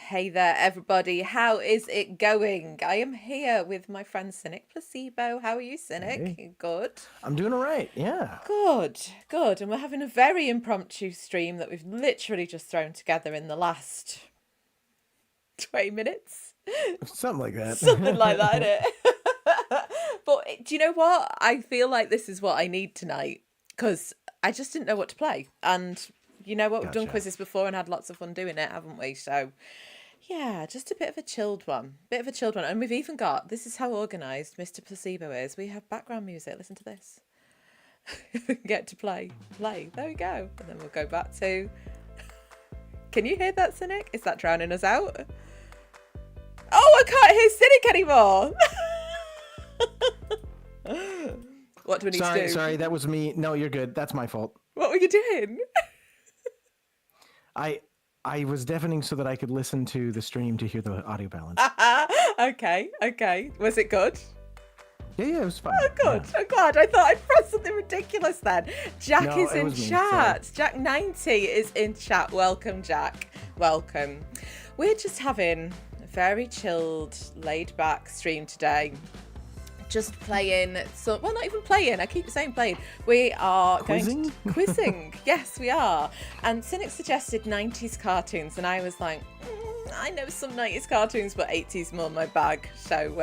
Hey there, everybody. How is it going? I am here with my friend Cynic, Placebo. How are you, Cynic? Hey. Good. I'm doing all right. Yeah. Good, good. And we're having a very impromptu stream that we've literally just thrown together in the last 20 minutes. Something like that. Something like that, innit? But do you know what? I feel like this is what I need tonight because I just didn't know what to play. And you know what? We've done Gotcha. quizzes before and had lots of fun doing it, haven't we? So yeah, just a bit of a chilled one. Bit of a chilled one. And we've even got, this is how organised Mr. Placebo is. We have background music. Listen to this. Get to play. Play. There we go. And then we'll go back to... Can you hear that, Cynic? Is that drowning us out? Oh, I can't hear Cynic anymore. What do we need to do? Sorry, that was me. No, you're good. That's my fault. What were you doing? I was deafening so that I could listen to the stream to hear the audio balance. Okay. Was it good? Yeah, it was fine. Oh, good. Yeah. I'm glad. I thought I'd pressed something ridiculous then. Jack No, is it in was me, chat. sorry. Jack90 is in chat. Welcome, Jack. Welcome. We're just having a very chilled, laid back stream today. Just playing, well, not even playing, I keep saying playing. We are Quizzing? Quizzing. Yes, we are. And Cynic suggested 90s cartoons, and I was like, I know some 90s cartoons, but 80s more my bag. So,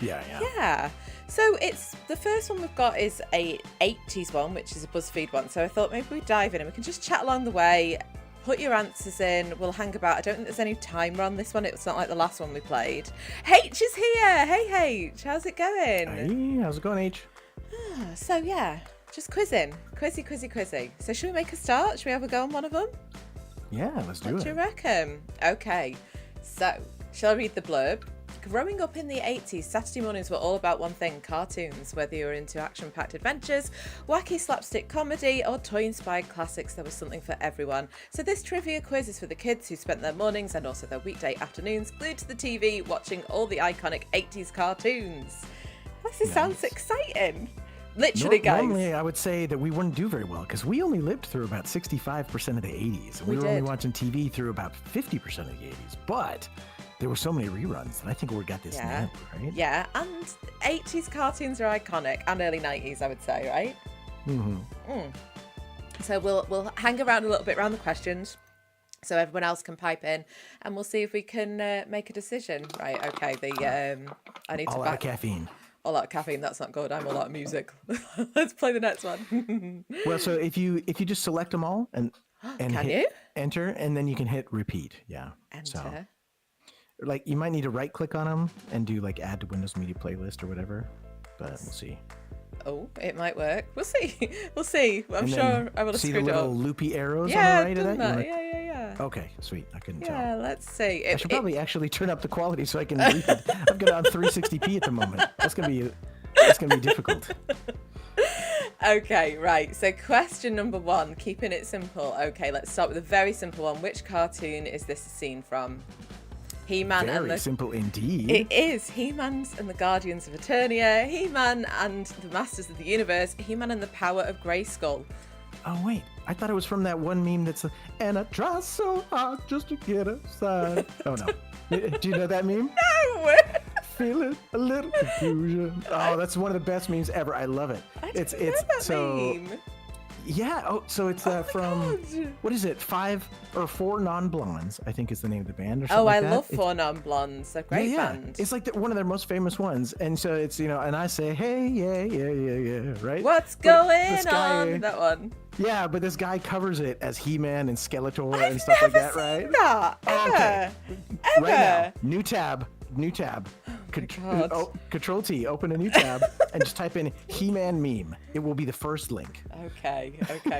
yeah. So it's the first one we've got is a 80s one, which is a BuzzFeed one. So I thought maybe we'd dive in and we can just chat along the way. Put your answers in. We'll hang about. I don't think there's any timer on this one. It's not like the last one we played. H is here. Hey, H. How's it going? Hey, how's it going, H? So, yeah, just quizzing. Quizzy. So should we make a start? Should we have a go on one of them? Yeah, let's do What it. do you reckon? Okay. So, shall I read the blurb? Growing up in the 80s, Saturday mornings were all about one thing, cartoons. Whether you were into action-packed adventures, wacky slapstick comedy, or toy-inspired classics, there was something for everyone. So this trivia quiz is for the kids who spent their mornings and also their weekday afternoons glued to the TV watching all the iconic 80s cartoons. This sounds exciting. Literally, guys. Normally, I would say that we wouldn't do very well because we only lived through about 65% of the 80s. And we were only watching TV through about 50% of the 80s. But there were so many reruns that I think we got this now, right? Yeah, and 80s cartoons are iconic, and early 90s, I would say, right? Mm-hmm. So we'll hang around a little bit around the questions so everyone else can pipe in, and we'll see if we can make a decision. Right, okay, I need to All out of caffeine. All out of caffeine, that's not good. I'm all out of music. Let's play the next one. Well, so if you just select them all and Can hit you? enter, and then you can hit repeat. Yeah. Enter. So, like, you might need to right click on them and do like add to Windows Media Playlist or whatever, but we'll see. Oh, it might work. We'll see. I'm And sure then I will have see the screwed it little up. loopy arrows Yeah, on the I've right of done that. that. Yeah. Okay, sweet. I couldn't Yeah, tell. let's see. I should probably actually turn up the quality so I can read it. I've got it on 360p at the moment. That's gonna be difficult. Okay, right. So question number 1, keeping it simple. Okay, let's start with a very simple one. Which cartoon is this a scene from? He-Man and Very simple indeed. It is He-Man's and the Guardians of Eternia, He-Man and the Masters of the Universe, He-Man and the Power of Grayskull. Oh wait, I thought it was from that one meme that's and I try so hard just to get aside. Oh no, do you know that meme? No! Feeling a little confusion. Oh, that's one of the best memes ever. I love it. I It's didn't know that so meme. yeah. Oh, so it's from God. what is it? 5 or 4 non-blondes, I think is the name of the band. Or something Oh, like I that. love It's- Four Non-Blondes. They're a great band. It's like one of their most famous ones, and so it's and I say, hey, yeah, right? What's But this going guy- on? That one. Yeah, but this guy covers it as He-Man and Skeletor and stuff like that, right? That ever. Okay. Ever. Right now, new tab. God. Control T, open a new tab, and just type in He-Man meme. It will be the first link. Okay,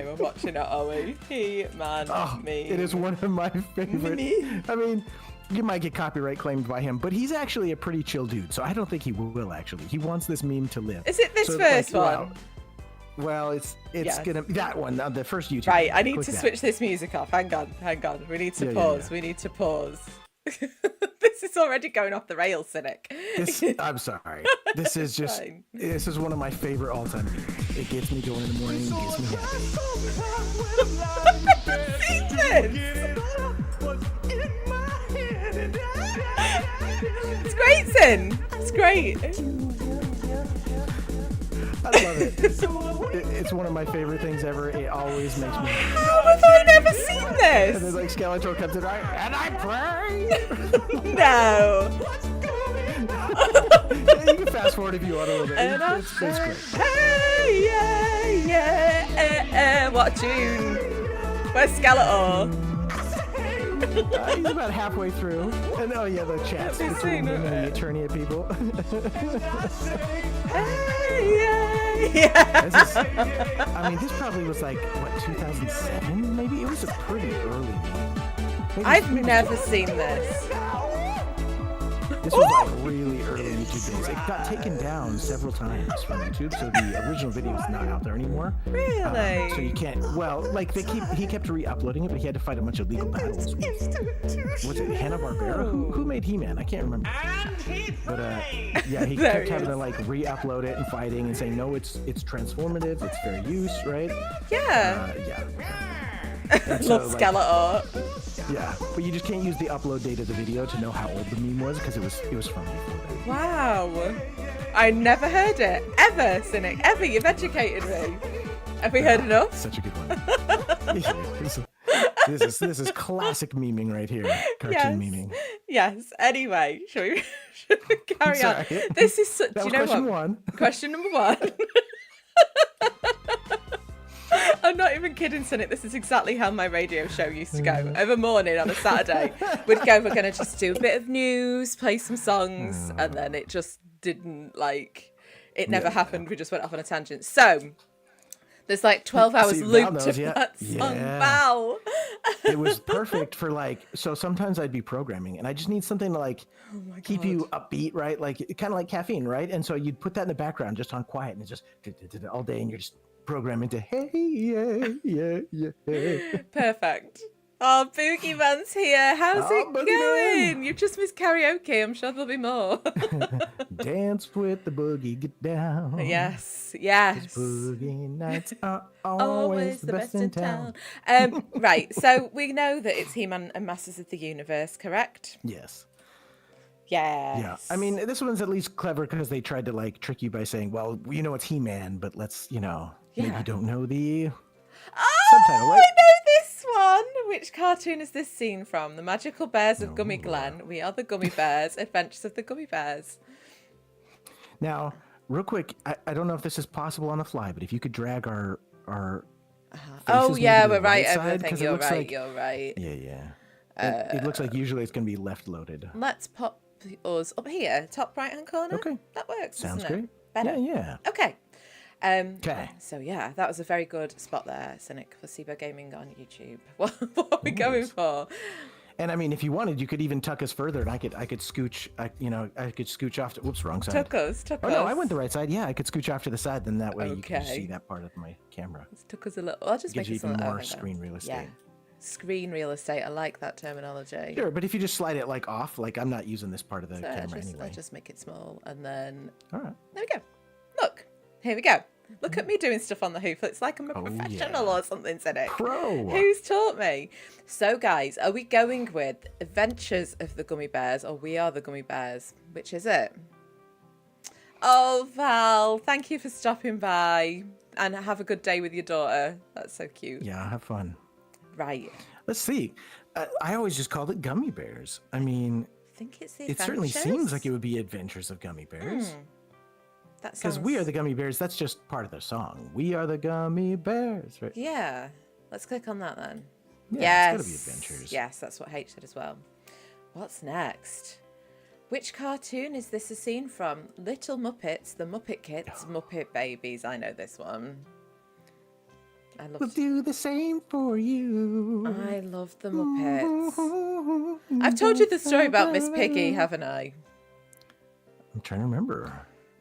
we're watching it, are we? He-Man Oh, meme. it is one of my favorite. Meme. I mean, you might get copyright claimed by him, but he's actually a pretty chill dude, so I don't think he will actually. He wants this meme to live. Is it this first one? Well, it's Yes. gonna that one, the first YouTube. Right, I need Click to that. switch this music off. Hang on. We need to Yeah, pause. yeah. We need to pause. This is already going off the rails, Cynic. I'm sorry. This is just Fine. this is one of my favorite all-time memes. It gets me going in the morning. It gets me happy. Seen this. amazing. It's great. I love it. It's one of my favorite things ever. It always makes me. How have I never seen this? And then like Skeletor comes in, and I pray. No. Yeah, you can fast forward if you want a little bit. It's great. Hey, yeah. What a tune. Where's Skeletor? He's about halfway through. And oh yeah, the chats between him and the Eternia people. I mean, this probably was like, what, 2007 maybe? It was a pretty early game. I've never seen this. This was like really early YouTube days. It got taken down several times from YouTube, so the original video is not out there anymore. Really? So you can't. Well, like he kept re-uploading it, but he had to fight a bunch of legal battles. Was it Hanna-Barbera? Who made He-Man? I can't remember. But yeah, he kept having to like re-upload it and fighting and saying no, it's transformative, it's fair use, right? Yeah. Yeah. Love Skeletor. Yeah, but you just can't use the upload date of the video to know how old the meme was because it was from before then. Wow. I never heard it. Ever, Cynic. Ever. You've educated me. Have we heard enough? Such a good one. This is classic memeing right here. Cartoon memeing. Yes. Anyway, should we carry on? This is such. That was question one. Question number one. I'm not even kidding, Cynic. This is exactly how my radio show used to go. Every morning on a Saturday, we'd go, we're going to just do a bit of news, play some songs, and then it just didn't, it never happened. We just went off on a tangent. So, there's 12 hours looped of that song, Val. It was perfect for so sometimes I'd be programming and I just need something to keep you upbeat, right? Kind of like caffeine, right? And so you'd put that in the background just on quiet and it's just all day and you're just programming to hey, yeah. Perfect. Oh, Boogie Man's here. How's it going? Man. You've just missed karaoke. I'm sure there'll be more. Dance with the boogie, get down. Yes. Boogie nights are always the best in town. Right, so we know that it's He-Man and Masters of the Universe, correct? Yes. Yes. Yeah. I mean, this one's at least clever because they tried to trick you by saying, well, you know it's He-Man, but let's, maybe you don't know the subtitle, right? I know this one. Which cartoon is this scene from? The Magical Bears of Gummy Glen. We are the Gummy Bears. Adventures of the Gummy Bears. Now, real quick, I don't know if this is possible on the fly, but if you could drag our Oh yeah, we're right. Everything. You're right. You're right. Yeah. It looks like usually it's going to be left loaded. Let's pop us up here, top right hand corner. Okay, that works. Sounds doesn't great. It? Better. Yeah. Okay. Okay. So yeah, that was a very good spot there, Cynic. Placebo Gaming on YouTube. What are we going for? And I mean, if you wanted, you could even tuck us further, and I could scooch. I could scooch off to. Whoops, wrong side. Tuck us. Oh no, I went the right side. Yeah, I could scooch off to the side. Then that way you can see that part of my camera. Let's tuck us a little. I'll just gives make you it even more screen real estate. Yeah. Screen real estate. I like that terminology. Sure, but if you just slide it off, I'm not using this part of the camera anyway. I'll just make it small, and then. All right. There we go. Look, here we go. Look at me doing stuff on the hoof. It's like I'm a professional or something, Cynic. Pro. Who's taught me? So, guys, are we going with Adventures of the Gummy Bears or We Are the Gummy Bears? Which is it? Oh, Val, thank you for stopping by and have a good day with your daughter. That's so cute. Yeah, have fun. Right. Let's see. I always just called it Gummy Bears. I mean, I think it's the It certainly seems like it would be Adventures of Gummy Bears. Because We Are the Gummy Bears, that's just part of the song. We are the Gummy Bears, right? Yeah. Let's click on that then. Yeah, it's got to be Adventures. Yes, that's what H said as well. What's next? Which cartoon is this a scene from? Little Muppets, The Muppet Kids, Muppet Babies. I know this one. We'll do the same for you. I love the Muppets. I've told you the story about Miss Piggy, haven't I? I'm trying to remember.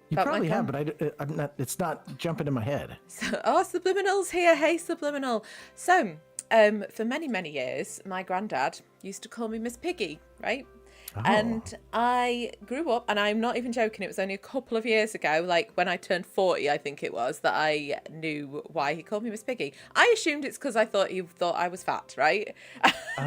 You probably have, but I'm not. It's not jumping in my head. Subliminal's here. Hey, Subliminal. So, for many, many years, my granddad used to call me Miss Piggy, right? And I grew up, and I'm not even joking, it was only a couple of years ago, like when I turned 40, I think it was, that I knew why he called me Miss Piggy. I assumed it's because I thought he thought I was fat, right?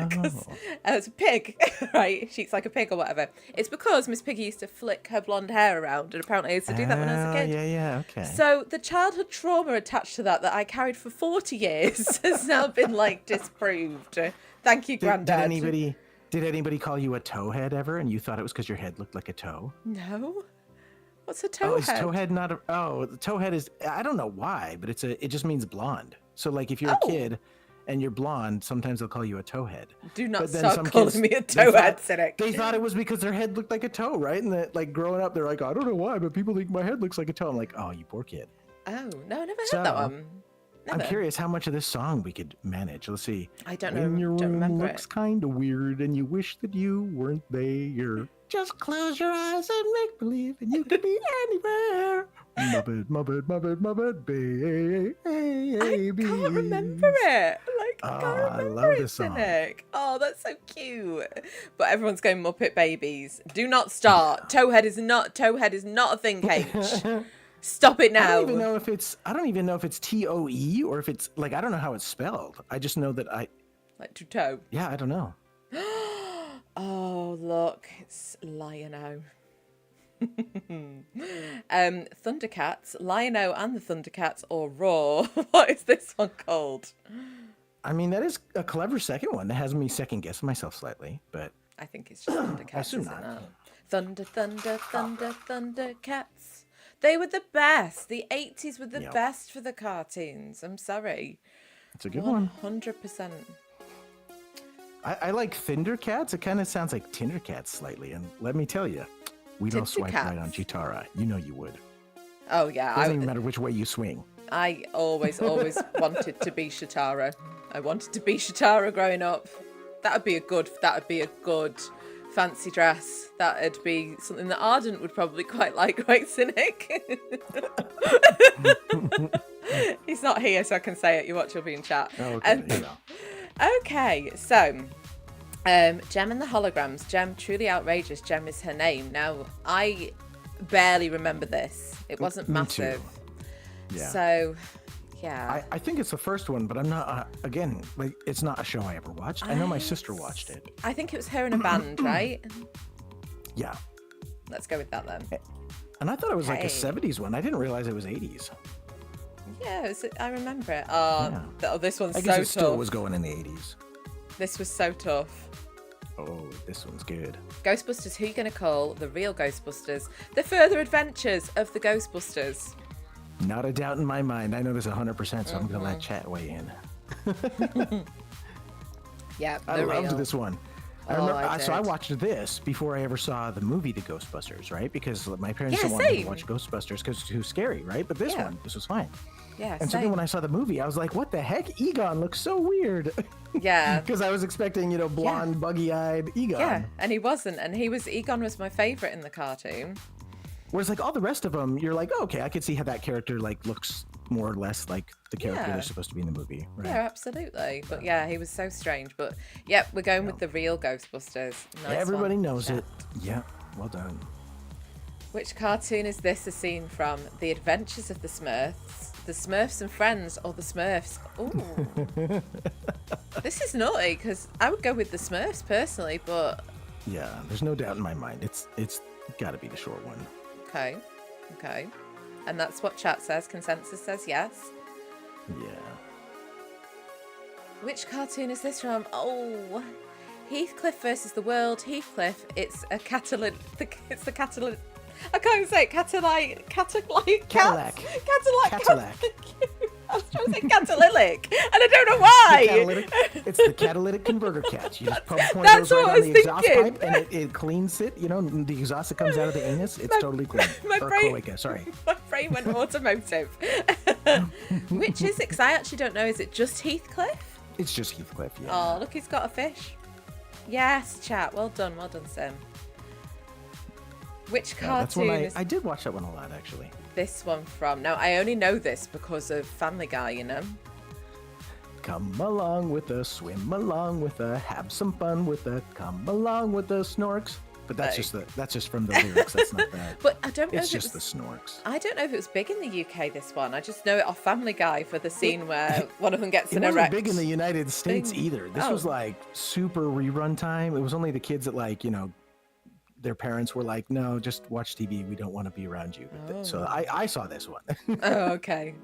Because I was a pig, right? She eats like a pig or whatever. It's because Miss Piggy used to flick her blonde hair around, and apparently I used to do that when I was a kid. Yeah, okay. So the childhood trauma attached to that I carried for 40 years has now been, like, disproved. Thank you, Granddad. Did anybody call you a towhead ever, and you thought it was because your head looked like a toe? No. What's a towhead? Oh, is towhead not a... Oh, the towhead is... I don't know why, but it just means blonde. So, like, if you're a kid and you're blonde, sometimes they'll call you a towhead. Do not start calling me a towhead, Cynic. They thought it was because their head looked like a toe, right? And that, like, growing up, they're like, I don't know why, but people think my head looks like a toe. I'm like, oh, you poor kid. Oh, no, I never heard that one. Never. I'm curious how much of this song we could manage. Let's see. I don't know. When your don't room remember looks kind of weird and you wish that you weren't there. Just close your eyes and make believe and you can be anywhere. Muppet, Muppet, Muppet, Muppet, baby. I can't remember it. Like, I can't remember I love it, this song. Cynic. Oh, that's so cute. But everyone's going Muppet Babies. Do not start. Towhead is not a thing, H. Stop it now. I don't even know if it's TOE or if it's like, I don't know how it's spelled. I just know that like to toe. Yeah, I don't know. Oh, look, it's Lion-O. Thundercats, Lion-O and the Thundercats, or Roar. What is this one called? I mean, that is a clever second one. That has me second guessing myself slightly, but I think it's just Thundercats. I assume not. Thunder, thunder, thunder, Thundercats. They were the best. The 80s were the best for the cartoons. I'm sorry. It's a good one. 100%. I like Thundercats. It kind of sounds like Tindercats slightly. And let me tell you, we don't swipe right on Chitara. You know you would. Oh, yeah. It doesn't even matter which way you swing. I always wanted to be Chitara. I wanted to be Chitara growing up. That would be a good fancy dress. That'd be something that Ardent would probably quite like, right, Cynic? He's not here, so I can say it. You watch, he'll be in chat. Okay, Okay, so Gem and the Holograms. Gem, truly outrageous. Gem is her name. Now, I barely remember this. It wasn't massive. Too. Yeah. So, yeah. I think it's the first one, but I'm not, again, like, it's not a show I ever watched. I know my sister watched it. I think it was her in a band, right? Yeah. Let's go with that then. And I thought it was like a 70s one. I didn't realize it was 80s. Yeah, I remember it. This one's so tough. I guess it still was going in the 80s. This was so tough. Oh, this one's good. Ghostbusters, who are you going to call the real Ghostbusters? The Further Adventures of the Ghostbusters. Not a doubt in my mind. I know this 100%, so I'm going to let chat weigh in. Yeah, I loved this one. I watched this before I ever saw the movie The Ghostbusters, right? Because my parents didn't want me to watch Ghostbusters because it's too scary, right? But this was fine. Yeah, and so then when I saw the movie, I was like, what the heck? Egon looks so weird. Yeah. Because I was expecting, blonde, buggy-eyed Egon. Yeah, and he wasn't. And Egon was my favorite in the cartoon. Whereas, like, all the rest of them, you're like, oh, okay, I could see how that character, like, looks more or less like the character they're supposed to be in the movie. Right? Yeah, absolutely. But yeah, he was so strange. But yeah, we're going with the real Ghostbusters. Nice Everybody knows it. Yeah, well done. Which cartoon is this a scene from? The Adventures of the Smurfs and Friends, or the Smurfs? Ooh. This is naughty, because I would go with the Smurfs personally, but... Yeah, there's no doubt in my mind. It's got to be the short one. Okay. And that's what chat says. Consensus says yes. Yeah. Which cartoon is this from? Oh, Heathcliff versus the World. Heathcliff. It's a catalytic. It's the catalytic. I can't even say it. Cadillac. I was trying to say catalytic, and I don't know why. It's the catalytic converter catch. You just point those right on the exhaust pipe, and it cleans it. The exhaust that comes out of the anus, it's totally clean. Cloaca, sorry. My brain went automotive. Which is it? Because I actually don't know. Is it just Heathcliff? It's just Heathcliff, yeah. Oh, look, he's got a fish. Yes, chat. Well done, Sim. Which cartoon? That's one I did watch that one a lot, actually. This one from? Now, I only know this because of Family Guy, Come along with us, swim along with us, have some fun with us, come along with us, Snorks. but that's just from the lyrics. That's not bad. But I don't know. It's just the snorks. I don't know if it was big in the UK. This one, I just know it off Family Guy for the scene where one of them gets an erect. It wasn't big in the United States either. This was like super rerun time. It was only the kids that like their parents were like, no, just watch TV. We don't want to be around you. So I saw this one. Oh, okay.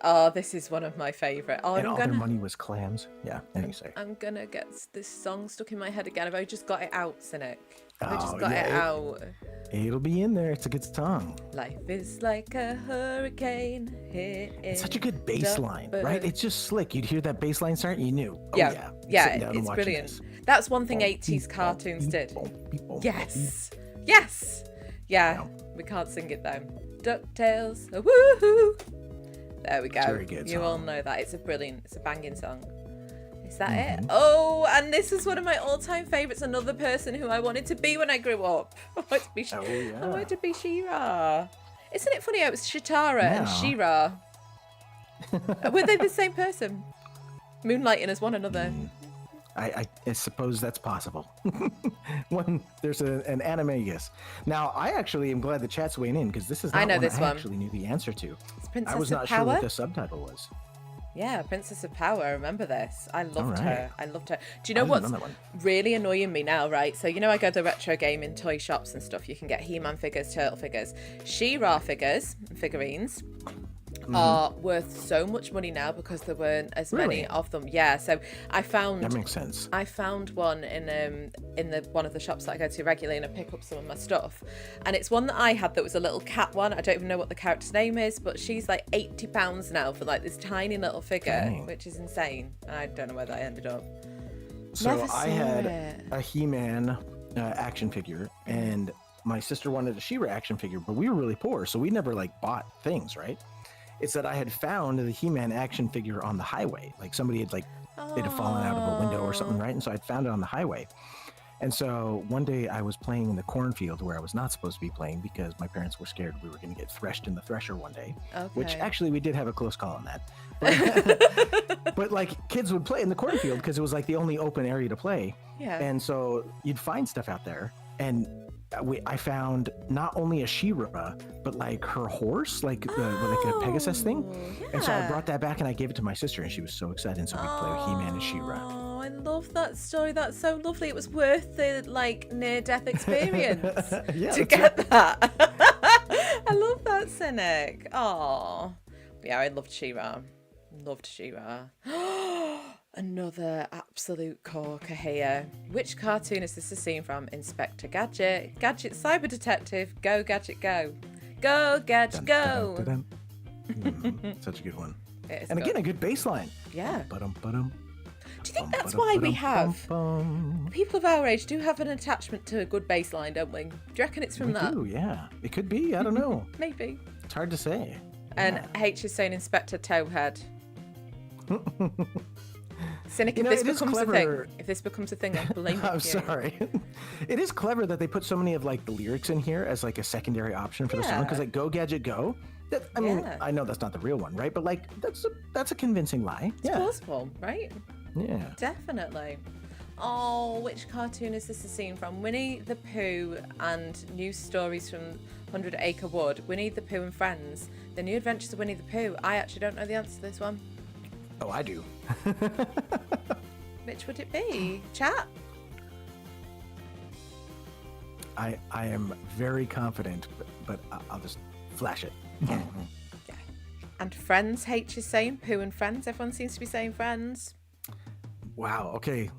Oh, this is one of my favorite. Oh, and their money was clams. Yeah, anyway, sorry. I'm gonna get this song stuck in my head again. Have I just got it out, Cynic? Out. It'll be in there. It's a good song. Life is like a hurricane. It's such a good bass line, right? It's just slick. You'd hear that bass line start and you knew. Yeah, it's brilliant. This. That's one thing 80s cartoons did. Yes. Yeah, we can't sing it though. DuckTales, woohoo! There we go. It's a very good song. You all know that. It's a banging song. Is that it? Oh, and this is one of my all-time favorites. Another person who I wanted to be when I grew up. I wanted to be She-Ra. Isn't it funny how it was Chitara and She-Ra? Were they the same person? Moonlighting as one another. I suppose that's possible. When there's an anime guess. Now, I actually am glad the chat's weighing in because this is not one I actually knew the answer to. It's Princess I was not sure what the subtitle was. Yeah, Princess of Power. I remember this. I loved her. Do you know what's really annoying me now, right? So, I go to retro gaming toy shops and stuff. You can get He-Man figures, Turtle figures. She-Ra figurines are worth so much money now because there weren't as many of them. Yeah, so I found that makes sense. I found one in one of the shops that I go to regularly, and I pick up some of my stuff. And it's one that I had that was a little cat one. I don't even know what the character's name is, but she's like £80 now for like this tiny little figure, which is insane. I don't know where that ended up. So I had a He-Man action figure, and my sister wanted a She-Ra action figure, but we were really poor, so we never like bought things, right? It's that I had found the He-Man action figure on the highway. Like somebody had it had fallen out of a window or something, right? And so I'd found it on the highway. And so one day I was playing in the cornfield where I was not supposed to be playing because my parents were scared we were going to get threshed in the thresher one day. Okay. Which actually we did have a close call on that. But like kids would play in the cornfield because it was like the only open area to play. Yeah. And so you'd find stuff out there. And I found not only a She-Ra, but like her horse, like a Pegasus thing. Yeah. And so I brought that back and I gave it to my sister, and she was so excited. And so we'd play with He-Man and She-Ra. Oh, I love that story. That's so lovely. It was worth the near-death experience to get that. I love that, Cynic. Oh, yeah, I loved She-Ra. Another absolute corker here. Which cartoon is this a scene from? Inspector Gadget. Gadget Cyber Detective. Go, Gadget, go. Go, Gadget, go. Such a good one. And again, a good bass line. Yeah. Do you think that's why we have... People of our age do have an attachment to a good bass line, don't we? Do you reckon it's from that? We do, yeah. It could be. I don't know. Maybe. It's hard to say. And H is saying Inspector Towhead. Cynic, if this becomes a thing, I'm blaming you. I'm sorry. It is clever that they put so many of like the lyrics in here as like a secondary option for the song, because like "Go Gadget Go," I mean, I know that's not the real one, right? But like that's a convincing lie. It's plausible, right? Yeah, definitely. Oh, which cartoon is this a scene from? Winnie the Pooh and News Stories from 100 Acre Wood. Winnie the Pooh and Friends. The New Adventures of Winnie the Pooh. I actually don't know the answer to this one. Oh, I do. Which would it be? Chat? I am very confident, but I'll just flash it. Yeah. And Friends, H is saying Pooh and Friends. Everyone seems to be saying Friends. Wow, okay.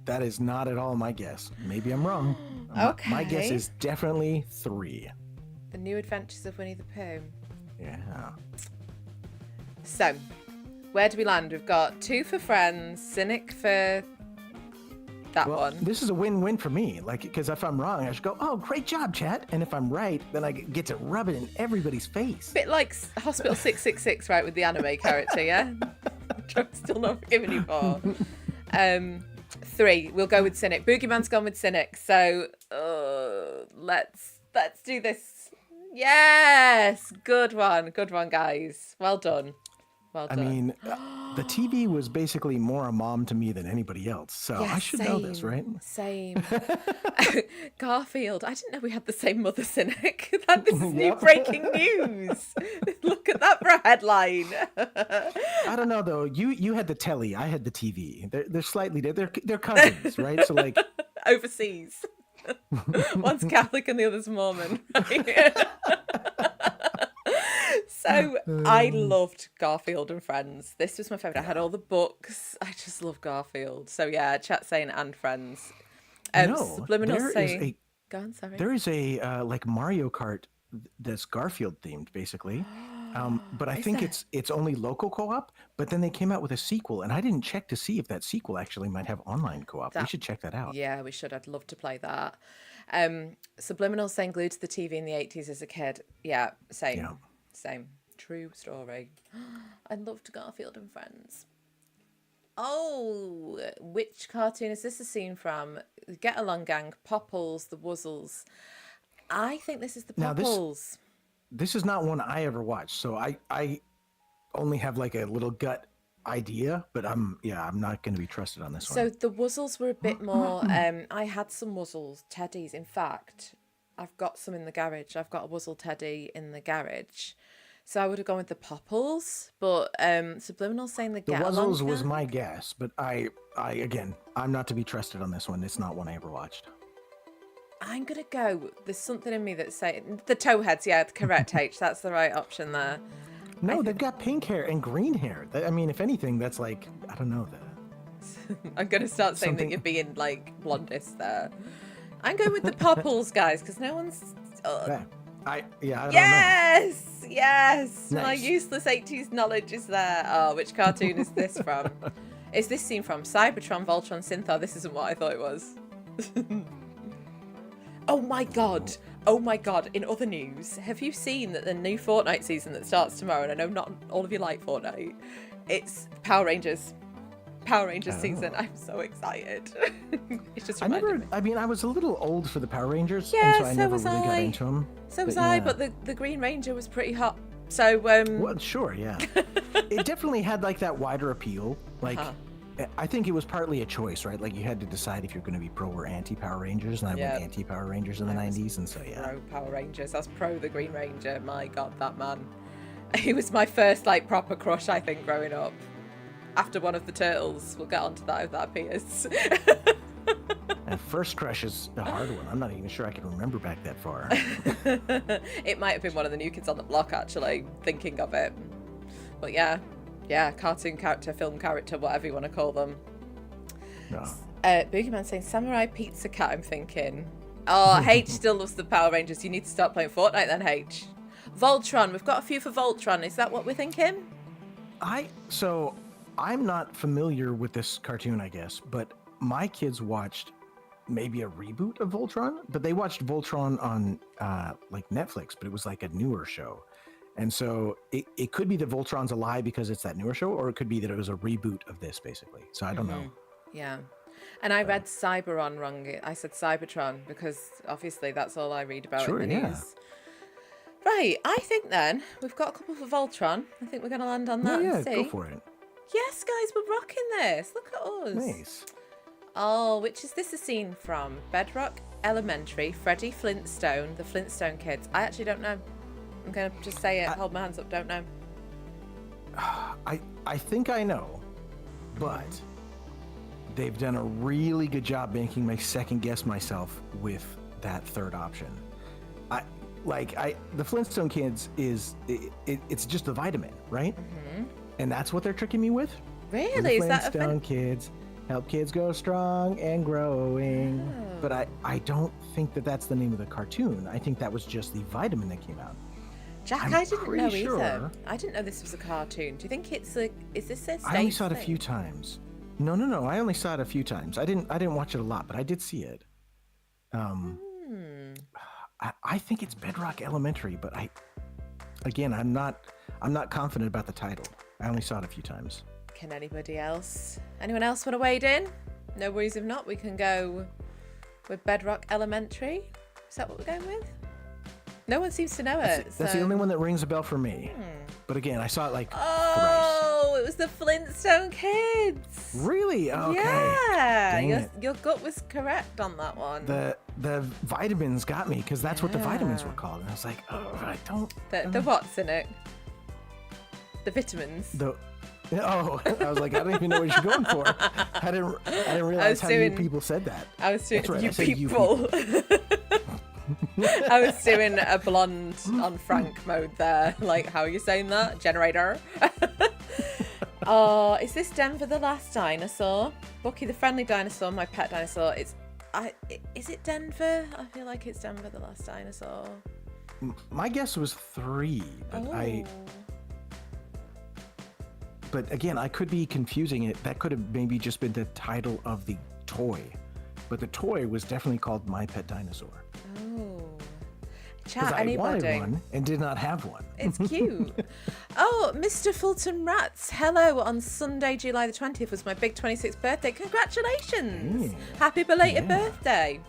That is not at all my guess. Maybe I'm wrong. Okay. My guess is definitely 3. The New Adventures of Winnie the Pooh. Yeah. So, where do we land? We've got 2 for Friends, Cynic for that one. This is a win-win for me, because if I'm wrong, I should go, oh, great job, chat. And if I'm right, then I get to rub it in everybody's face. Bit like Hospital 666, right, with the anime character, yeah? I'm still not forgiving you for. 3, we'll go with Cynic. Boogeyman's gone with Cynic, so let's do this. Yes! Good one, guys. Well done. Well done. I mean, the TV was basically more a mom to me than anybody else. So yeah, I should know this, right? Same. Garfield. I didn't know we had the same mother, Cynic. This is new breaking news. Look at that for a headline. I don't know though. You had the telly. I had the TV. They're slightly they're cousins, right? So like overseas. One's Catholic and the other's Mormon. Right? So I loved Garfield and Friends. This was my favourite. I had all the books. I just love Garfield. So yeah, chat saying and Friends. Subliminal saying. Go on, sorry. There is a like Mario Kart that's Garfield themed, basically. But I think it's only local co-op. But then they came out with a sequel, and I didn't check to see if that sequel actually might have online co-op. We should check that out. Yeah, we should. I'd love to play that. Subliminal saying glued to the TV in the 80s as a kid. Yeah, same. Yeah. Same. True story. I loved Garfield and Friends. Oh, which cartoon is this a scene from? Get Along Gang, Popples, The Wuzzles. I think this is the Popples. This is not one I ever watched, so I only have like a little gut idea, but I'm not going to be trusted on this one. So the Wuzzles were a bit more. I had some Wuzzles teddies. In fact, I've got some in the garage. I've got a Wuzzle teddy in the garage. So I would have gone with the Popples, but Subliminal saying the Get Along. The Wuzzles was my guess, but I again, I'm not to be trusted on this one. It's not one I ever watched. I'm gonna go. There's something in me that's saying the Towheads. Yeah, correct. H. That's the right option there. No, they've got pink hair and green hair. I mean, if anything, that's like I don't know that. I'm gonna start saying that you're being like blondest there. I'm going with the Popples, guys, because no one's. I don't know. Yes. Nice. My useless 80s knowledge is there. Oh, which cartoon is this from? Is this scene from Cybertron, Voltron, Synthar? This isn't what I thought it was. Oh my god. In other news, have you seen that the new Fortnite season that starts tomorrow, and I know not all of you like Fortnite, it's Power Rangers. Season. I'm so excited. It's just I was a little old for the Power Rangers, yeah, and so I never really got into them. So was I, but the Green Ranger was pretty hot. So well, sure, yeah. It definitely had like that wider appeal. Like I think it was partly a choice, right? Like you had to decide if you're going to be pro or anti Power Rangers, and I went anti Power Rangers in the 90s, and so yeah. Pro Power Rangers. I was pro the Green Ranger. My God, that man. He was my first like proper crush, I think, growing up. After one of the turtles, we'll get onto that if that appears. And first crush is a hard one. I'm not even sure I can remember back that far. It might have been one of the New Kids on the Block, actually, thinking of it. But yeah, cartoon character, film character, whatever you want to call them. No. Boogeyman saying Samurai Pizza Cat, I'm thinking. Oh, H still loves the Power Rangers. You need to start playing Fortnite then, H. Voltron, we've got a few for Voltron. Is that what we're thinking? I'm not familiar with this cartoon, I guess, but my kids watched maybe a reboot of Voltron, but they watched Voltron on like Netflix, but it was like a newer show. And so it could be that Voltron's a lie because it's that newer show, or it could be that it was a reboot of this, basically. So I don't know. Yeah. And I read Cyberon wrong. I said Cybertron because obviously that's all I read about in the news. Right, I think then we've got a couple for Voltron. I think we're going to land on that and see. Go for it. Yes, guys, we're rocking this. Look at us. Nice. Oh, which is this a scene from? Bedrock Elementary, Freddie Flintstone, the Flintstone Kids. I actually don't know. I'm going to just say it. Hold my hands up. Don't know. I think I know, but they've done a really good job making me second guess myself with that third option. The Flintstone Kids it's just a vitamin, right? Mm-hmm. And that's what they're tricking me with? Really? Is that a Flintstone Kids help kids grow strong and growing. Oh. But I don't think that's the name of the cartoon. I think that was just the vitamin that came out. Jack, I didn't know either. I didn't know this was a cartoon. Do you think it's is this a stage I only saw it a few times. No. I only saw it a few times. I didn't watch it a lot, but I did see it. I think it's Bedrock Elementary, but I'm not confident about the title. I only saw it a few times. Can anyone else want to wade in? No worries if not, we can go with Bedrock Elementary. Is that what we're going with? No one seems to know it. That's the only one that rings a bell for me. But again, I saw it like thrice. It was the Flintstone Kids. Really? Okay. Yeah. Your gut was correct on that one. The vitamins got me because that's what the vitamins were called. And I was like, I don't. The what's in it? The vitamins. I was like, I don't even know what you're going for. I didn't realize how many people said that. I was doing you people. I was doing a blonde on Frank mode there. Like, how are you saying that? Generator. Oh, is this Denver the Last Dinosaur? Bucky the Friendly Dinosaur, my pet dinosaur. Is it Denver? I feel like it's Denver the Last Dinosaur. My guess was 3, but But again, I could be confusing it. That could have maybe just been the title of the toy. But the toy was definitely called My Pet Dinosaur. Oh. Chat, I wanted one and did not have one. It's cute. Oh, Mr. Fulton Rats. Hello, on Sunday, July the 20th was my big 26th birthday. Congratulations. Happy belated birthday.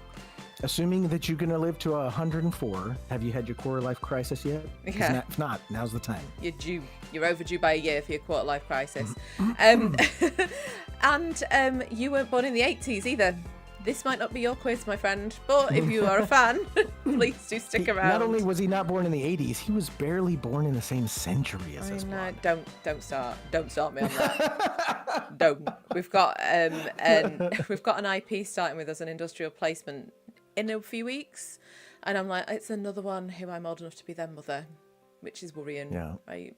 Assuming that you're going to live to 104, have you had your quarter life crisis yet? Yeah. If not, now's the time. You're due. You're overdue by a year for your quarter life crisis. And you weren't born in the 80s either. This might not be your quiz, my friend, but if you are a fan, please do stick around. Not only was he not born in the 80s, he was barely born in the same century as us. Don't start me on that. Don't. We've got an IP starting with us, an industrial placement in a few weeks, and I'm like, it's another one who I'm old enough to be their mother, which is worrying. Yeah. Right?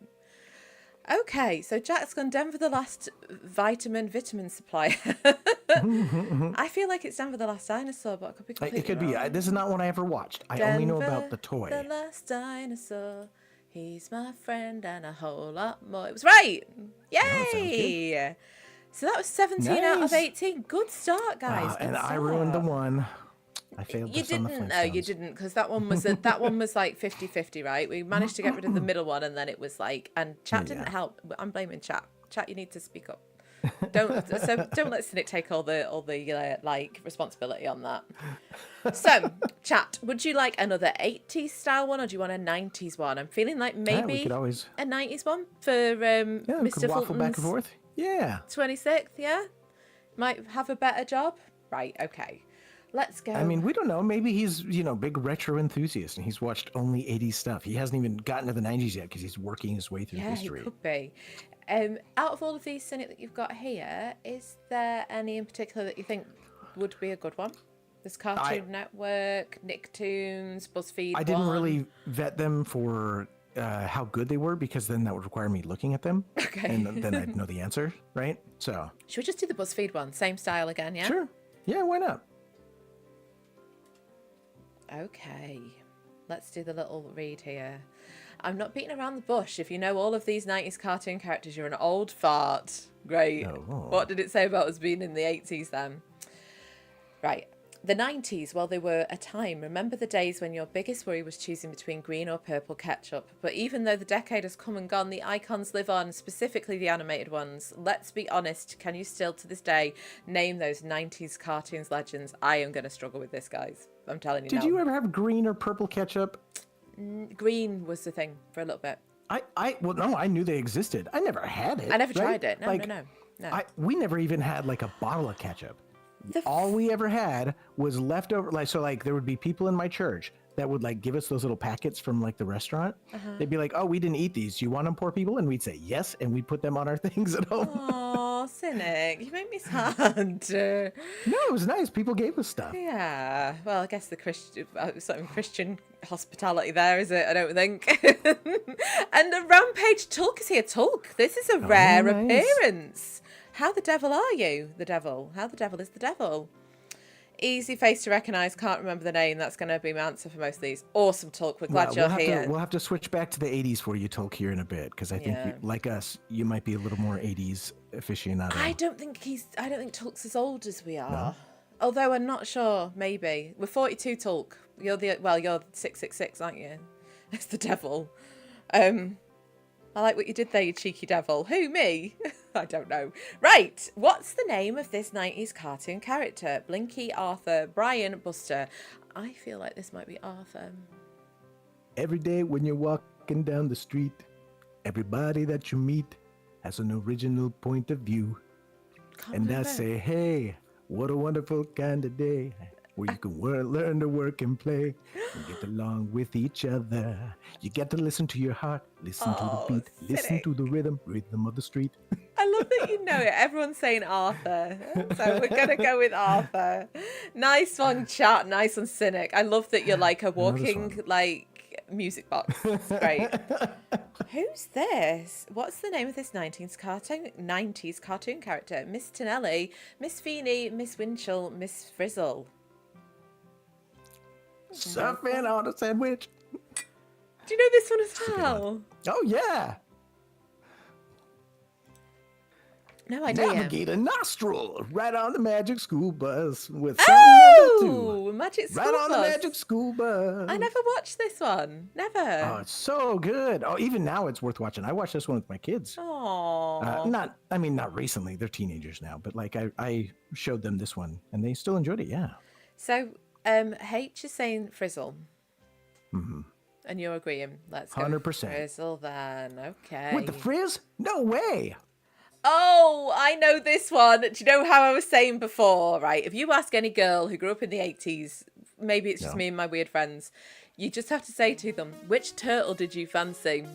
Okay, so Jack's gone Denver the Last vitamin supplier. I feel like it's Denver the Last Dinosaur, but I could be completely wrong. This is not one I ever watched. I only know about the toy. The Last Dinosaur, he's my friend and a whole lot more. It was right. Yay! Oh, so that was 17 out of 18. Good start, guys. And I ruined the one. I failed this on the Flintstones. No, you didn't, because that one was like 50-50, right? We managed to get rid of the middle one, and then it was like, and chat didn't help. I'm blaming chat. Chat, you need to speak up. Don't let Cynic take all the like responsibility on that. So, chat, would you like another 80s style one, or do you want a 90s one? I'm feeling like maybe we could always a 90s one for Mr. Fulton's back and forth. Yeah. 26th, yeah, might have a better job. Right, okay. Let's go. I mean, we don't know. Maybe he's, big retro enthusiast and he's watched only 80s stuff. He hasn't even gotten to the 90s yet because he's working his way through history. Yeah, he could be. Out of all of these, Cynic, that you've got here, is there any in particular that you think would be a good one? There's Cartoon Network, Nicktoons, BuzzFeed. I didn't really vet them for how good they were, because then that would require me looking at them. Okay. And then I'd know the answer, right? So. Should we just do the BuzzFeed one? Same style again, yeah? Sure. Yeah, why not? Okay, let's do the little read here. I'm not beating around the bush. If you know all of these 90s cartoon characters, you're an old fart. Great. Oh. What did it say about us being in the 80s then? Right. The 90s, well, they were a time. Remember the days when your biggest worry was choosing between green or purple ketchup. But even though the decade has come and gone, the icons live on, specifically the animated ones. Let's be honest, can you still to this day name those 90s cartoons legends? I am going to struggle with this, guys. I'm telling you now. Did you ever have green or purple ketchup? Green was the thing for a little bit. Well, no, I knew they existed. I never had it. I never tried it. No. We never even had like a bottle of ketchup. All we ever had was leftover. There would be people in my church that would like give us those little packets from like the restaurant. They'd be like, "Oh, we didn't eat these. Do you want them, poor people?" And we'd say yes, and we'd put them on our things at home. Oh, Cynic, you make me sad. No, it was nice. People gave us stuff. Yeah. Well, I guess the Christian hospitality there, is it? I don't think. And the Rampage Tulk is here. Tulk, this is a rare appearance. How the devil are you? The devil. How the devil is the devil? Easy face to recognise. Can't remember the name. That's going to be my answer for most of these. Awesome, Tulk. We're glad you're here. We'll have to switch back to the 80s for you, Tulk, here in a bit, because I think, like us, you might be a little more 80s aficionado. I don't think Tulk's as old as we are. No? Although I'm not sure. Maybe we're 42, Tulk. You're 666, aren't you? It's the devil. I like what you did there, you cheeky devil. Who, me? I don't know. Right, what's the name of this 90s cartoon character? Blinky, Arthur, Brian, Buster. I feel like this might be Arthur. Every day when you're walking down the street, Everybody that you meet has an original point of view. And I say, hey, what a wonderful kind of day where you can learn to work and play and get along with each other. You get to listen to your heart, listen to the beat, listen to the rhythm of the street. I love that you know it. Everyone's saying Arthur. So we're going to go with Arthur. Nice one, chat. Nice one, Cynic. I love that you're like a walking, like, music box. It's great. Who's this? What's the name of this 90s cartoon character? Miss Tonelli, Miss Feeney, Miss Winchell, Miss Frizzle. Surfing on a sandwich. Do you know this one as well? Oh, yeah. No idea. Navigate a nostril right on the magic school bus with something Magic School Right Bus. on the magic school bus. I never watched this one. Never. Oh, it's so good. Oh, even now it's worth watching. I watched this one with my kids. Oh. Not recently. They're teenagers now, but like I showed them this one and they still enjoyed it. Yeah. So, H is saying Frizzle. Mm-hmm. And you're agreeing. Let's go 100%. Frizzle then. Okay. With the frizz? No way. Oh, I know this one. Do you know how I was saying before, right? If you ask any girl who grew up in the 80s, maybe it's just me and my weird friends, you just have to say to them, which turtle did you fancy?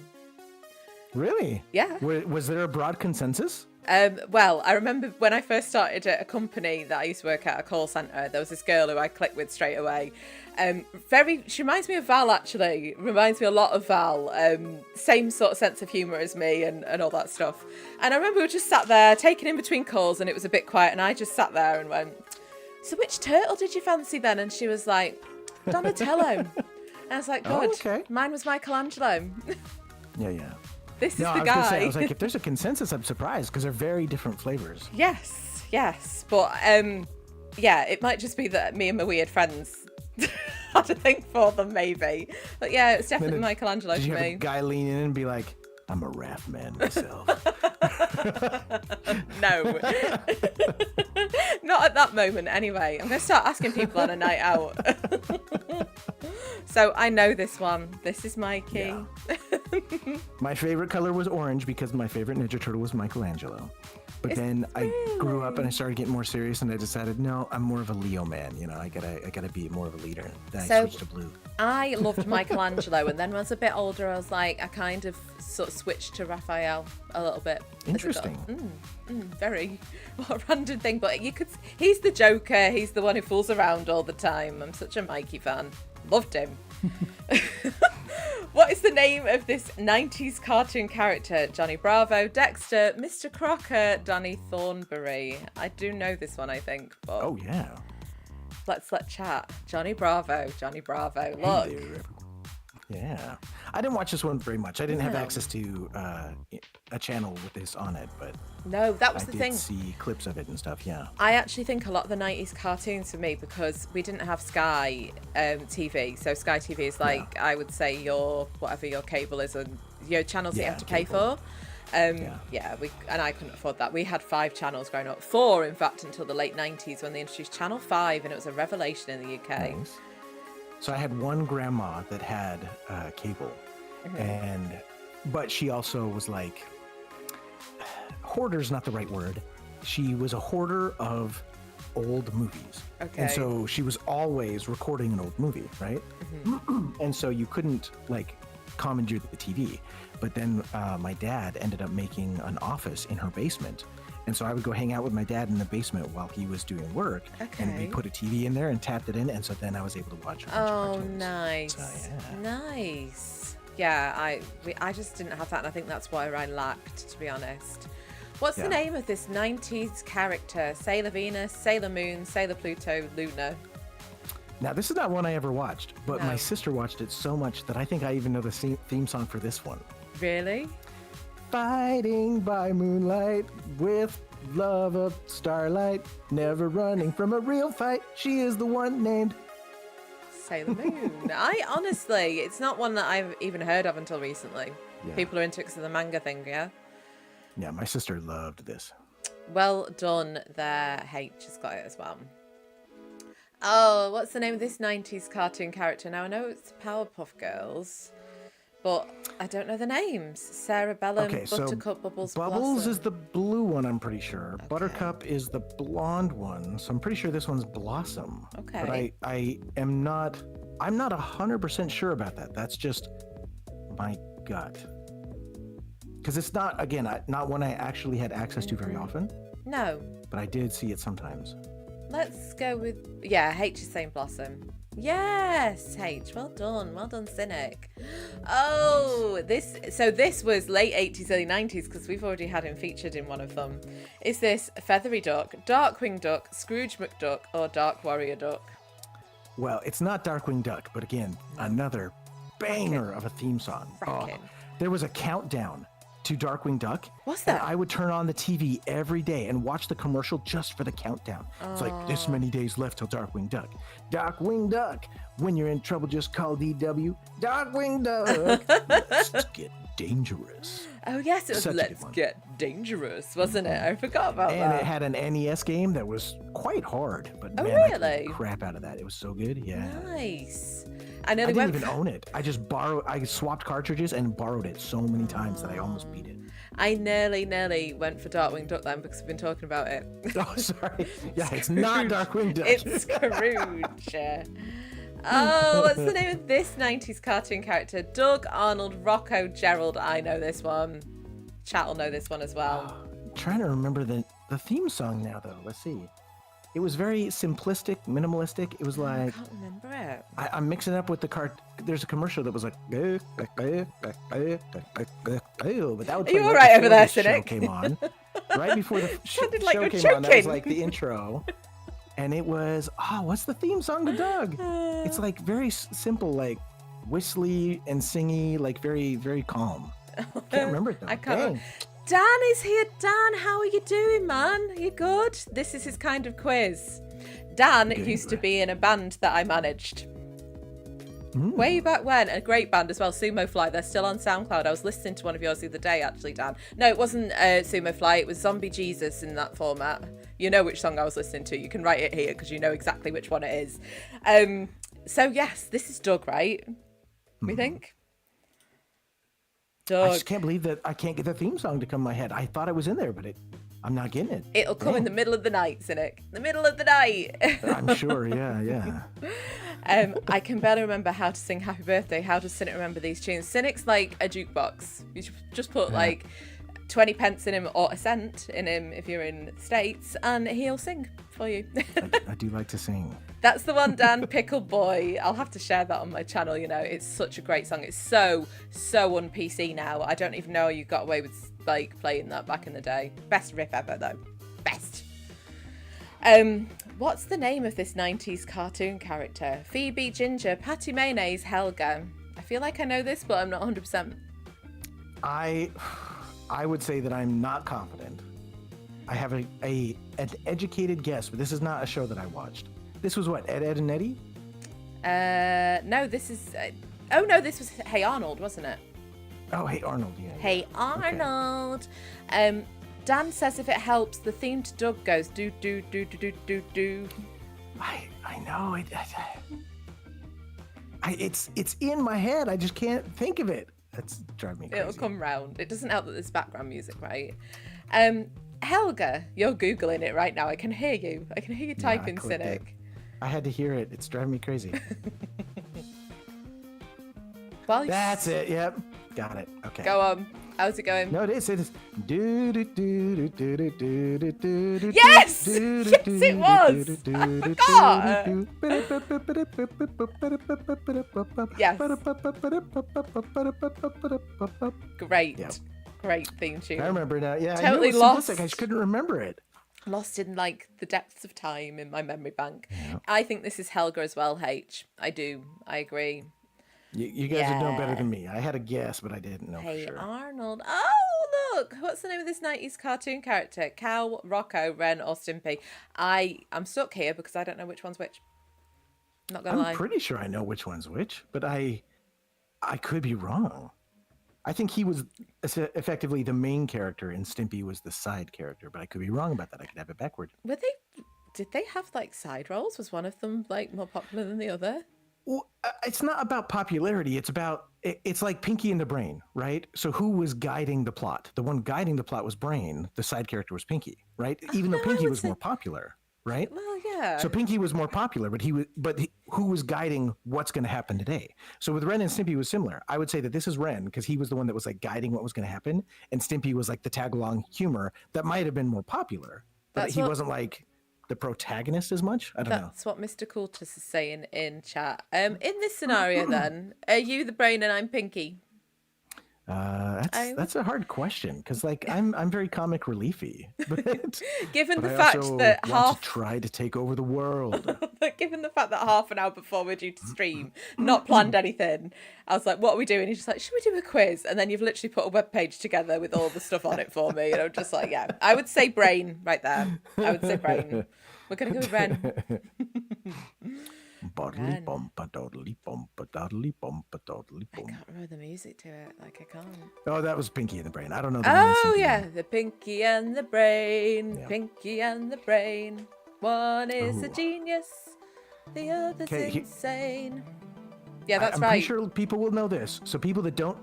Really? Yeah. Was there a broad consensus? Well, I remember when I first started at a company that I used to work at, a call centre, there was this girl who I clicked with straight away. She reminds me of Val, actually. Reminds me a lot of Val. Same sort of sense of humour as me and all that stuff. And I remember we were just sat there, taking in between calls, and it was a bit quiet, and I just sat there and went, so which turtle did you fancy then? And she was like, Donatello. And I was like, good. Oh, okay. Mine was Michelangelo. Yeah. This is the I was guy. gonna say, I was like, if there's a consensus, I'm surprised because they're very different flavors. Yes. But yeah, it might just be that me and my weird friends had a thing for them, maybe. But yeah, it's definitely Michelangelo for me. Did you have a guy lean in and be like, I'm a raft man myself? No. Not at that moment, anyway. I'm going to start asking people on a night out. So I know this one. This is Mikey. Yeah. My favorite color was orange because my favorite Ninja Turtle was Michelangelo. But then I grew up and I started getting more serious and I decided, no, I'm more of a Leo man. You know, I gotta be more of a leader. Then I switched to blue. I loved Michelangelo, and then when I was a bit older, I was like, I kind of sort of switched to Raphael a little bit. Interesting. Very what a random thing, but he's the Joker. He's the one who fools around all the time. I'm such a Mikey fan. Loved him. What is the name of this 90s cartoon character? Johnny Bravo, Dexter, Mr. Crocker, Danny Thornberry. I do know this one, I think. But oh, yeah. Let's chat. Johnny Bravo. Look. Hey, yeah. I didn't watch this one very much. I didn't have access to a channel with this on it, but no, that was the thing. I did see clips of it and stuff, yeah. I actually think a lot of the 90s cartoons for me, because we didn't have Sky TV. So Sky TV is like, I would say whatever your cable is and your channels that you have to pay for. And I couldn't afford that. We had 5 channels growing up. 4, in fact, until the late 90s when they introduced Channel 5, and it was a revelation in the UK. Nice. So I had one grandma that had cable, but she also was like, hoarder's not the right word. She was a hoarder of old movies. Okay. And so she was always recording an old movie, right? And so you couldn't like commandeer the TV. But then my dad ended up making an office in her basement. And so I would go hang out with my dad in the basement while he was doing work. Okay. And we put a TV in there and tapped it in. And so then I was able to watch a bunch of cartoons. Nice. So, Nice. Yeah, I just didn't have that. And I think that's why I lacked, to be honest. What's the name of this 90s character? Sailor Venus, Sailor Moon, Sailor Pluto, Luna. Now, this is not one I ever watched, but my sister watched it so much that I think I even know the theme song for this one. Really? Fighting by moonlight with love of starlight, never running from a real fight. She is the one named Sailor Moon. I honestly, it's not one that I've even heard of until recently. Yeah. People are into it because of the manga thing, yeah? Yeah, my sister loved this. Well done there. H has got it as well. Oh, what's the name of this 90s cartoon character? Now, I know it's Powerpuff Girls, but I don't know the names. Sarah Bellum, Okay, Buttercup, Bubbles, Bubbles Blossom. is the blue one, I'm pretty sure. Okay. Buttercup is the blonde one, so I'm pretty sure this one's Blossom. Okay. But I'm not 100% sure about that. That's just my gut. Because it's not, again, not one I actually had access to very often. No. But I did see it sometimes. Let's go with, H is saying Blossom. Yes, H. Well done, Cynic. Oh, this was late 80s, early 90s, because we've already had him featured in one of them. Is this Feathery Duck, Darkwing Duck, Scrooge McDuck, or Dark Warrior Duck? Well, it's not Darkwing Duck, but again, another banger of a theme song. There was a countdown to Darkwing Duck. What's that? And I would turn on the TV every day and watch the commercial just for the countdown. It's like, this many days left till Darkwing Duck. Darkwing Duck. When you're in trouble, just call DW. Darkwing Duck. Let's get dangerous. Oh, yes, it was Let's Get Dangerous, wasn't it? I forgot about that. And it had an NES game that was quite hard. But man, really? I got the crap out of that. It was so good. Yeah. Nice. I didn't even own it. I swapped cartridges and borrowed it so many times that I almost beat it. I nearly went for Darkwing Duck then because we've been talking about it. Oh, sorry. Yeah, it's not Darkwing Duck. It's Scrooge. Oh, what's the name of this 90s cartoon character? Doug, Arnold, Rocco, Gerald. I know this one. Chat will know this one as well. I'm trying to remember the theme song now, though. Let's see. It was very simplistic, minimalistic. It was like... I can't remember it. I'm mixing it up with the cart. There's a commercial that was like... But that would Are you all right over there, show Cynic? came on. Right before the show like came choking. on, that was like the intro. And it was... what's the theme song to Doug? It's like very simple, like whistly and singy, like very, very calm. Can't remember it, though. I can't. Dan is here. Dan, how are you doing, man? You good? This is his kind of quiz. Dan used to be in a band that I managed. Way back when. A great band as well, Sumo Fly. They're still on SoundCloud. I was listening to one of yours the other day, actually, Dan. No, it wasn't Sumo Fly. It was Zombie Jesus in that format. You know which song I was listening to. You can write it here because you know exactly which one it is. So, yes, this is Doug, right? We think? Doug. I just can't believe that I can't get the theme song to come in my head. I thought it was in there, but I'm not getting it. It'll come in the middle of the night, Cynic. The middle of the night. I'm sure, yeah. I can barely remember how to sing Happy Birthday. How does Cynic remember these tunes? Cynic's like a jukebox. You should just put like 20 pence in him or a cent in him if you're in the States, and he'll sing for you. I do like to sing. That's the one, Dan. Pickle Boy. I'll have to share that on my channel. You know, it's such a great song. It's so on PC now. I don't even know how you got away with like playing that back in the day. Best riff ever, though. Best. What's the name of this 90s cartoon character? Phoebe, Ginger, Patty Mayonnaise, Helga. I feel like I know this, but I'm not 100%. I would say that I'm not confident. I have an educated guess, but this is not a show that I watched. This was what, Ed, and Eddie? No, this is... this was Hey Arnold, wasn't it? Oh, Hey Arnold, yeah. Hey Arnold. Okay. Dan says if it helps, the theme to Doug goes do, do, do, do, do, do, do. I know. It's in my head. I just can't think of it. That's driving me crazy. It'll come round. It doesn't help that there's background music, right? Helga, you're Googling it right now. I can hear you. I can hear you typing Cynic. I had to hear it. It's driving me crazy. That's it. Yep. Got it. Okay. Go on. How's it going? No, it is. It is. Yes! Yes, it was. I forgot. Yes. Great. Yep. Great theme tune. I remember now. Yeah. Totally lost. I just couldn't remember it. Lost in like the depths of time in my memory bank. Yeah. I think this is Helga as well, H. I do. I agree. You guys would know better than me. I had a guess, but I didn't know for sure. Hey Arnold. Oh, look. What's the name of this 90s cartoon character? Cow, Rocco, Ren, or Stimpy? I'm stuck here because I don't know which one's which. Not gonna lie. I'm pretty sure I know which one's which, but I could be wrong. I think he was effectively the main character and Stimpy was the side character, but I could be wrong about that. I could have it backward. Did they have like side roles? Was one of them like more popular than the other? Well, it's not about popularity. It's like Pinky and the Brain, right? So who was guiding the plot? The one guiding the plot was Brain. The side character was Pinky, right? Even though Pinky was more popular, right? Well, yeah. So Pinky was more popular, but who was guiding what's going to happen today? So with Ren and Stimpy was similar. I would say that this is Ren because he was the one that was like guiding what was going to happen, and Stimpy was like the tag along humor that might have been more popular, but he wasn't like the protagonist as much. I don't know. That's what Mr. Coultus is saying in chat. In this scenario, then, are you the Brain and I'm Pinky? That's a hard question because like I'm very comic reliefy, but given but the I fact also that want to try to take over the world. But given the fact that half an hour before we're due to stream, not planned anything, I was like, "What are we doing?" He's just like, "Should we do a quiz?" And then you've literally put a web page together with all the stuff on it for me, and I'm just like, "Yeah, I would say Brain right there. I would say Brain. We're gonna go with Ren." Bodily bump a dodly bump a dodly bump a dodly I bump. can't remember the music to it. Like, I can't. Oh, that was Pinky and the Brain. I don't know. Oh yeah, the Pinky and the Brain. Yeah. Pinky and the Brain. One is a genius, the other's insane. Yeah, that's I'm right. pretty sure people will know this. So people that do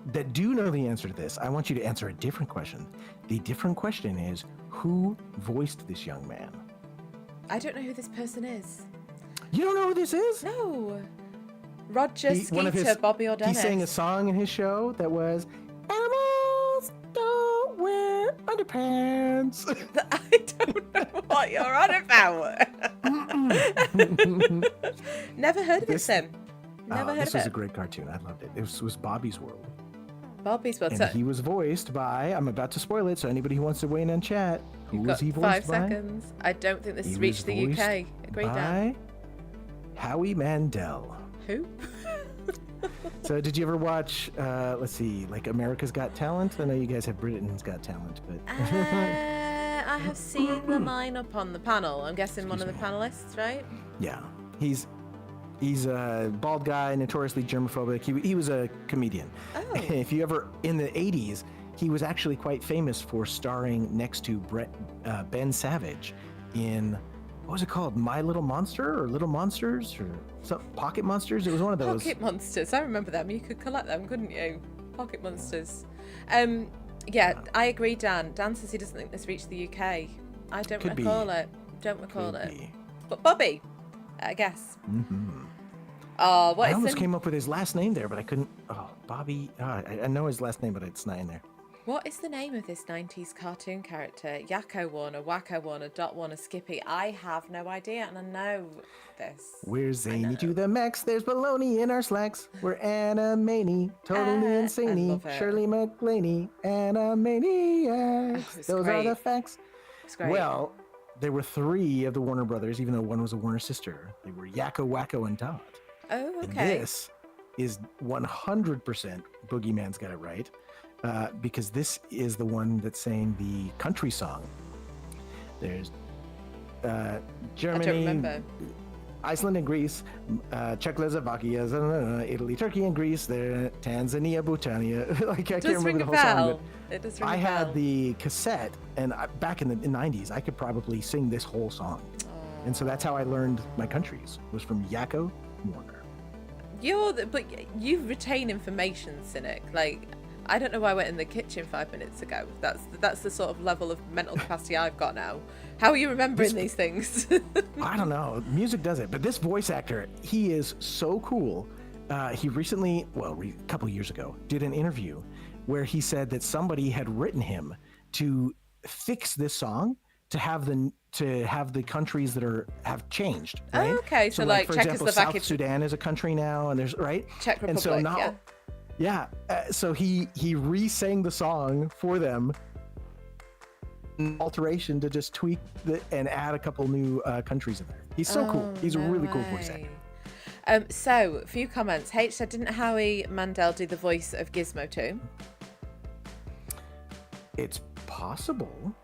know the answer to this, I want you to answer a different question. The different question is, who voiced this young man? I don't know who this person is. You don't know who this is? No. Roger Skeeter, Bobby or Dennis. He sang a song in his show that was, "Animals don't wear underpants." I don't know what you're on about. Never heard of this then. Never heard of it. This was a great cartoon. I loved it. This was Bobby's World. Bobby's World. And he was voiced by, I'm about to spoil it, so anybody who wants to weigh in on chat, who was he voiced by? 5 seconds. I don't think this has reached the UK. Agreed, Dan. Howie Mandel. Who? So did you ever watch, let's see, like America's Got Talent? I know you guys have Britain's Got Talent, but... I have seen the line-up on the panel. I'm guessing one of the panelists, right? Yeah. He's a bald guy, notoriously germophobic. He was a comedian. Oh. If you ever, in the 80s, he was actually quite famous for starring next to Ben Savage in... What was it called? My Little Monster or Little Monsters or some Pocket Monsters? It was one of those. Pocket Monsters. I remember them. You could collect them, couldn't you? Pocket Monsters. Yeah, I agree, Dan. Dan says he doesn't think this reached the UK. I don't recall it. Don't recall it. But Bobby, I guess. Mm-hmm. Oh, what I is almost came up with his last name there, but I couldn't. Oh, Bobby. I know his last name, but it's not in there. What is the name of this 90s cartoon character? Yakko Warner, Wacko Warner, Dot Warner, Skippy. I have no idea, and I know this. We're zany to the max. There's baloney in our slacks. We're Animani, totally insane. Shirley MacLaine, Animaniacs. Those are the facts. It's great. Well, there were 3 of the Warner brothers, even though one was a Warner sister. They were Yakko, Wacko, and Dot. Oh, okay. And this is 100% Boogeyman's got it right. Because this is the one that sang the country song. There's Germany, I don't remember. Iceland and Greece, Czechoslovakia, Italy, Turkey and Greece, there, Tanzania, Bhutan. Like I can't remember the whole song, but it does ring I a had bell. the cassette, and back in the 90s, I could probably sing this whole song. And so that's how I learned my countries, was from Yakko Warner. But you retain information, Cynic. Like, I don't know why I went in the kitchen 5 minutes ago. That's the sort of level of mental capacity I've got now. How are you remembering these things? I don't know. Music does it. But this voice actor, he is so cool. He recently, a couple years ago, did an interview where he said that somebody had written him to fix this song to have the countries that have changed. Right? Oh, okay. So like for example, Czechoslovakia, South Sudan is a country now, and there's right. Czech Republic. And so now, yeah. Yeah, so he re-sang the song for them, alteration to just tweak and add a couple new countries in there. He's so cool. He's a really cool voice actor. So, a few comments. H said, didn't Howie Mandel do the voice of Gizmo too? It's possible.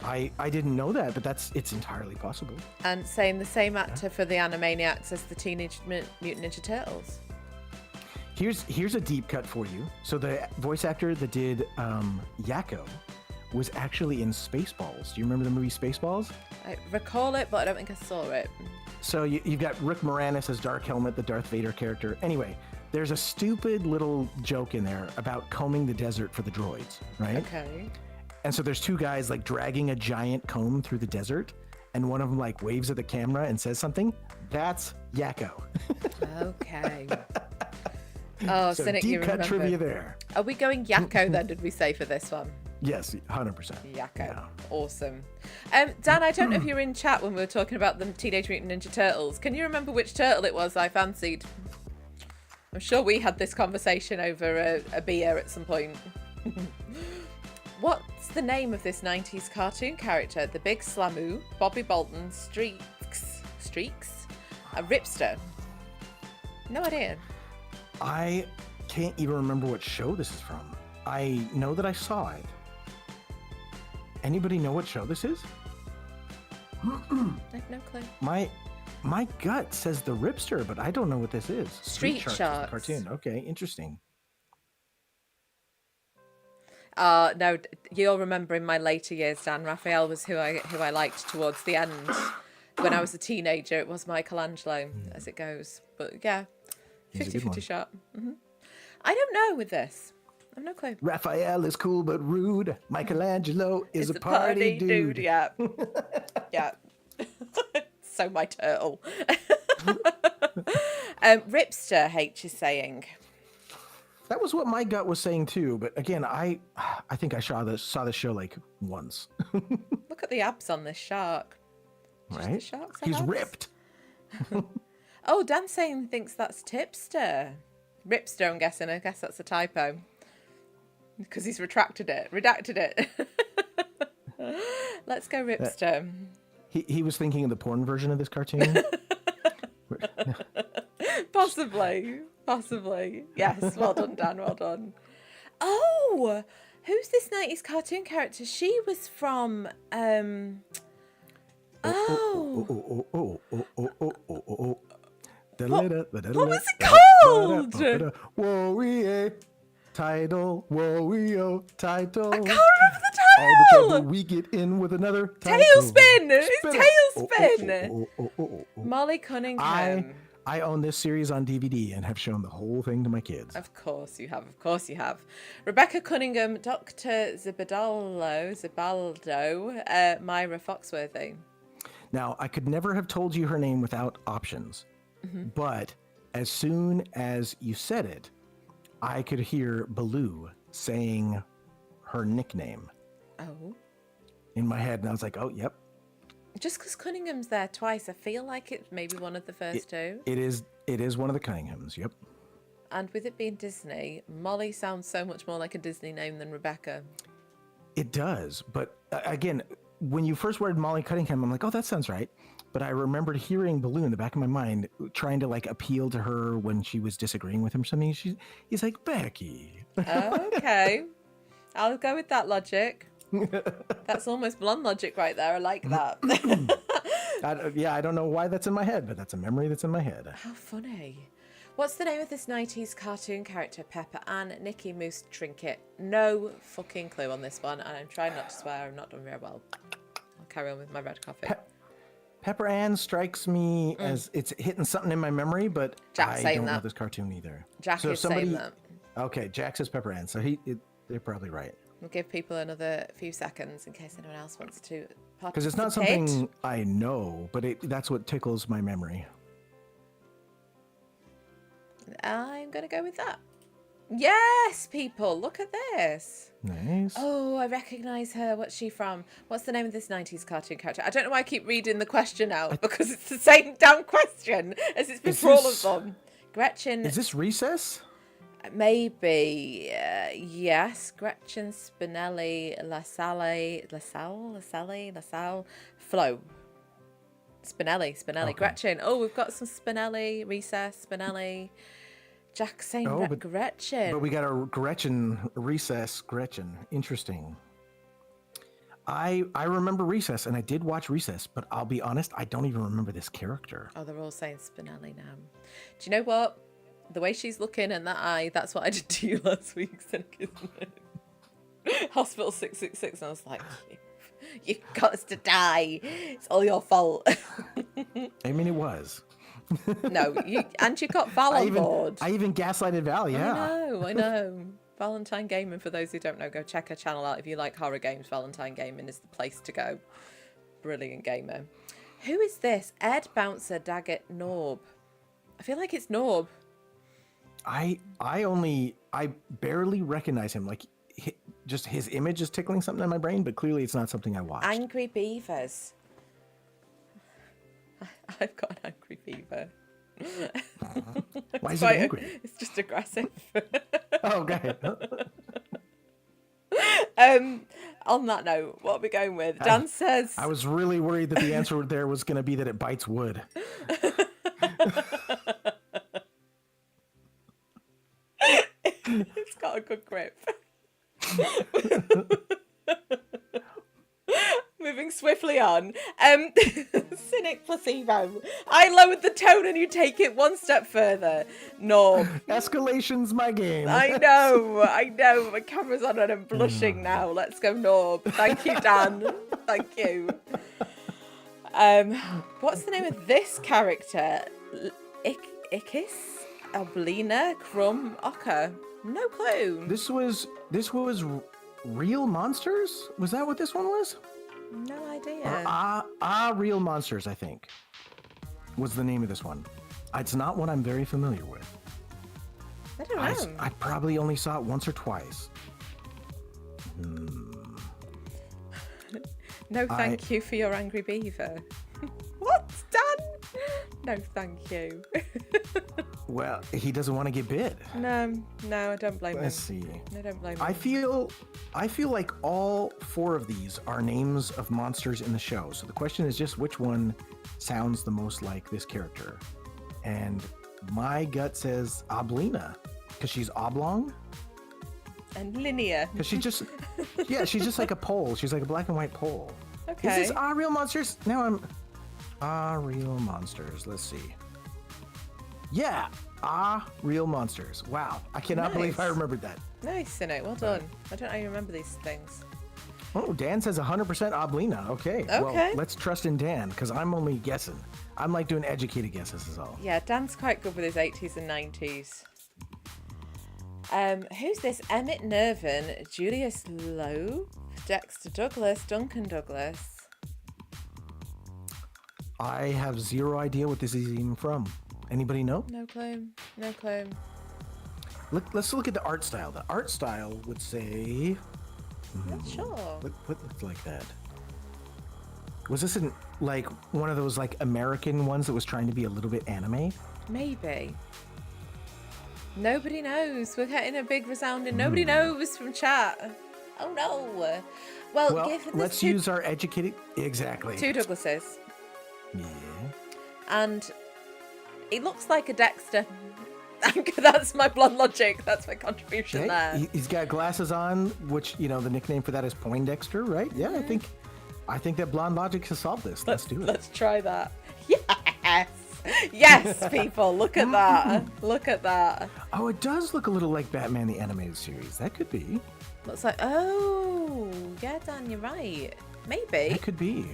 I didn't know that, but it's entirely possible. And saying the same actor for the Animaniacs as the Teenage Mutant Ninja Turtles. Here's a deep cut for you. So the voice actor that did Yakko was actually in Spaceballs. Do you remember the movie Spaceballs? I recall it, but I don't think I saw it. So you've got Rick Moranis as Dark Helmet, the Darth Vader character. Anyway, there's a stupid little joke in there about combing the desert for the droids, right? Okay. And so there's two guys like dragging a giant comb through the desert, and one of them like waves at the camera and says something. That's Yakko. Okay. Oh, so Cynic, you remember. Deep cut trivia there. Are we going Yakko then, did we say, for this one? Yes, 100%. Yakko. Yeah. Awesome. Dan, I don't know if you were in chat when we were talking about the Teenage Mutant Ninja Turtles. Can you remember which turtle it was I fancied? I'm sure we had this conversation over a beer at some point. What's the name of this 90s cartoon character? The Big Slamoo, Bobby Bolton, Streaks, a Ripster. No idea. I can't even remember what show this is from. I know that I saw it. Anybody know what show this is? I have no clue. My gut says the Ripster, but I don't know what this is. Street Sharks. Cartoon. Okay, interesting. No, you'll remember in my later years, Dan, Raphael was who I liked towards the end. When I was a teenager, it was Michelangelo, as it goes. But yeah, 50-50 shot. Mm-hmm. I don't know with this. I have no clue. Raphael is cool but rude. Michelangelo is a party dude. Yeah. Yeah. So my turtle. Ripster, H is saying. That was what my gut was saying too, but again, I think I saw this show like once. Look at the abs on this shark. Right? He's abs? ripped. Oh, Dan saying thinks that's Tipster. Ripster, I'm guessing. I guess that's a typo. Because he's redacted it. Let's go Ripster. He was thinking of the porn version of this cartoon. Possibly. Yes, well done, Dan, well done. Oh, who's this 90s cartoon character? She was from, What was it called? Whoa, title, whoa, title. I can't remember the title. All the trouble we get in with another title. Tailspin. It's Tailspin. Molly Cunningham. I own this series on DVD and have shown the whole thing to my kids. Of course you have. Rebecca Cunningham, Dr. Zibaldo, Myra Foxworthy. Now, I could never have told you her name without options, but as soon as you said it, I could hear Baloo saying her nickname. Oh. In my head, and I was like, oh, yep. Just because Cunningham's there twice, I feel like it's maybe one of the first two. It is one of the Cunninghams, yep. And with it being Disney, Molly sounds so much more like a Disney name than Rebecca. It does, but again, when you first worded Molly Cunningham, I'm like, oh, that sounds right. But I remembered hearing Baloo in the back of my mind, trying to like appeal to her when she was disagreeing with him or something. He's like, Becky. Okay. I'll go with that logic. That's almost blonde logic right there. I like that. I don't know why that's in my head, but that's a memory that's in my head. How funny. What's the name of this 90s cartoon character? Pepper Ann, Nikki Moose Trinket. No fucking clue on this one, and I'm trying not to swear. I've not done very well. I'll carry on with my red coffee. Pepper Ann strikes me as it's hitting something in my memory, but Jack's I don't know this cartoon either. Jack is saying that. Okay, Jack says Pepper Ann, so they're probably right. We'll give people another few seconds in case anyone else wants to participate. Because it's not something I know, but that's what tickles my memory. I'm going to go with that. Yes, people, look at this. Nice. Oh, I recognise her. What's she from? What's the name of this 90s cartoon character? I don't know why I keep reading the question out, because it's the same damn question as it's been for all of them. Gretchen. Is this Recess? Maybe. Yes. Gretchen Spinelli, LaSalle, Flo. Spinelli. Okay. Gretchen. Oh, we've got some Spinelli, Recess, Spinelli. Jack saying Gretchen. But we got a Gretchen, Recess, Gretchen. Interesting. I remember Recess, and I did watch Recess, but I'll be honest, I don't even remember this character. Oh, they're all saying Spinelli now. Do you know what? The way she's looking and that eye, that's what I did to you last week, Cynic, isn't it? Hospital 666, and I was like, you got us to die. It's all your fault. I mean, it was. No, you got Val on board. I even gaslighted Val, yeah. I know. Valentine Gaming, for those who don't know, go check her channel out. If you like horror games, Valentine Gaming is the place to go. Brilliant gamer. Who is this? Ed Bouncer Daggett Norb. I feel like it's Norb. I barely recognize him. Like, just his image is tickling something in my brain, but clearly it's not something I watched. Angry Beavers. I've got an angry beaver. Why is it angry? It's just aggressive. Oh, okay. On that note, what are we going with? Dan says... I was really worried that the answer there was going to be that it bites wood. It's got a good grip. Moving swiftly on. Cynic Placebo. I lowered the tone and you take it one step further. No. Escalation's my game. I know. My camera's on and I'm blushing now. Let's go Norb. Thank you, Dan. Thank you. What's the name of this character? Ikis? Oblina? Crumb? Ocker? No clue. This was Real Monsters? Was that what this one was? No idea. Real Monsters, I think, was the name of this one. It's not one I'm very familiar with. I don't know. I probably only saw it once or twice. No, thank you for your angry beaver. What, Dan? No, thank you. Well, he doesn't want to get bit. No, I don't blame him. Let's see. I don't blame him. I feel like all 4 of these are names of monsters in the show. So the question is just which one sounds the most like this character. And my gut says Oblina, because she's oblong. And linear. Because she's just like a pole. She's like a black and white pole. Okay. Is this Real Monsters? Now I'm... Real Monsters. Let's see. Yeah. Real Monsters. Wow. I cannot believe I remembered that. Nice, Cynic. Well done. I don't know how you remember these things. Oh, Dan says 100% Oblina. Okay. Well, let's trust in Dan, because I'm only guessing. I'm like doing educated guesses is all. Yeah, Dan's quite good with his 80s and 90s. Who's this? Emmett Nervin, Julius Loeb, Dexter Douglas, Duncan Douglas. I have zero idea what this is even from. Anybody know? No clue. Let's look at the art style. The art style would say... Not sure. What looked like that? Was this in like one of those like American ones that was trying to be a little bit anime? Maybe. Nobody knows. We're getting a big resounding nobody knows from chat. Oh no. Well, let's use our educated... Exactly. 2 Douglases. Yeah. And it looks like a Dexter. That's my blonde logic. That's my contribution there. He's got glasses on, which, the nickname for that is Poindexter, right? Yeah, I think that blonde logic has solved this. Let's do it. Let's try that. Yes. Yes, people. Look at that. Look at that. Oh, it does look a little like Batman the Animated Series. That could be. Looks like, yeah, Dan, you're right. Maybe. It could be.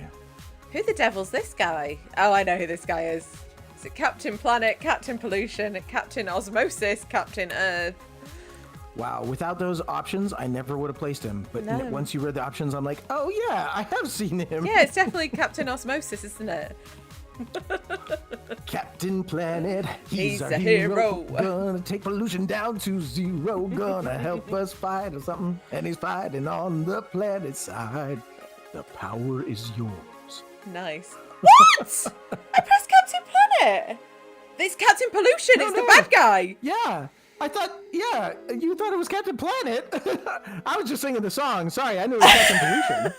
Who the devil's this guy? Oh, I know who this guy is. Is it Captain Planet, Captain Pollution, Captain Osmosis, Captain Earth? Wow, without those options, I never would have placed him. But once you read the options, I'm like, oh yeah, I have seen him. Yeah, it's definitely Captain Osmosis, isn't it? Captain Planet, he's a hero. Gonna take pollution down to 0. Gonna help us fight or something. And he's fighting on the planet side. The power is yours. Nice. What? I pressed Captain Planet. It's Captain Pollution. It's the bad guy. Yeah. I thought, you thought it was Captain Planet. I was just singing the song. Sorry, I knew it was Captain Pollution.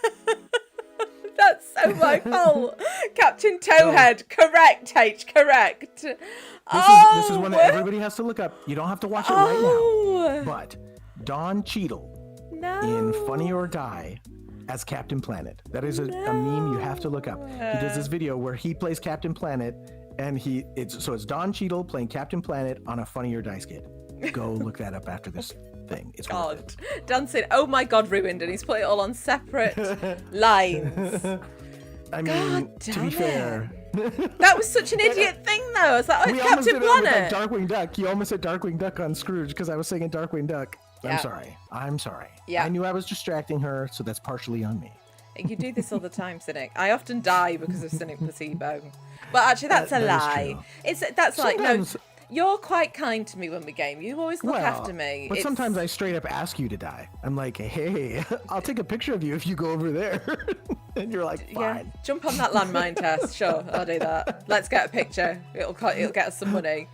That's so my fault. Captain Towhead. Correct, H. Correct. This is one that everybody has to look up. You don't have to watch it right now. But Don Cheadle in Funny or Die as Captain Planet. That is a meme you have to look up. He does this video where he plays Captain Planet, and it's Don Cheadle playing Captain Planet on a Funny or Die skit. Go look that up after this thing. It's God, worth it. dancing. Oh my God, ruined, and he's put it all on separate lines. I mean, to be fair, that was such an idiot thing, though. I was like, oh, it's Captain Planet. Darkwing Duck. You almost said Darkwing Duck on Scrooge because I was singing Darkwing Duck. Yeah. I'm sorry. Yeah. I knew I was distracting her, so that's partially on me. You do this all the time, Cynic. I often die because of Cynic Placebo. But actually, that's a lie. That's like, no, you're quite kind to me when we game. You always look after me. But sometimes I straight up ask you to die. I'm like, hey, I'll take a picture of you if you go over there. And you're like, fine. Yeah, jump on that landmine test. Sure, I'll do that. Let's get a picture. It'll get us some money.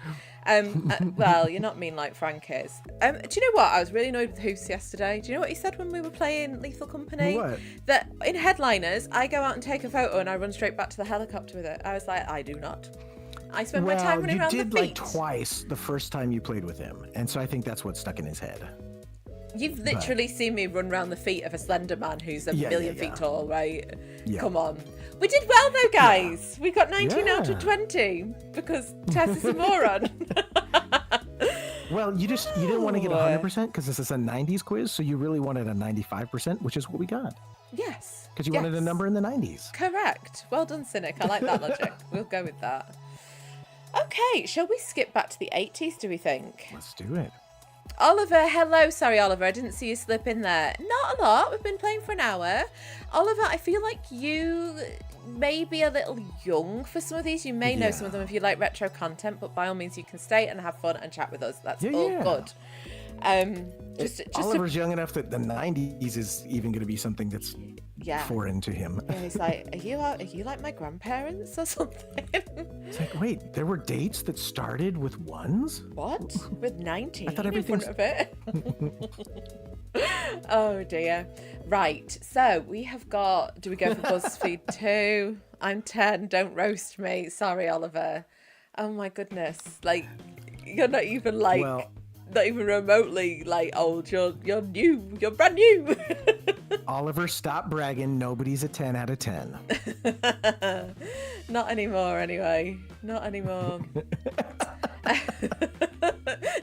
Well, you're not mean like Frank is. Do you know what? I was really annoyed with Hoos yesterday. Do you know what he said when we were playing Lethal Company? What? That in Headliners, I go out and take a photo and I run straight back to the helicopter with it. I was like, I do not. I spend my time running around the beach. You did like twice the first time you played with him, and so I think that's what stuck in his head. You've literally seen me run around the feet of a slender man who's a million feet tall, right? Yeah. Come on. We did well though, guys. We got 19 out of 20 because Tess is a moron. Well, you didn't want to get 100% because this is a 90s quiz, so you really wanted a 95%, which is what we got. Yes. Because you wanted a number in the 90s. Correct. Well done, Cynic. I like that logic. We'll go with that. Okay, shall we skip back to the 80s, do we think? Let's do it. Oliver, hello. Sorry, Oliver, I didn't see you slip in there. Not a lot. We've been playing for an hour. Oliver, I feel like you may be a little young for some of these. You may know some of them if you like retro content, but by all means, you can stay and have fun and chat with us. That's all good. Oliver's young enough that the 90s is even going to be something that's foreign to him. Yeah, he's like, are you like my grandparents or something? It's like, wait, there were dates that started with ones? What? With 19 I thought everything in front of it? Oh dear. Right, so we have got, do we go for BuzzFeed 2? I'm 10, don't roast me. Sorry, Oliver. Oh my goodness. Like, you're not even like... not even remotely like old. You're new. You're brand new. Oliver, stop bragging. Nobody's a 10 out of 10. Not anymore, anyway. Not anymore.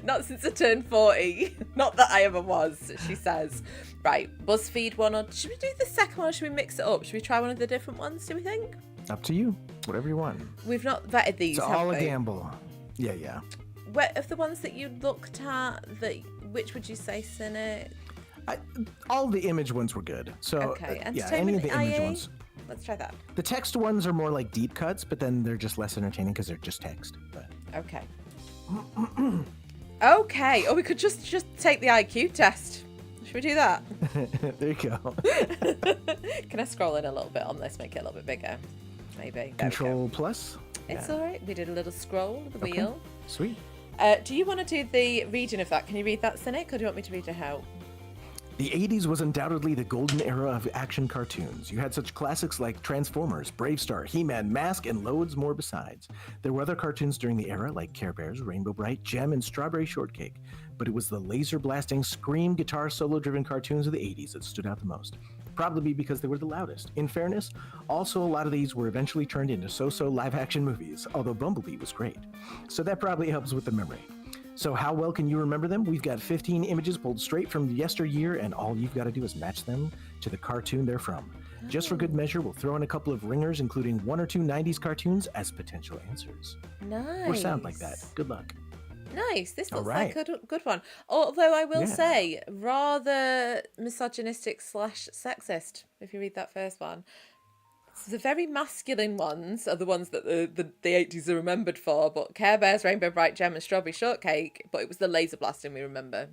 Not since I turned 40. Not that I ever was, she says. Right, BuzzFeed one, or should we do the second one or should we mix it up? Should we try one of the different ones, do we think? Up to you. Whatever you want. We've not vetted these, it's all a gamble. Yeah. Of the ones that you looked at, which would you say, Cynic? All the image ones were good. So okay, any of the image ones. Let's try that. The text ones are more like deep cuts, but then they're just less entertaining because they're just text. But. Okay. Okay. Or we could just take the IQ test. Should we do that? There you go. Can I scroll in a little bit on this, make it a little bit bigger? Maybe. Control plus. It's all right. We did a little scroll of the wheel. Sweet. Do you want to do the reading of that? Can you read that, Cynic, or do you want me to read it out? The 80s was undoubtedly the golden era of action cartoons. You had such classics like Transformers, Brave Star, He-Man, Mask, and loads more besides. There were other cartoons during the era like Care Bears, Rainbow Bright, Gem, and Strawberry Shortcake. But it was the laser-blasting, scream, guitar solo-driven cartoons of the 80s that stood out the most. Probably because they were the loudest. In fairness, also a lot of these were eventually turned into so-so live-action movies, although Bumblebee was great. So that probably helps with the memory. So how well can you remember them? We've got 15 images pulled straight from yesteryear, and all you've got to do is match them to the cartoon they're from. Just for good measure, we'll throw in a couple of ringers, including 1 or 2 90s cartoons as potential answers. Nice. Or sound like that. Good luck. Nice. This looks like a good one. Although I will say, rather misogynistic / sexist, if you read that first one. So the very masculine ones are the ones that the 80s are remembered for, but Care Bears, Rainbow Bright, Gem, and Strawberry Shortcake, but it was the laser blasting we remember.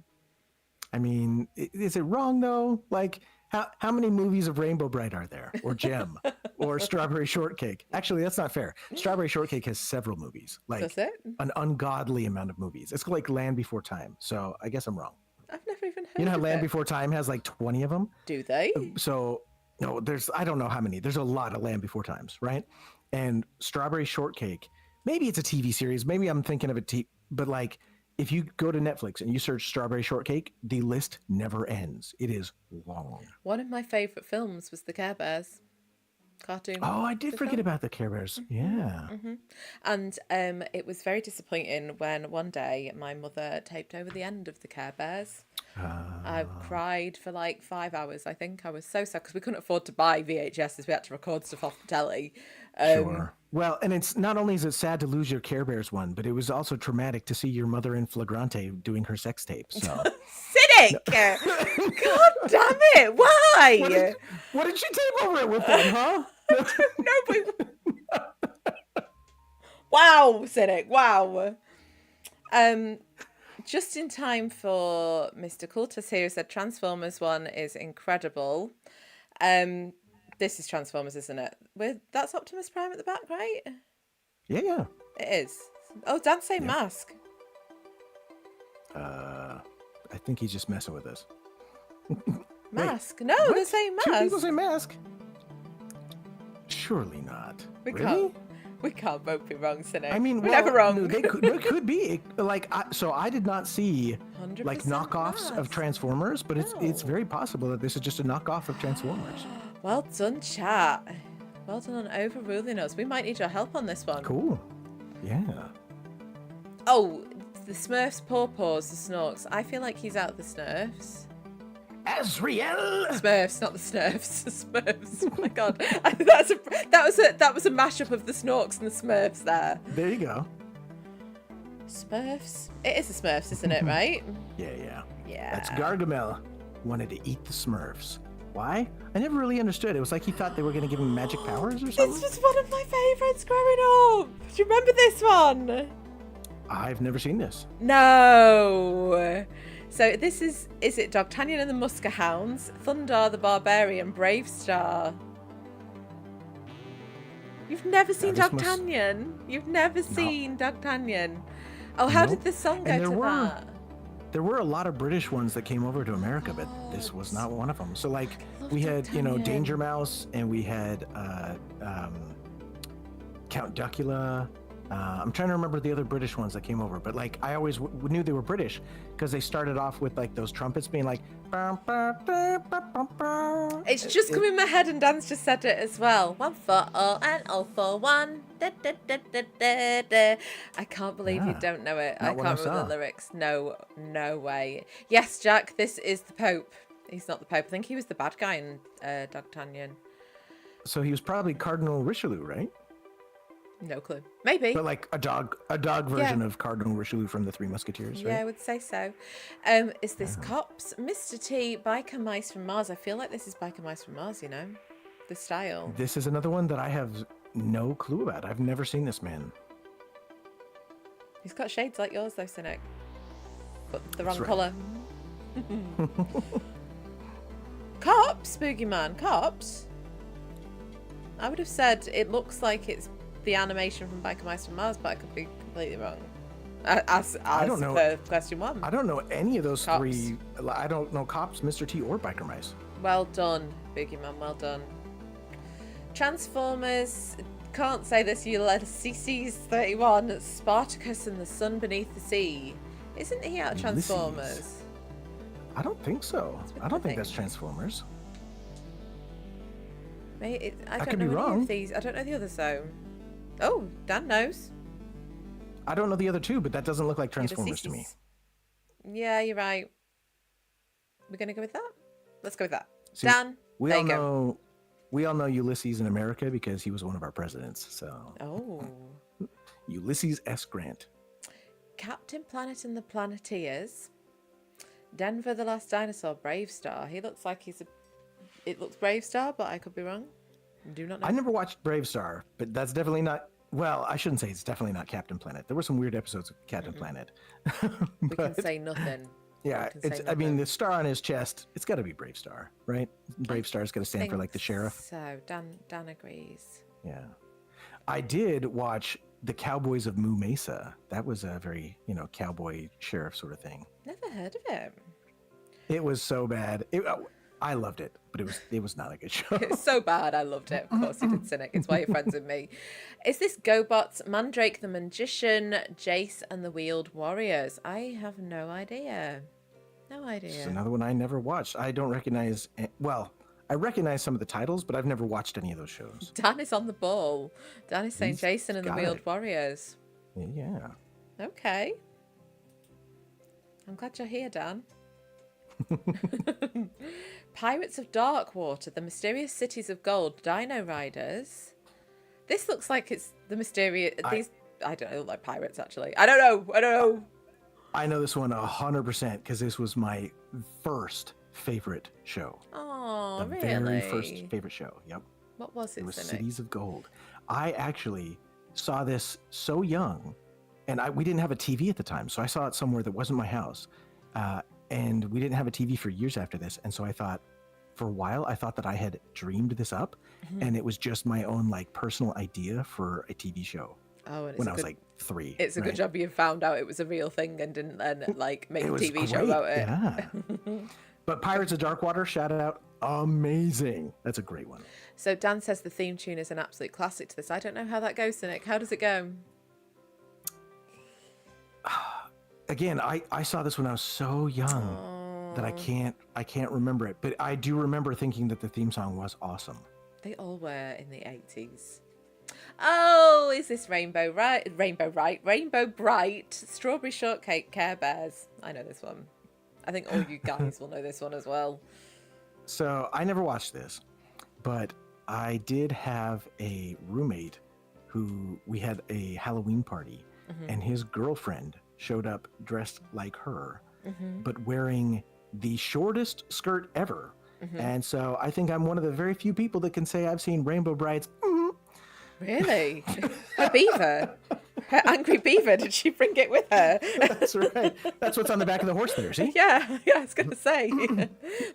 I mean, is it wrong, though? Like, how many movies of Rainbow Bright are there? Or Gem? Or Strawberry Shortcake? Actually, that's not fair. Strawberry Shortcake has several movies. Like, does it? An ungodly amount of movies. It's like Land Before Time, so I guess I'm wrong. I've never even heard You know how of Land it. Before Time has like 20 of them? Do they? So... No, I don't know how many. There's a lot of Land Before Times, right? And Strawberry Shortcake, maybe it's a TV series. Maybe I'm thinking of but like, if you go to Netflix and you search Strawberry Shortcake, the list never ends. It is long. One of my favourite films was the Care Bears cartoon. Oh, I did forget about the Care Bears. Yeah. Mm-hmm. And it was very disappointing when one day my mother taped over the end of the Care Bears I cried for like 5 hours. I think I was so sad because we couldn't afford to buy VHSs. We had to record stuff off the telly. Sure. Well, and it's not only is it sad to lose your Care Bears one, but it was also traumatic to see your mother in flagrante doing her sex tape. So. Cynic! God damn it! Why? What did you tape over it with then, huh? No, but... Wow, Cynic! Wow. Just in time for Mr. Coultus here, who said Transformers 1 is incredible. This is Transformers, isn't it? That's Optimus Prime at the back, right? Yeah. It is. Oh, Dan's saying mask. I think he's just messing with us. Mask? Wait, no, what? they're saying mask. 2 people say mask? Surely not. We can't both be wrong, Cynic. I mean, we're never wrong. They could be. Like, so I did not see like knockoffs mask. of Transformers, but it's very possible that this is just a knockoff of Transformers. Well done, chat. Well done on overruling us. We might need your help on this one. Cool. Yeah. Oh, the Smurfs' Pawpaws, the Snorks. I feel like he's out of the Smurfs. Azrael! Smurfs, not the Snurfs. Smurfs. Oh my god, that was a mashup of the Snorks and the Smurfs there. There you go. Smurfs. It is the Smurfs, isn't it? Right? Yeah. Yeah. That's Gargamel. Wanted to eat the Smurfs. Why? I never really understood. It was like he thought they were going to give him magic powers or something. This was one of my favourites growing up. Do you remember this one? I've never seen this. No. So this is it D'Artagnan and the Musker Hounds, Thundar the Barbarian, Bravestar? You've never seen D'Artagnan? You've never seen D'Artagnan? Oh, how did the song go to that? There were a lot of British ones that came over to America, but this was not one of them. So like we had, Danger Mouse, and we had Count Duckula. I'm trying to remember the other British ones that came over, but like I always knew they were British because they started off with like those trumpets being like. It's just come in my head, and Dan's just said it as well. One for all and all for one. Da, da, da, da, da, da. I can't believe you don't know it. I can't remember the lyrics. No way. Yes, Jack, this is the Pope. He's not the Pope. I think he was the bad guy in D'Artagnan. So he was probably Cardinal Richelieu, right? No clue. Maybe. But like a dog version of Cardinal Richelieu from the Three Musketeers, right? Yeah, I would say so. Is this Cops? Mr. T, Biker Mice from Mars. I feel like this is Biker Mice from Mars, the style. This is another one that I have no clue about. I've never seen this man. He's got shades like yours though, Cynic. But the wrong colour. Cops? Boogeyman. Cops? I would have said it looks like it's the animation from Biker Mice from Mars, but I could be completely wrong. As I don't know. Per question 1. I don't know any of those Cops. 3. I don't know Cops, Mr. T, or Biker Mice. Well done, Boogeyman. Well done. Transformers. Can't say this. Ulysses 31. Spartacus and the Sun Beneath the Sea. Isn't he out of Transformers? Ulysses. I don't think so. I don't think that's Transformers. I don't could know be any wrong. of these. I don't know the others though. Oh, Dan knows. I don't know the other 2, but that doesn't look like Transformers to me. Yeah, you're right. We're gonna go with that. Let's go with that. See, Dan, we all know Ulysses in America because he was one of our presidents. So. Oh. Ulysses S. Grant. Captain Planet and the Planeteers. Denver the Last Dinosaur, Bravestar. He looks like it looks Bravestar, but I could be wrong. I do not know. I never watched Bravestar, but that's definitely not. Well, I shouldn't say it's definitely not Captain Planet. There were some weird episodes of Captain Planet. We can say nothing. Yeah, I mean, the star on his chest, it's got to be Bravestar, right? Bravestar is going to stand for like the sheriff. So Dan agrees. Yeah, I did watch The Cowboys of Moo Mesa. That was a very cowboy sheriff sort of thing. Never heard of it. It was so bad. I loved it, but it was not a good show. It's so bad, I loved it. Of course you did, Cynic. It's why you're friends with me. Is this GoBots, Mandrake the Magician, Jace and the Wheeled Warriors? I have no idea. No idea. It's another one I never watched. I don't recognize. Well, I recognize some of the titles, but I've never watched any of those shows. Dan is on the ball. Dan is saying Jason and the Wheeled Warriors. Yeah. Okay. I'm glad you're here, Dan. Pirates of Darkwater, The Mysterious Cities of Gold, Dino Riders. This looks like it's the mysterious... I don't know, like pirates, actually. I don't know. I know this one 100% because this was my first favorite show. Oh, the really? very first favorite show, yep. What was it, It was Cynic? Cities of Gold. I actually saw this so young, and we didn't have a TV at the time, so I saw it somewhere that wasn't my house. And we didn't have a TV for years after this, and so I thought, for a while, I thought that I had dreamed this up, and it was just my own like personal idea for a TV show. Oh, and when I was like 3. It's a good job you found out it was a real thing and didn't then like make a TV show great, about it. Yeah. But Pirates of Darkwater, shout out, amazing. That's a great one. So Dan says the theme tune is an absolute classic to this. I don't know how that goes, Cynic. How does it go? Again, I saw this when I was so young that I can't remember it. But I do remember thinking that the theme song was awesome. They all were in the 80s. Oh, is this Rainbow Bright, Strawberry Shortcake, Care Bears? I know this one. I think all you guys will know this one as well. So I never watched this, but I did have a roommate who we had a Halloween party, and his girlfriend showed up dressed like her, but wearing the shortest skirt ever. And so I think I'm one of the very few people that can say I've seen Rainbow Bride's. Really? Her beaver? Her angry beaver? Did she bring it with her? That's right. That's what's on the back of the horse there, see? Yeah, I was going to say.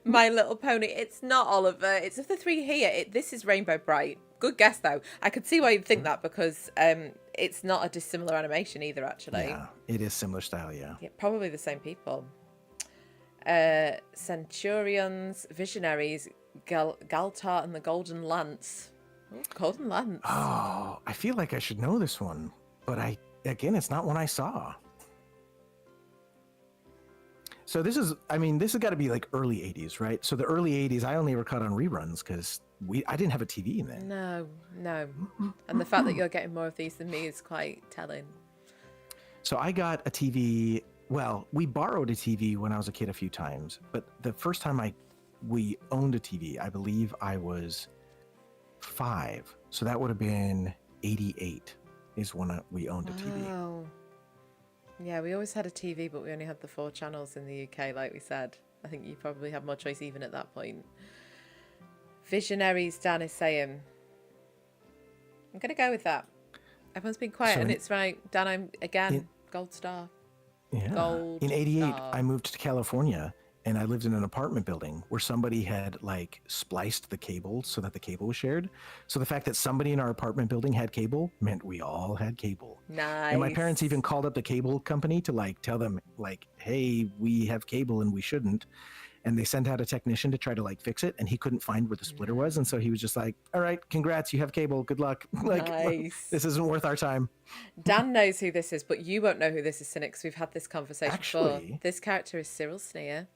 My Little Pony. It's not Oliver. It's of the three here. This is Rainbow Bright. Good guess, though. I could see why you'd think that because it's not a dissimilar animation either, actually. Yeah, it is similar style, yeah. Probably the same people. Centurions, Visionaries, Galtar and the Golden Lance. Oh, Golden Lance. Oh, I feel like I should know this one, but it's not one I saw. So this has got to be like early 80s, right? So the early 80s, I only ever caught on reruns because I didn't have a TV in there. No. And the fact that you're getting more of these than me is quite telling. So I got a TV. Well, we borrowed a TV when I was a kid a few times, but the first time we owned a TV, I believe I was 5. So that would have been 88 is when we owned a TV. Wow. Yeah, we always had a TV, but we only had the 4 channels in the UK, like we said. I think you probably had more choice even at that point. Visionaries, Dan is saying. I'm going to go with that. Everyone's been quiet, and it's right. Dan, I'm again, gold star. Yeah. Gold in 88, star. I moved to California, and I lived in an apartment building where somebody had like spliced the cable so that the cable was shared. So the fact that somebody in our apartment building had cable meant we all had cable. Nice. And my parents even called up the cable company to like tell them like, hey, we have cable and we shouldn't. And they sent out a technician to try to like fix it, and he couldn't find where the splitter was. And so he was just like, all right, congrats, you have cable. Good luck. Like, nice. This isn't worth our time. Dan knows who this is, but you won't know who this is, Cynic, because we've had this conversation before. Actually, This character is Cyril Sneer.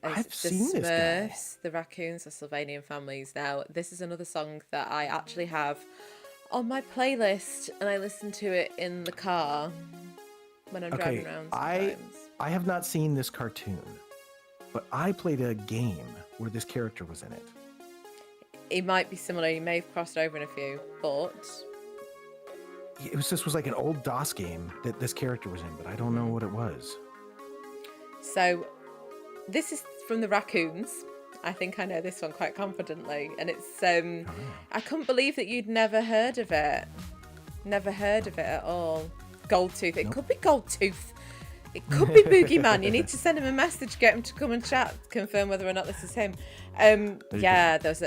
I've seen the this guy. Smurfs, the Raccoons, the Sylvanian Families. Now, this is another song that I actually have on my playlist, and I listen to it in the car when I'm driving around sometimes. I have not seen this cartoon, but I played a game where this character was in it. It might be similar. You may have crossed over in a few, but This was like an old DOS game that this character was in, but I don't know what it was. So this is from the Raccoons. I think I know this one quite confidently, and it's I couldn't believe that you'd never heard of it. Never heard of it at all. Goldtooth. It could be Goldtooth. It could be Boogeyman. You need to send him a message, get him to come and chat, confirm whether or not this is him. Yeah, there's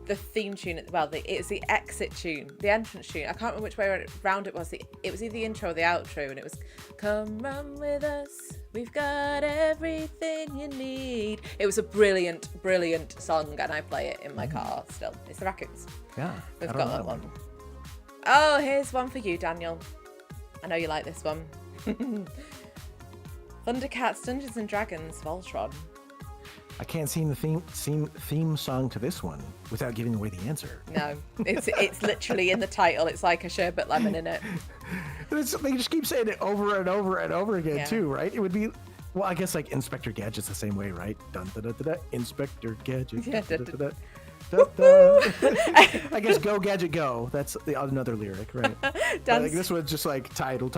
the theme tune. Well, it's the exit tune, the entrance tune. I can't remember which way around it was. It was either the intro or the outro, and it was "Come run with us. We've got everything you need." It was a brilliant, brilliant song, and I play it in my car still. It's the Raccoons. Yeah, We've got that one. Oh, here's one for you, Daniel. I know you like this one. Thundercats, Dungeons and Dragons, Voltron. I can't sing the theme song to this one without giving away the answer. No, it's literally in the title. It's like a sherbet lemon in it. They just keep saying it over and over and over again too, right? It would be Well, I guess like Inspector Gadget's the same way, right? Dun da da da da. Inspector Gadget. Yeah, Dun, da, da, da, da, da. I guess Go Gadget Go. That's another lyric, right? Like this one's just like title.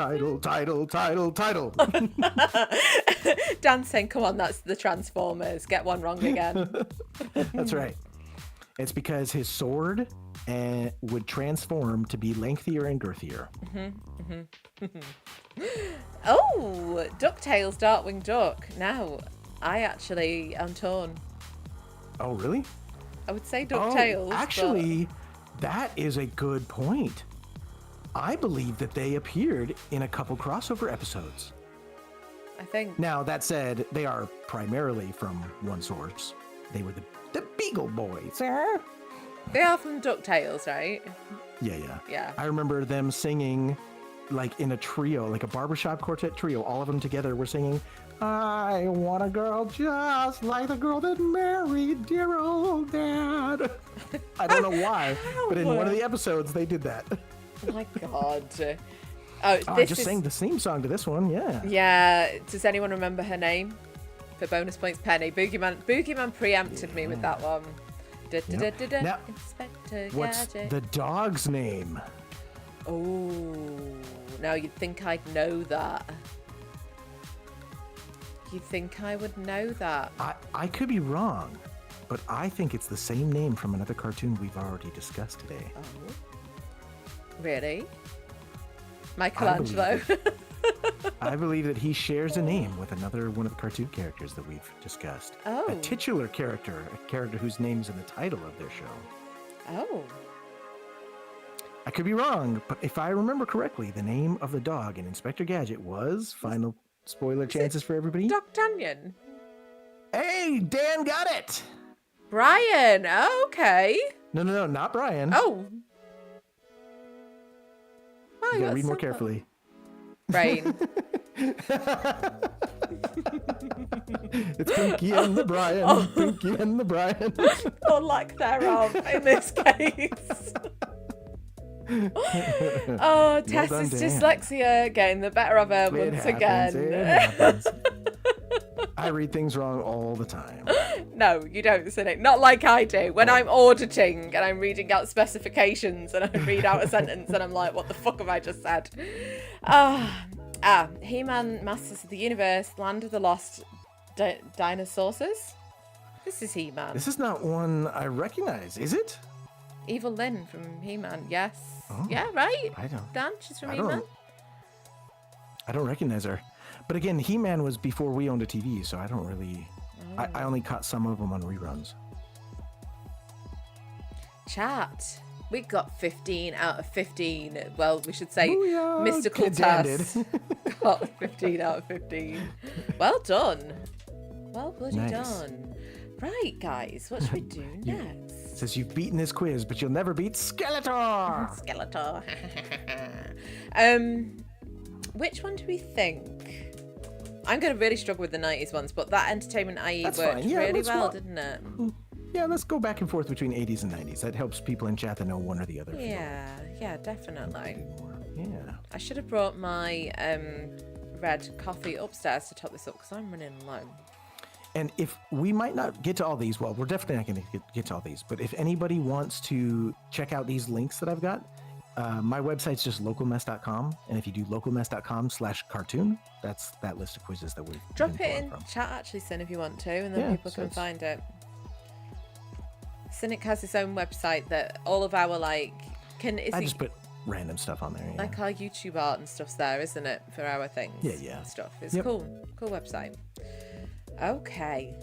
Dan's saying, "Come on, that's the Transformers. Get one wrong again." That's right. It's because his sword would transform to be lengthier and girthier. Oh, DuckTales, Darkwing Duck. Now, I actually am torn. Oh, really? I would say DuckTales. Actually, that is a good point. I believe that they appeared in a couple crossover episodes. I think. Now, that said, they are primarily from one source. They were the Beagle Boys. They are from DuckTales, right? Yeah. I remember them singing like in a trio, like a barbershop quartet trio. All of them together were singing, "I want a girl just like the girl that married dear old dad." I don't know why, but in one of the episodes they did that. Oh my God. I just sang the theme song to this one, Yeah. Does anyone remember her name? For bonus points, Penny. Boogeyman preempted me with that one. Now, what's the dog's name? Oh, now you'd think I'd know that. You'd think I would know that. I could be wrong, but I think it's the same name from another cartoon we've already discussed today. Oh, really? Michelangelo? I believe that he shares a name with another one of the cartoon characters that we've discussed. Oh. A titular character, a character whose name's in the title of their show. Oh. I could be wrong, but if I remember correctly, the name of the dog in Inspector Gadget was, final spoiler chances for everybody, D'Artagnan. Hey, Dan got it! Brian, okay. No, not Brian. Oh. You gotta read more carefully. Brain. It's Pinky and the Brian. Pinky and the Brian. Or lack thereof in this case. Oh, Tessa's dyslexia getting the better of her once again. It happens. I read things wrong all the time. No, you don't, Cynic. Not like I do. When I'm auditing and I'm reading out specifications and I read out a sentence and I'm like, what the fuck have I just said? He-Man, Masters of the Universe, Land of the Lost Dinosaurs. This is He-Man. This is not one I recognize, is it? Evil Lynn from He-Man, yes. Oh, yeah, right? I don't. Dan, she's from He-Man? I don't recognize her. But again, He-Man was before we owned a TV, so I don't really... I only caught some of them on reruns. Chat. We got 15 out of 15. Well, we should say Booyah, mystical Tess got 15 out of 15. Well done. Well bloody done. Right, guys, what should we do next? Says you've beaten this quiz, but you'll never beat Skeletor. Skeletor. Which one do we think? I'm going to really struggle with the 90s ones, but that Entertainment IE worked really well, didn't it? Yeah, let's go back and forth between 80s and 90s. That helps people in chat to know one or the other. Yeah, definitely. Yeah. I should have brought my red coffee upstairs to top this up because I'm running low. And if we might not get to all these, well, we're definitely not going to get to all these, but if anybody wants to check out these links that I've got, my website's just localmess.com, and if you do localmess.com/cartoon, that's that list of quizzes that we've drop it in chat actually, Sin, if you want to, and then people can find it. Cynic has his own website that all of our just put random stuff on there. Like our YouTube art and stuff's there, isn't it, for our things? Yeah. Stuff. It's cool website. Okay.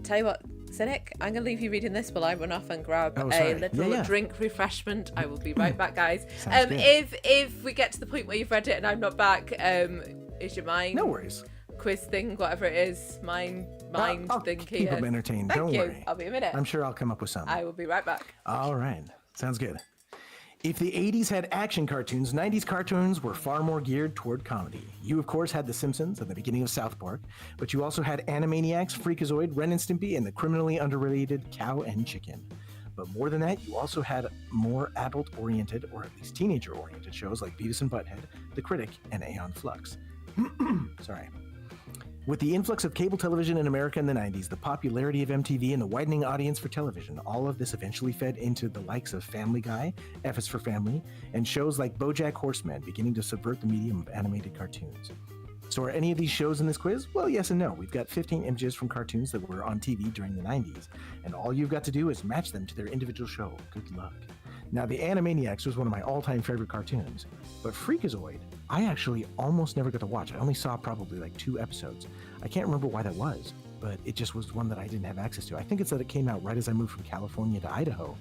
Tell you what, Cynic, I'm going to leave you reading this while I run off and grab a little drink refreshment. I will be right back, guys. If we get to the point where you've read it and I'm not back, is your mind? No worries. Quiz thing, whatever it is, mind I'll thing keep here. them entertained. Thank Don't you. worry. I'll be a minute. I'm sure I'll come up with something. I will be right back. All right. Sounds good. If the 80s had action cartoons, 90s cartoons were far more geared toward comedy. You, of course, had The Simpsons and the beginning of South Park, but you also had Animaniacs, Freakazoid, Ren and Stimpy, and the criminally underrated Cow and Chicken. But more than that, you also had more adult-oriented, or at least teenager-oriented shows like Beavis and Butthead, The Critic, and Aeon Flux. Sorry. With the influx of cable television in America in the 90s, the popularity of MTV, and the widening audience for television, all of this eventually fed into the likes of Family Guy, F is for Family, and shows like BoJack Horseman, beginning to subvert the medium of animated cartoons. So are any of these shows in this quiz? Well, yes and no. We've got 15 images from cartoons that were on TV during the 90s, and all you've got to do is match them to their individual show. Good luck. Now, the Animaniacs was one of my all-time favorite cartoons, but Freakazoid, I actually almost never got to watch. I only saw probably like 2 episodes. I can't remember why that was, but it just was one that I didn't have access to. I think it's that it came out right as I moved from California to Idaho.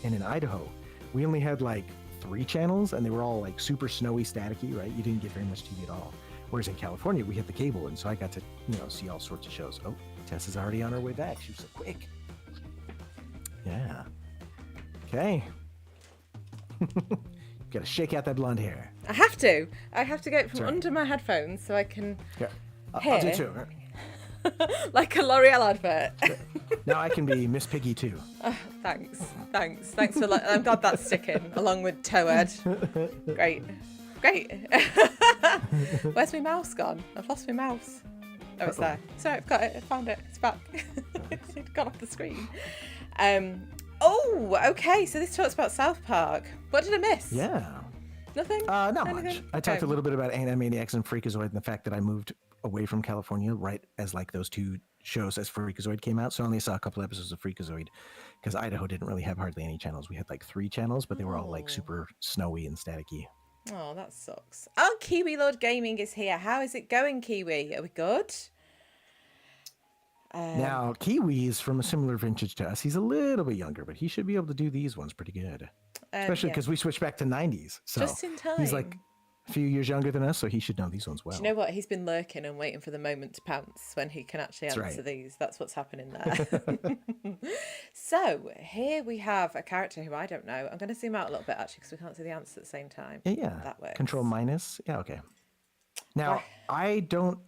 And in Idaho, we only had like 3 channels, and they were all like super snowy, staticky, right? You didn't get very much TV at all. Whereas in California, we had the cable, and so I got to, see all sorts of shows. Oh, Tess is already on her way back. She was so quick. Yeah. Okay. Got to shake out that blonde hair. I have to get it from under my headphones so I can hear. I'll do too. Like a L'Oreal advert. Now I can be Miss Piggy too. Thanks for I'm glad that's sticking along with Toad. Great. Where's my mouse gone? I've lost my mouse. Oh, it's there. Sorry, I've got it. I found it. It's back. It's gone off the screen. Oh, okay. So this talks about South Park. What did I miss? Yeah. Nothing? Not much. I talked a little bit about Animaniacs and Freakazoid and the fact that I moved away from California right as like those 2 shows as Freakazoid came out. So I only saw a couple episodes of Freakazoid because Idaho didn't really have hardly any channels. We had like 3 channels, but they were all like super snowy and staticky. Oh, that sucks. Oh, Kiwi Lord Gaming is here. How is it going, Kiwi? Are we good? Now, Kiwi's from a similar vintage to us. He's a little bit younger, but he should be able to do these ones pretty good. Especially because we switched back to 90s. So just in time. He's like a few years younger than us, so he should know these ones well. Do you know what? He's been lurking and waiting for the moment to pounce when he can actually answer these. That's what's happening there. So here we have a character who I don't know. I'm going to zoom out a little bit, actually, because we can't see the answer at the same time. Yeah. That works. Control minus. Yeah, okay. Now, I don't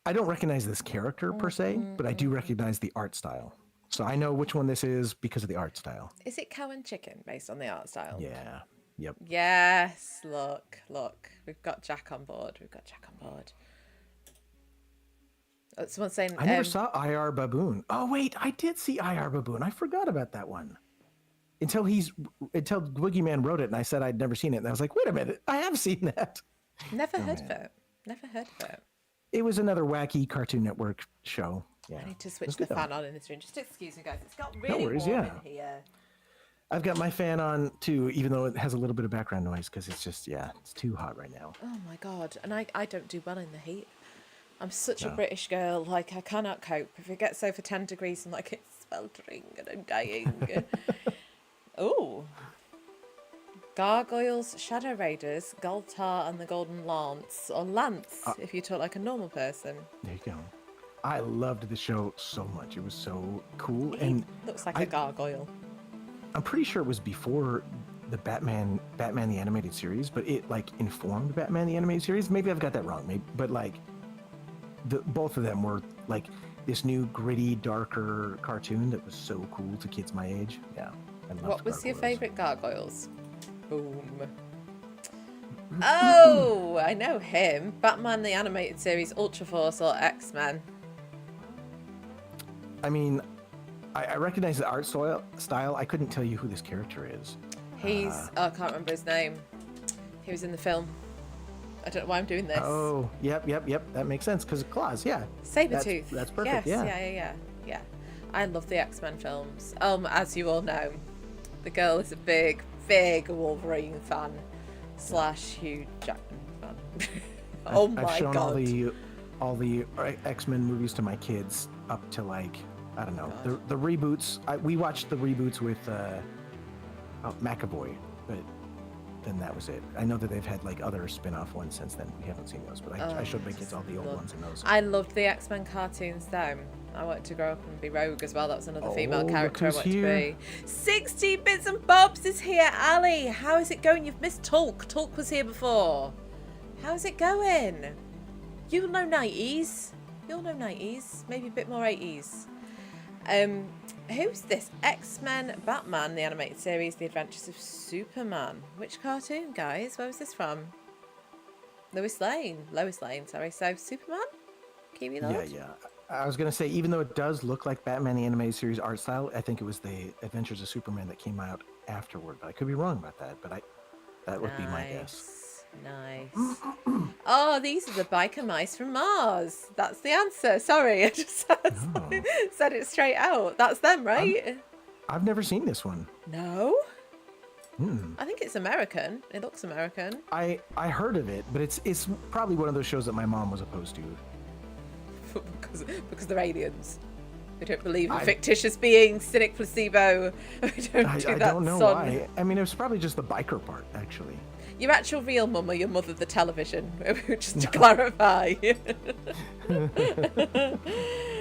recognize this character per se, but I do recognize the art style. So I know which one this is because of the art style. Is it Cow and Chicken based on the art style? Yeah. Yep. Yes. Look. We've got Jack on board. Oh, someone's saying... I never saw IR Baboon. Oh, wait. I did see IR Baboon. I forgot about that one. Until Boogeyman wrote it, and I said I'd never seen it. And I was like, wait a minute. I have seen that. Never heard of it. It was another wacky Cartoon Network show. Yeah. I need to switch the fan on in this room. Just excuse me, guys. It's got really warm in here. I've got my fan on too, even though it has a little bit of background noise because it's just, it's too hot right now. Oh my God. And I don't do well in the heat. I'm such a British girl. Like, I cannot cope. If it gets over 10 degrees, I'm like, it's sweltering and I'm dying. Oh. Gargoyles, Shadow Raiders, Goltar and the Golden Lance, or Lance, if you talk like a normal person. There you go. I loved the show so much. It was so cool. And looks like a gargoyle. I'm pretty sure it was before the Batman the Animated Series, but it like informed Batman the Animated Series. Maybe I've got that wrong. But like both of them were like this new gritty, darker cartoon that was so cool to kids my age. Yeah. What was your favorite Gargoyles? Boom. Oh, I know him. Batman the Animated Series, Ultra Force, or X-Men. I mean, I recognize the art style. I couldn't tell you who this character is. I can't remember his name. He was in the film. I don't know why I'm doing this. Oh, yep. That makes sense because of claws, yeah. Sabretooth. That's perfect, yes, yeah. I love the X-Men films. As you all know, the girl is a big Wolverine fan / Hugh Jackman fan. Oh my God. I've shown all the X-Men movies to my kids up to like, I don't know, the reboots. We watched the reboots with McAvoy, but then that was it. I know that they've had like other spin-off ones since then. We haven't seen those, but I showed my kids all the old ones in those. I loved the X-Men cartoons though. I wanted to grow up and be Rogue as well. That was another female character I wanted to be. 60 Bits and Bobs is here. Ali, how is it going? You've missed Tulk. Tulk was here before. How's it going? You'll know 90s. Maybe a bit more 80s. Who's this? X-Men Batman, the animated series, The Adventures of Superman. Which cartoon, guys? Where was this from? Lois Lane, sorry. So, Superman? Kiwi Lord? Yeah. I was gonna say, even though it does look like Batman the Animated Series art style, I think it was the Adventures of Superman that came out afterward. But I could be wrong about that. But that would be my guess. Nice. Oh, these are the biker mice from Mars. That's the answer. Sorry, I just said it straight out. That's them, right? I've never seen this one. No? I think it's American. It looks American. I heard of it, but it's probably one of those shows that my mom was opposed to. because they're aliens. We don't believe in fictitious beings, Cynic, Placebo. I don't know why. I mean, it was probably just the biker part, actually. Your actual real mum or your mother, the television? Just to clarify.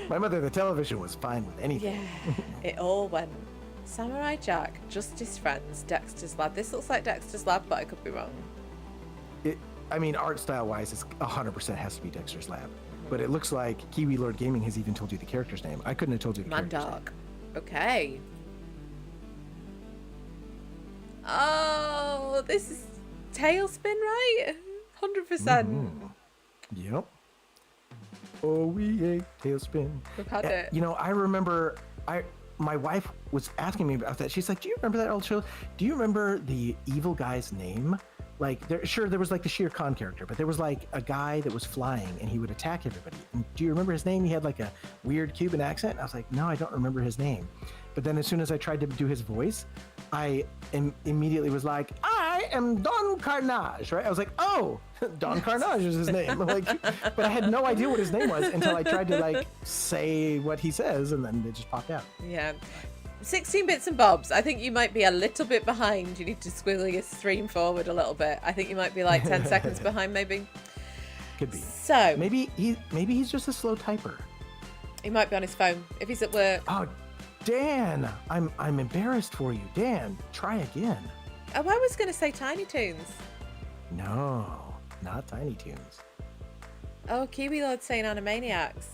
My mother, the television, was fine with anything. Yeah, it all went. Samurai Jack, Justice Friends, Dexter's Lab. This looks like Dexter's Lab, but I could be wrong. I mean, art style-wise, it's 100% has to be Dexter's Lab. But it looks like Kiwi Lord Gaming has even told you the character's name. I couldn't have told you the character's name. Mandark. Okay. Oh, this is Tailspin, right? 100%. Yep. Oh, we ate Tailspin. We've had it. You know, I remember my wife was asking me about that. She's like, do you remember that old show? Do you remember the evil guy's name? Like, there was like the Shere Khan character, but there was like a guy that was flying and he would attack everybody. And do you remember his name? He had like a weird Cuban accent. I was like, no, I don't remember his name. But then as soon as I tried to do his voice, I immediately was like, I am Don Carnage, right? I was like, oh, Don Carnage is his name. Like, but I had no idea what his name was until I tried to like say what he says, and then it just popped out. Yeah. 16 bits and bobs. I think you might be a little bit behind. You need to squiggle your stream forward a little bit. I think you might be like 10 seconds behind, maybe. Could be. So maybe he's just a slow typer. He might be on his phone if he's at work. Oh, Dan, I'm embarrassed for you. Dan, try again. Oh, I was going to say Tiny Toons. No, not Tiny Toons. Oh, Kiwi Lord saying Animaniacs.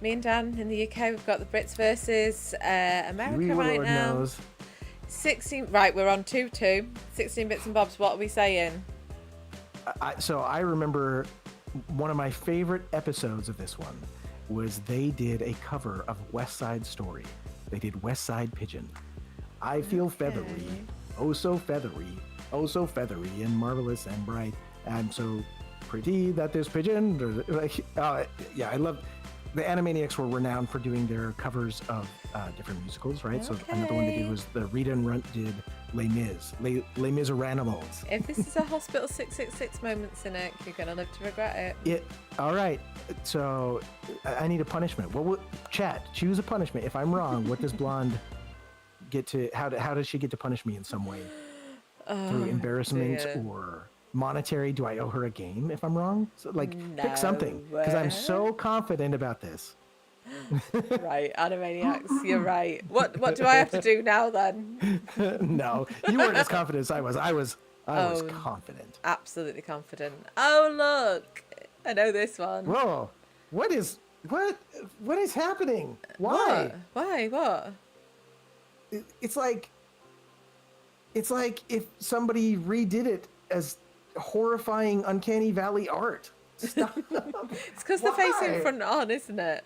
Me and Dan in the UK, we've got the Brits versus America Kiwi right Lord now. Knows. 16. Right, we're on 2-2. 16 bits and bobs. What are we saying? So I remember one of my favorite episodes of this one was they did a cover of West Side Story. They did West Side Pigeon. I feel feathery, oh so feathery, oh so feathery and marvelous and bright and so pretty that this pigeon. Yeah, I love. The Animaniacs were renowned for doing their covers of different musicals, right? Okay. So another one they did was the Rita and Runt did Les Mis, Les Misérables. If this is a Hospital 666 moment, Cynic, you're going to live to regret it. All right. So I need a punishment. Chat, choose a punishment. If I'm wrong, what does Blonde get to, how does she get to punish me in some way? Through embarrassment or monetary? Do I owe her a game if I'm wrong? So, pick something, because I'm so confident about this. Right, Animaniacs, you're right. What do I have to do now then? No, you weren't as confident as I was. I was confident. Absolutely confident. Oh look, I know this one. Whoa, what is happening? Why? What? It's like if somebody redid it as horrifying Uncanny Valley art. Stop. It's because the facing front on, isn't it?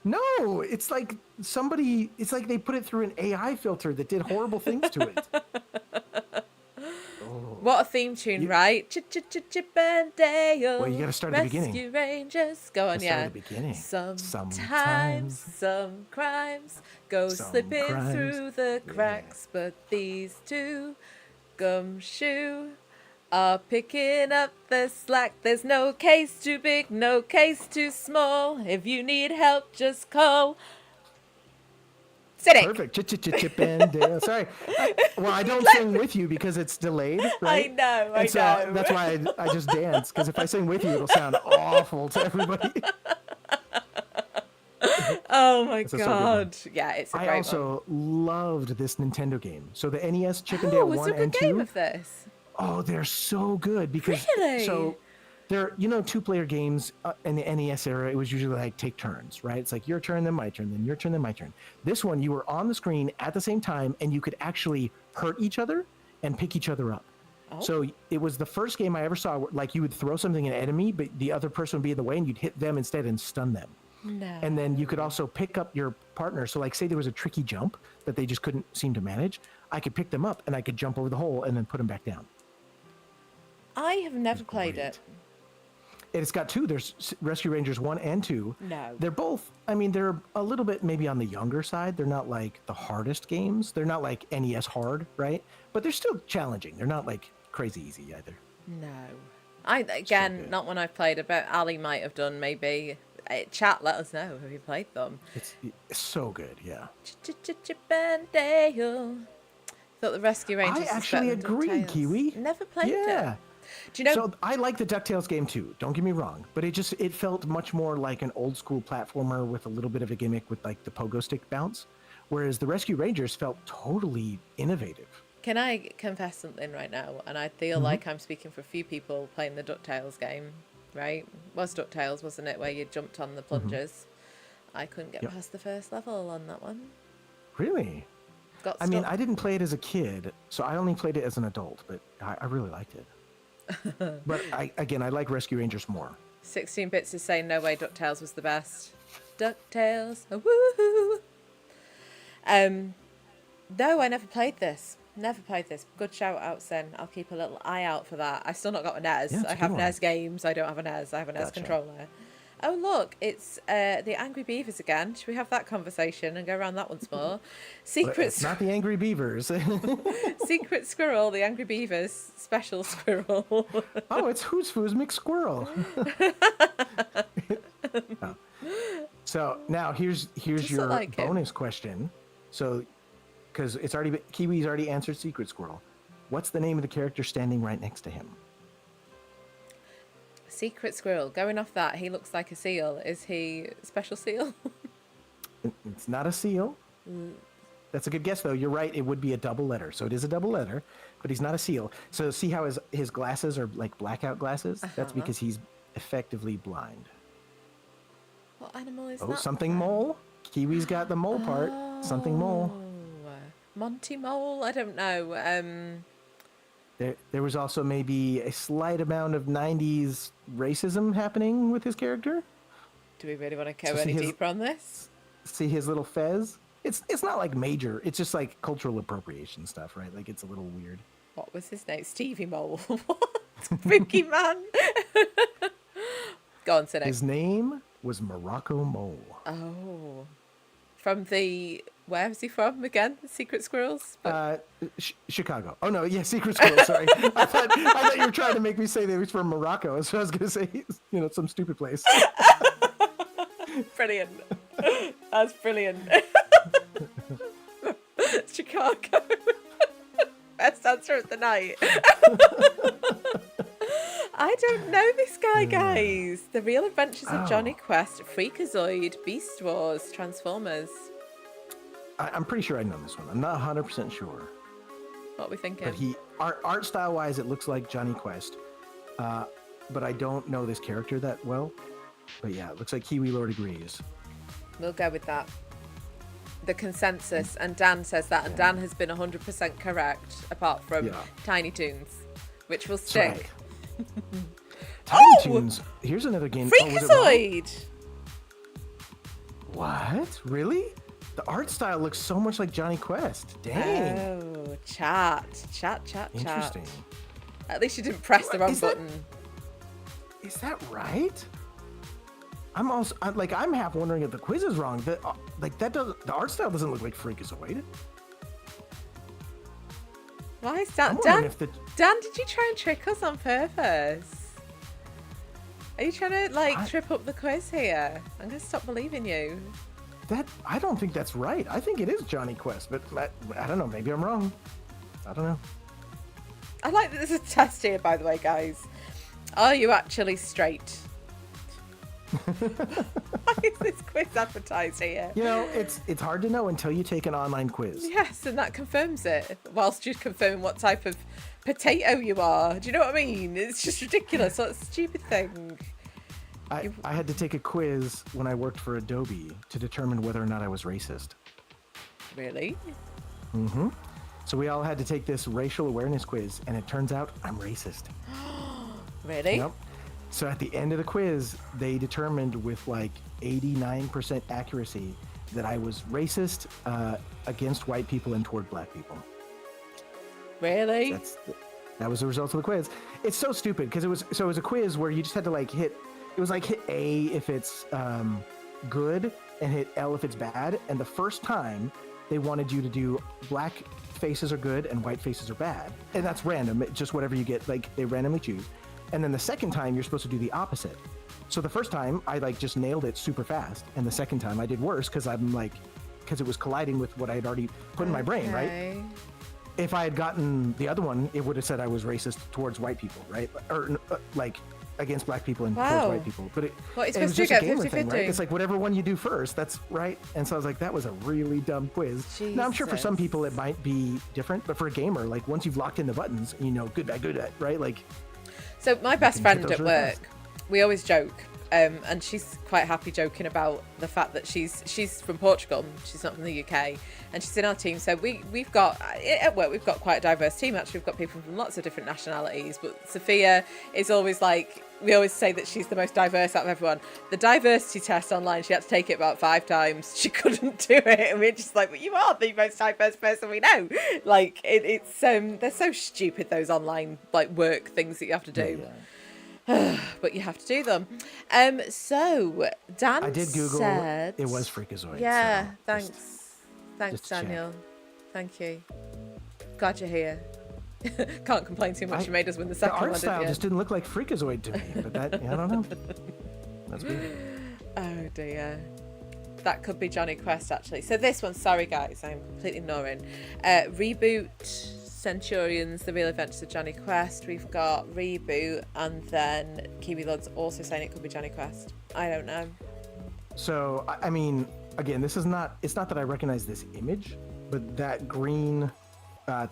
No, it's like they put it through an AI filter that did horrible things to it. What a theme tune, right? Chip and Dale. Well, you got to start at the beginning. Rescue Rangers. Go on, yeah. Start at the beginning. Sometimes some crimes go slipping through the cracks, but these two gumshoe are picking up the slack. There's no case too big, no case too small. If you need help, just call Cynic. Perfect. Chip and Dale. Sorry. I don't sing with you because it's delayed, right? I know. That's why I just dance, because if I sing with you, it'll sound awful to everybody. Oh my God. Yeah, it's a great I also loved this Nintendo game. So the NES Chip and Dale 1 and 2. Was there a good game of this? Oh, they're so good because so they're 2-player games in the NES era. It was usually like take turns, right? It's like your turn, then my turn, then your turn, then my turn. This one, you were on the screen at the same time, and you could actually hurt each other and pick each other up. So it was the first game I ever saw where, like, you would throw something at an enemy, but the other person would be in the way, and you'd hit them instead and stun them. No. And then you could also pick up your partner. So, like, say there was a tricky jump that they just couldn't seem to manage, I could pick them up and I could jump over the hole and then put them back down. I have never played it. It's got two. There's Rescue Rangers 1 and 2. No. They're both, I mean, they're a little bit maybe on the younger side. They're not like the hardest games. They're not like NES hard, right? But they're still challenging. They're not like crazy easy either. No. Again, not one I've played. I bet Ali might have done, maybe. Chat, let us know. Have you played them? It's so good, yeah. Bandale. Thought the Rescue Rangers. I actually agree, Kiwi. Never played it. Do you know? So I like the DuckTales game too. Don't get me wrong, but it felt much more like an old school platformer with a little bit of a gimmick with like the pogo stick bounce, whereas the Rescue Rangers felt totally innovative. Can I confess something right now? And I feel like I'm speaking for a few people playing the DuckTales game, right? It was DuckTales, wasn't it, where you jumped on the plungers? I couldn't get past the first level on that one. Really? I mean, I didn't play it as a kid, so I only played it as an adult, but I really liked it. But I like Rescue Rangers more. 16 Bits is saying no way DuckTales was the best. DuckTales, woohoo! No, I never played this. Good shout out, Sin. I'll keep a little eye out for that. I've still not got a NES. I have NES games. I don't have a NES. I have a NES controller. Oh, look, it's the Angry Beavers again. Should we have that conversation and go around that once more? It's not the Angry Beavers. Secret Squirrel, the Angry Beavers special squirrel. Oh, it's Who's Foos McSquirrel. Oh. So now here's your bonus question. So, because Kiwi's already answered Secret Squirrel. What's the name of the character standing right next to him? Secret Squirrel. Going off that, he looks like a seal. Is he Special Seal? It's not a seal. That's a good guess, though. You're right. It would be a double letter. So it is a double letter, but he's not a seal. So see how his glasses are like blackout glasses? That's because he's effectively blind. What animal is that? Oh, something mole. Kiwi's got the mole part. Something mole. Monty Mole? I don't know. There was also maybe a slight amount of 90s racism happening with his character. Do we really want to go any deeper on this? See his little fez? It's not like major. It's just like cultural appropriation stuff, right? Like it's a little weird. What was his name? Stevie Mole. What? Spooky man. Go on, Cynic. His name was Morocco Mole. Oh. From where was he from again? Secret Squirrels? Chicago. Oh no, yeah, Secret Squirrels. Sorry, I thought you were trying to make me say they was from Morocco. So I was going to say, some stupid place. Brilliant. That's brilliant. Chicago. Best answer of the night. I don't know this guy, guys. The Real Adventures of Johnny Quest, Freakazoid, Beast Wars, Transformers. I'm pretty sure I know this one. I'm not 100% sure. What are we thinking? But art style wise, it looks like Johnny Quest. But I don't know this character that well. But yeah, it looks like Kiwi Lord agrees. We'll go with that. The consensus, and Dan says that, and Dan has been 100% correct, apart from Tiny Toons, which will stick. Right. Tiny Toons. Here's another game. Freakazoid. What? Really? The art style looks so much like Johnny Quest. Dang. Oh, chat. Interesting. At least you didn't press the wrong button. Is that right? I'm half wondering if the quiz is wrong. The art style doesn't look like Freakazoid. Why is that? Dan, did you try and trick us on purpose? Are you trying to trip up the quiz here? I'm going to stop believing you. I don't think that's right. I think it is Johnny Quest, but I don't know. Maybe I'm wrong. I don't know. I like that there's a test here, by the way, guys. Are you actually straight? Why is this quiz advertised here? It's hard to know until you take an online quiz. Yes, and that confirms it, whilst you confirm what type of potato you are. Do you know what I mean? It's just ridiculous. What a stupid thing. I had to take a quiz when I worked for Adobe to determine whether or not I was racist. Really? Mm-hmm. So we all had to take this racial awareness quiz, and it turns out I'm racist. Really? Yep. So at the end of the quiz, they determined with like 89% accuracy that I was racist against white people and toward black people. Really? That was the result of the quiz. It's so stupid because it was a quiz where you just had to like hit A if it's good and hit L if it's bad. And the first time they wanted you to do black faces are good and white faces are bad. And that's random. Just whatever you get, like they randomly choose. And then the second time you're supposed to do the opposite. So the first time I like just nailed it super fast. And the second time I did worse because it was colliding with what I had already put in my brain, right? If I had gotten the other one, it would have said I was racist towards white people, right? Or like against black people and towards white people. But it was just a gamer thing, right? It's like whatever one you do first, that's right. And so I was like, that was a really dumb quiz. Jesus. Now I'm sure for some people it might be different, but for a gamer, like once you've locked in the buttons, you know, good, right? Like. So my best friend at work, we always joke, and she's quite happy joking about the fact that she's from Portugal, she's not from the UK, and she's in our team. So we've got at work we've got quite a diverse team. Actually, we've got people from lots of different nationalities. But Sophia is always like, we always say that she's the most diverse out of everyone. The diversity test online, she had to take it about 5 times. She couldn't do it, and we're just like, well, you are the most diverse person we know. Like it's they're so stupid, those online like work things that you have to do. Yeah. But you have to do them. So Dan, I did Google. Said, it was Freakazoid. Yeah, so thanks, Daniel. Thank you. Glad you're here. Can't complain too much. You made us win the second one. The art style just didn't look like Freakazoid to me, but that I don't know. That's weird. Oh dear. That could be Johnny Quest actually. So this one, sorry guys, I'm completely ignoring. Reboot Centurions, The Real Adventures of Johnny Quest. We've got Reboot, and then Kiwi Lod's also saying it could be Johnny Quest. I don't know. So I mean, again, it's not that I recognize this image, but that green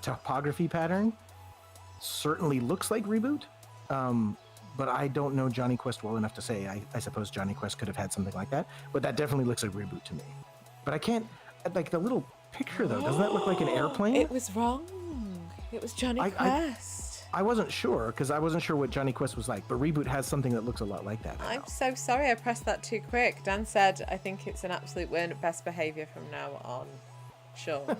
topography pattern certainly looks like Reboot. But I don't know Johnny Quest well enough to say. I suppose Johnny Quest could have had something like that, but that definitely looks like Reboot to me. But I can't, like the little picture though, doesn't that look like an airplane? It was wrong. It was Johnny Quest. I wasn't sure because I wasn't sure what Johnny Quest was like, but Reboot has something that looks a lot like that. I'm so sorry I pressed that too quick. Dan said, I think it's an absolute win. Best behavior from now on. Sure.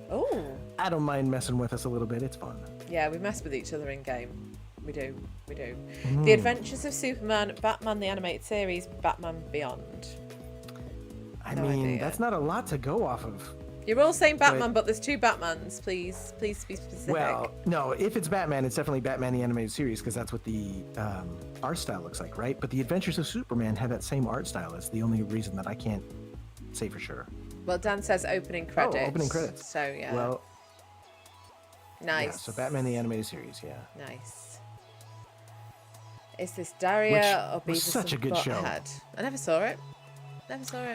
Oh. I don't mind messing with us a little bit. It's fun. Yeah, we mess with each other in game. We do. The Adventures of Superman, Batman the Animated Series, Batman Beyond. I mean, that's not a lot to go off of. You're all saying Batman, but there's 2 Batmans. Please be specific. Well, no, if it's Batman, it's definitely Batman the Animated Series because that's what the art style looks like, right? But the Adventures of Superman have that same art style. It's the only reason that I can't say for sure. Well, Dan says opening credits. Oh, opening credits. So, yeah. Well, nice. Yeah, so Batman the Animated Series, yeah. Nice. Is this Daria or Beavis was such a good show. I never saw it.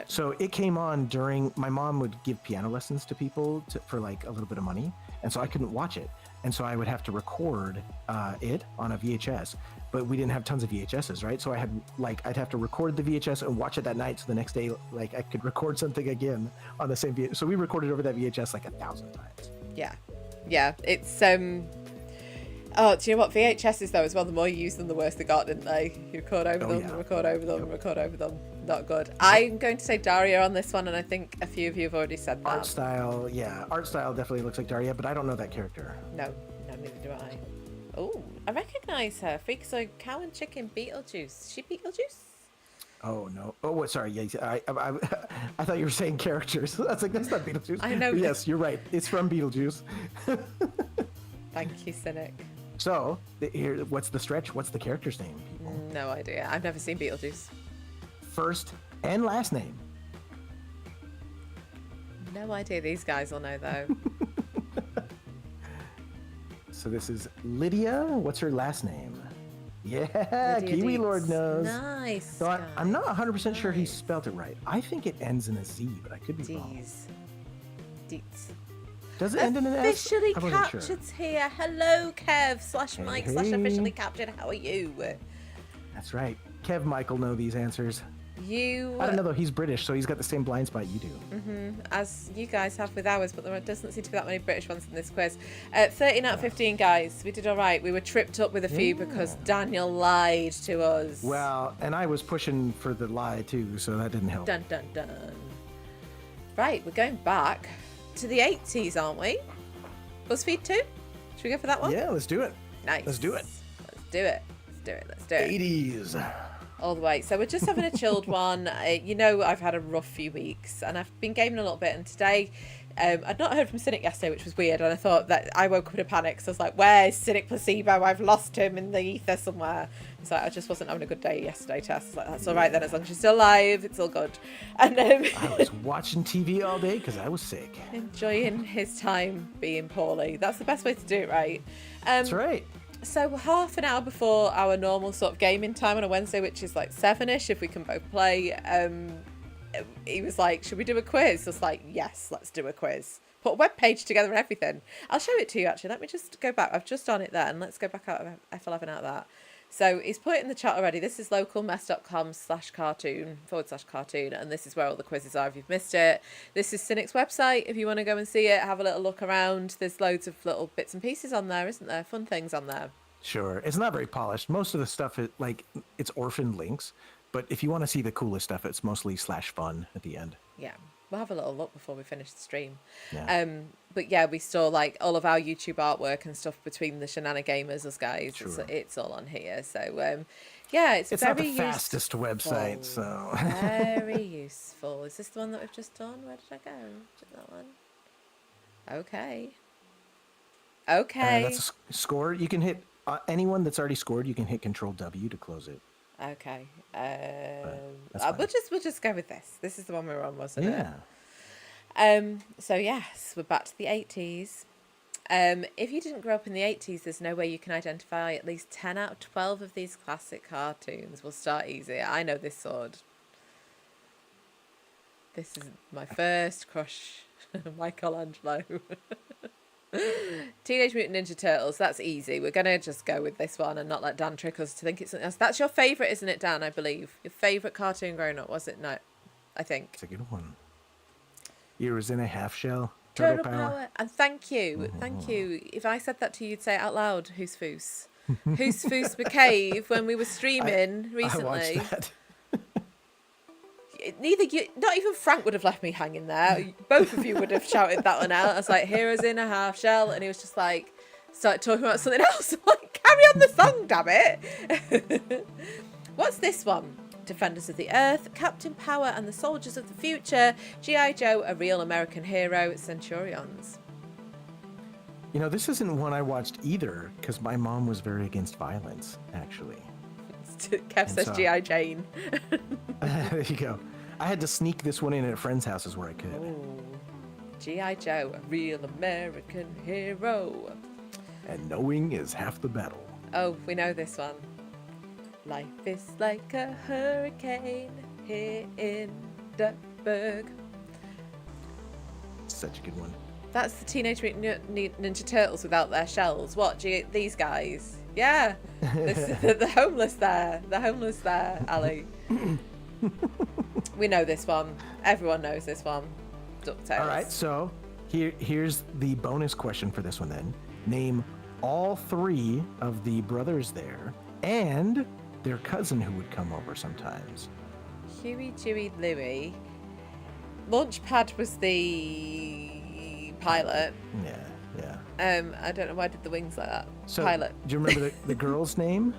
So it came on during, my mom would give piano lessons to people for like a little bit of money. And so I couldn't watch it. And so I would have to record it on a VHS, but we didn't have tons of VHSs, right? So I'd have to record the VHS and watch it that night. So the next day, like I could record something again on the same VHS. So we recorded over that VHS like 1,000 times. Yeah. It's, oh, do you know what? VHSs though as well, the more you use them, the worse they got, didn't they? You record over them, record over them, record over them. Not good. I'm going to say Daria on this one, and I think a few of you have already said that. Art style definitely looks like Daria, but I don't know that character. No, neither do I. Oh, I recognise her. Freakazoid, Cow and Chicken, Beetlejuice. Is she Beetlejuice? Oh no! Oh, sorry. Yeah, I thought you were saying characters. That's not Beetlejuice. I know. Yes, you're right. It's from Beetlejuice. Thank you, Cynic. So, here, what's the stretch? What's the character's name, people? No idea. I've never seen Beetlejuice. First and last name. No idea. These guys will know though. So this is Lydia. What's her last name? Yeah, Lydia Kiwi Dietz. Lord knows. Nice. So I'm not 100% sure he spelled it right. I think it ends in a Z, but I could be wrong. Dietz. Does it end in an S? Officially captured's here. Hello, Kev /Mike /officially captured. How are you? That's right. Kev, Michael know these answers. I don't know though. He's British, so he's got the same blind spot you do. As you guys have with ours, but there doesn't seem to be that many British ones in this quiz. 13 out of 15, guys. We did all right. We were tripped up with a few because Daniel lied to us. Well, and I was pushing for the lie too, so that didn't help. Dun dun dun. Right, we're going back to the 80s, aren't we? BuzzFeed 2? Should we go for that one? Yeah, let's do it. Nice. Let's do it. Let's do it. Let's do it. 80s. All the way. So we're just having a chilled one. I've had a rough few weeks and I've been gaming a little bit. And today, I'd not heard from Cynic yesterday, which was weird. And I thought that I woke up in a panic. So I was like, where's Cynic Placebo? I've lost him in the ether somewhere. It's like, I just wasn't having a good day yesterday, Tess. I was like, that's all right then, as long as you're still alive, it's all good. And I was watching TV all day because I was sick. Enjoying his time being poorly. That's the best way to do it, right? That's right. So half an hour before our normal sort of gaming time on a Wednesday, which is like 7ish if we can both play, he was like, should we do a quiz? I was like, yes, let's do a quiz. Put a web page together and everything. I'll show it to you actually. Let me just go back. I've just done it there, and let's go back out of F11 out of that. So he's put it in the chat already. This is localmess.com/cartoon/cartoon, and this is where all the quizzes are if you've missed it. This is Cynic's website. If you want to go and see it, have a little look around. There's loads of little bits and pieces on there, isn't there? Fun things on there. Sure. It's not very polished. Most of the stuff, it's orphaned links, but if you want to see the coolest stuff, it's mostly /fun at the end. Yeah. We'll have a little look before we finish the stream. Yeah. But yeah, we store like all of our YouTube artwork and stuff between the Shenanigamers, us guys. Sure. It's all on here. So yeah, it's very not the fastest website, so very useful. Is this the one that we've just done? Where did I go? Is it that one? Okay. That's a score. You can hit anyone that's already scored. You can hit Control W to close it. Okay. We'll just go with this. This is the one we were on, wasn't it? Yeah. So yes, we're back to the 80s. If you didn't grow up in the 80s, there's no way you can identify at least 10 out of 12 of these classic cartoons. We'll start easy. I know this sword. This is my first crush, Michelangelo. Teenage Mutant Ninja Turtles, that's easy. We're going to just go with this one and not let Dan trick us to think it's something else. That's your favourite, isn't it, Dan, I believe? Your favourite cartoon growing up, was it? No, I think. It's a good one. Ears in a half shell. Turtle power. And thank you. Thank you. If I said that to you, you'd say it out loud. Who's Foos? Who's Foos McCave when we were streaming recently. I watched that. Neither you, not even Frank would have left me hanging there. Both of you would have shouted that one out. I was like, heroes in a half shell. And he was just like, started talking about something else. I'm like, carry on the song, damn it. What's this one? Defenders of the Earth, Captain Power and the Soldiers of the Future, G.I. Joe, A Real American Hero, Centurions. You know, this isn't one I watched either because my mom was very against violence, actually. Kev says G.I. Jane. There you go. I had to sneak this one in at friends' houses where I could. Ooh. G.I. Joe, a real American hero. And knowing is half the battle. Oh, we know this one. Life is like a hurricane here in Duckburg. Such a good one. That's the Teenage Mutant Ninja Turtles without their shells. What, these guys? Yeah. The homeless there. The homeless there, Ali. We know this one. Everyone knows this one. DuckTales. All right, so here's the bonus question for this one then. Name all three of the brothers there and their cousin who would come over sometimes. Huey, Dewey, Louie. Launchpad was the pilot. Yeah. I don't know why I did the wings like that. So, pilot. Do you remember the girl's name?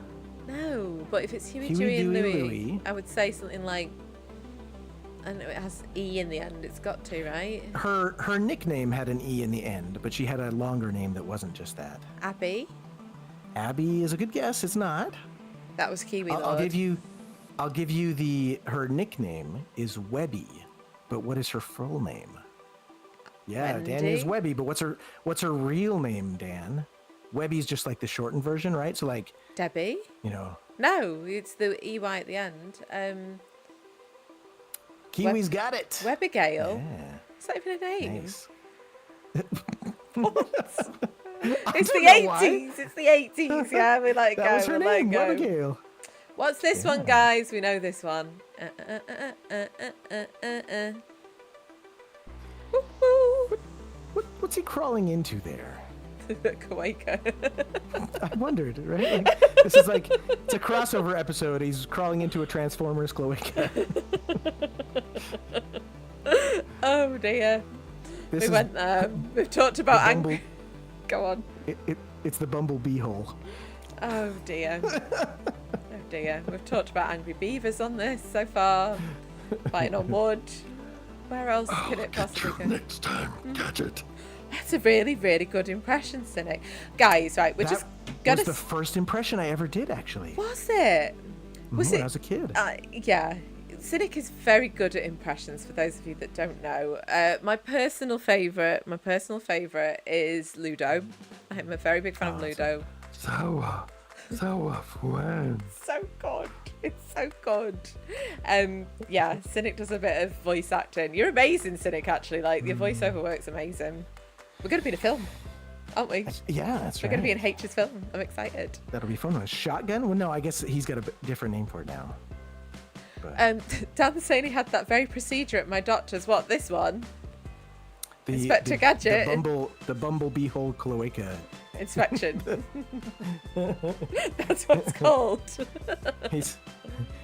No, but if it's Huey, Dewey, Dewey, and Louie, Louie, I would say something like, I don't know, it has E in the end. It's got to, right? Her nickname had an E in the end, but she had a longer name that wasn't just that. Abby. Abby is a good guess. It's not. That was Kiwi Lord. I'll give you her nickname is Webby, but what is her full name? Yeah, Wendy? Danny is Webby, but what's her real name, Dan? Webby's just like the shortened version, right? So like Debbie? You know. No, it's the EY at the end. Kiwi's got it. Webigail? Yeah. Is that even a name? Nice. It's the 80s. It's the 80s. Yeah, we let it go. That was her name, Webigail. Webigail. What's this one, guys? We know this one. What's he crawling into there? Cloaca. I wondered, right? Like, this is like, it's a crossover episode. He's crawling into a Transformers cloaca. Oh dear. We went there. We've talked about Go on. It's the bumblebee hole. Oh dear. Oh dear. We've talked about angry beavers on this so far. Fighting on wood. Where else could it possibly go? Next time, catch it. That's a really, really good impression, Cynic. Guys, right, we're just gonna... That was the first impression I ever did, actually. Was it? Was it? When I was a kid. Yeah. Cynic is very good at impressions, for those of you that don't know. My personal favourite is Ludo. I'm a very big fan of Ludo. So fun. So good. It's so good. Yeah, Cynic does a bit of voice acting. You're amazing, Cynic, actually. Like, your voiceover work's amazing. We're going to be in a film, aren't we? Yeah, that's right. We're going to be in H's film. I'm excited. That'll be fun. A shotgun? Well, no, I guess he's got a different name for it now. Dan's saying he had that very procedure at my doctor's. What, this one? Inspector Gadget. The bumblebee hole cloaca inspection. That's what it's called. He's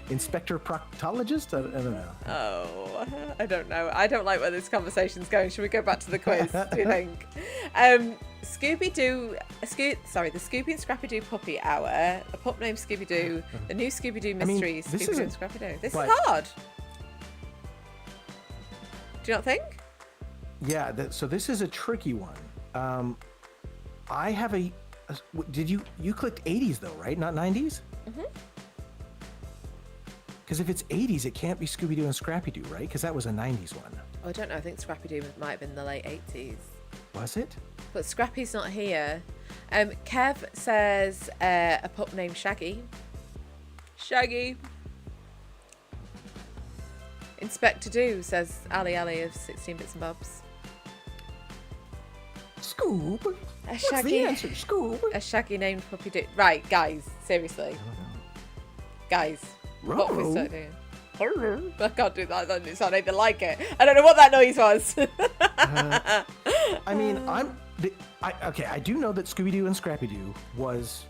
Inspector Proctologist? I don't know. Oh, I don't know. I don't like where this conversation's going. Should we go back to the quiz? Do you think? Scooby-Doo, the Scooby and Scrappy-Doo Puppy Hour, a pup named Scooby-Doo, the new Scooby-Doo Mysteries, Scooby-Doo and Scrappy-Doo. This is hard. Do you not think? Yeah, so this is a tricky one. I have did you clicked 80s though, right? Not 90s? Mm-hmm. Because if it's 80s, it can't be Scooby-Doo and Scrappy-Doo, right? Because that was a 90s one. Oh, I don't know. I think Scrappy-Doo might have been the late 80s. Was it? But Scrappy's not here. Kev says a pup named Shaggy. Shaggy. Inspector Do says Ali of 16 Bits and Bobs. Scoob. What's the answer? Scoob. A Shaggy named Puppy Doo. Right, guys, seriously. Guys, what have we started doing? I can't do that. That doesn't sound anything like it. I don't know what that noise was. I mean, I do know that Scooby-Doo and Scrappy-Doo was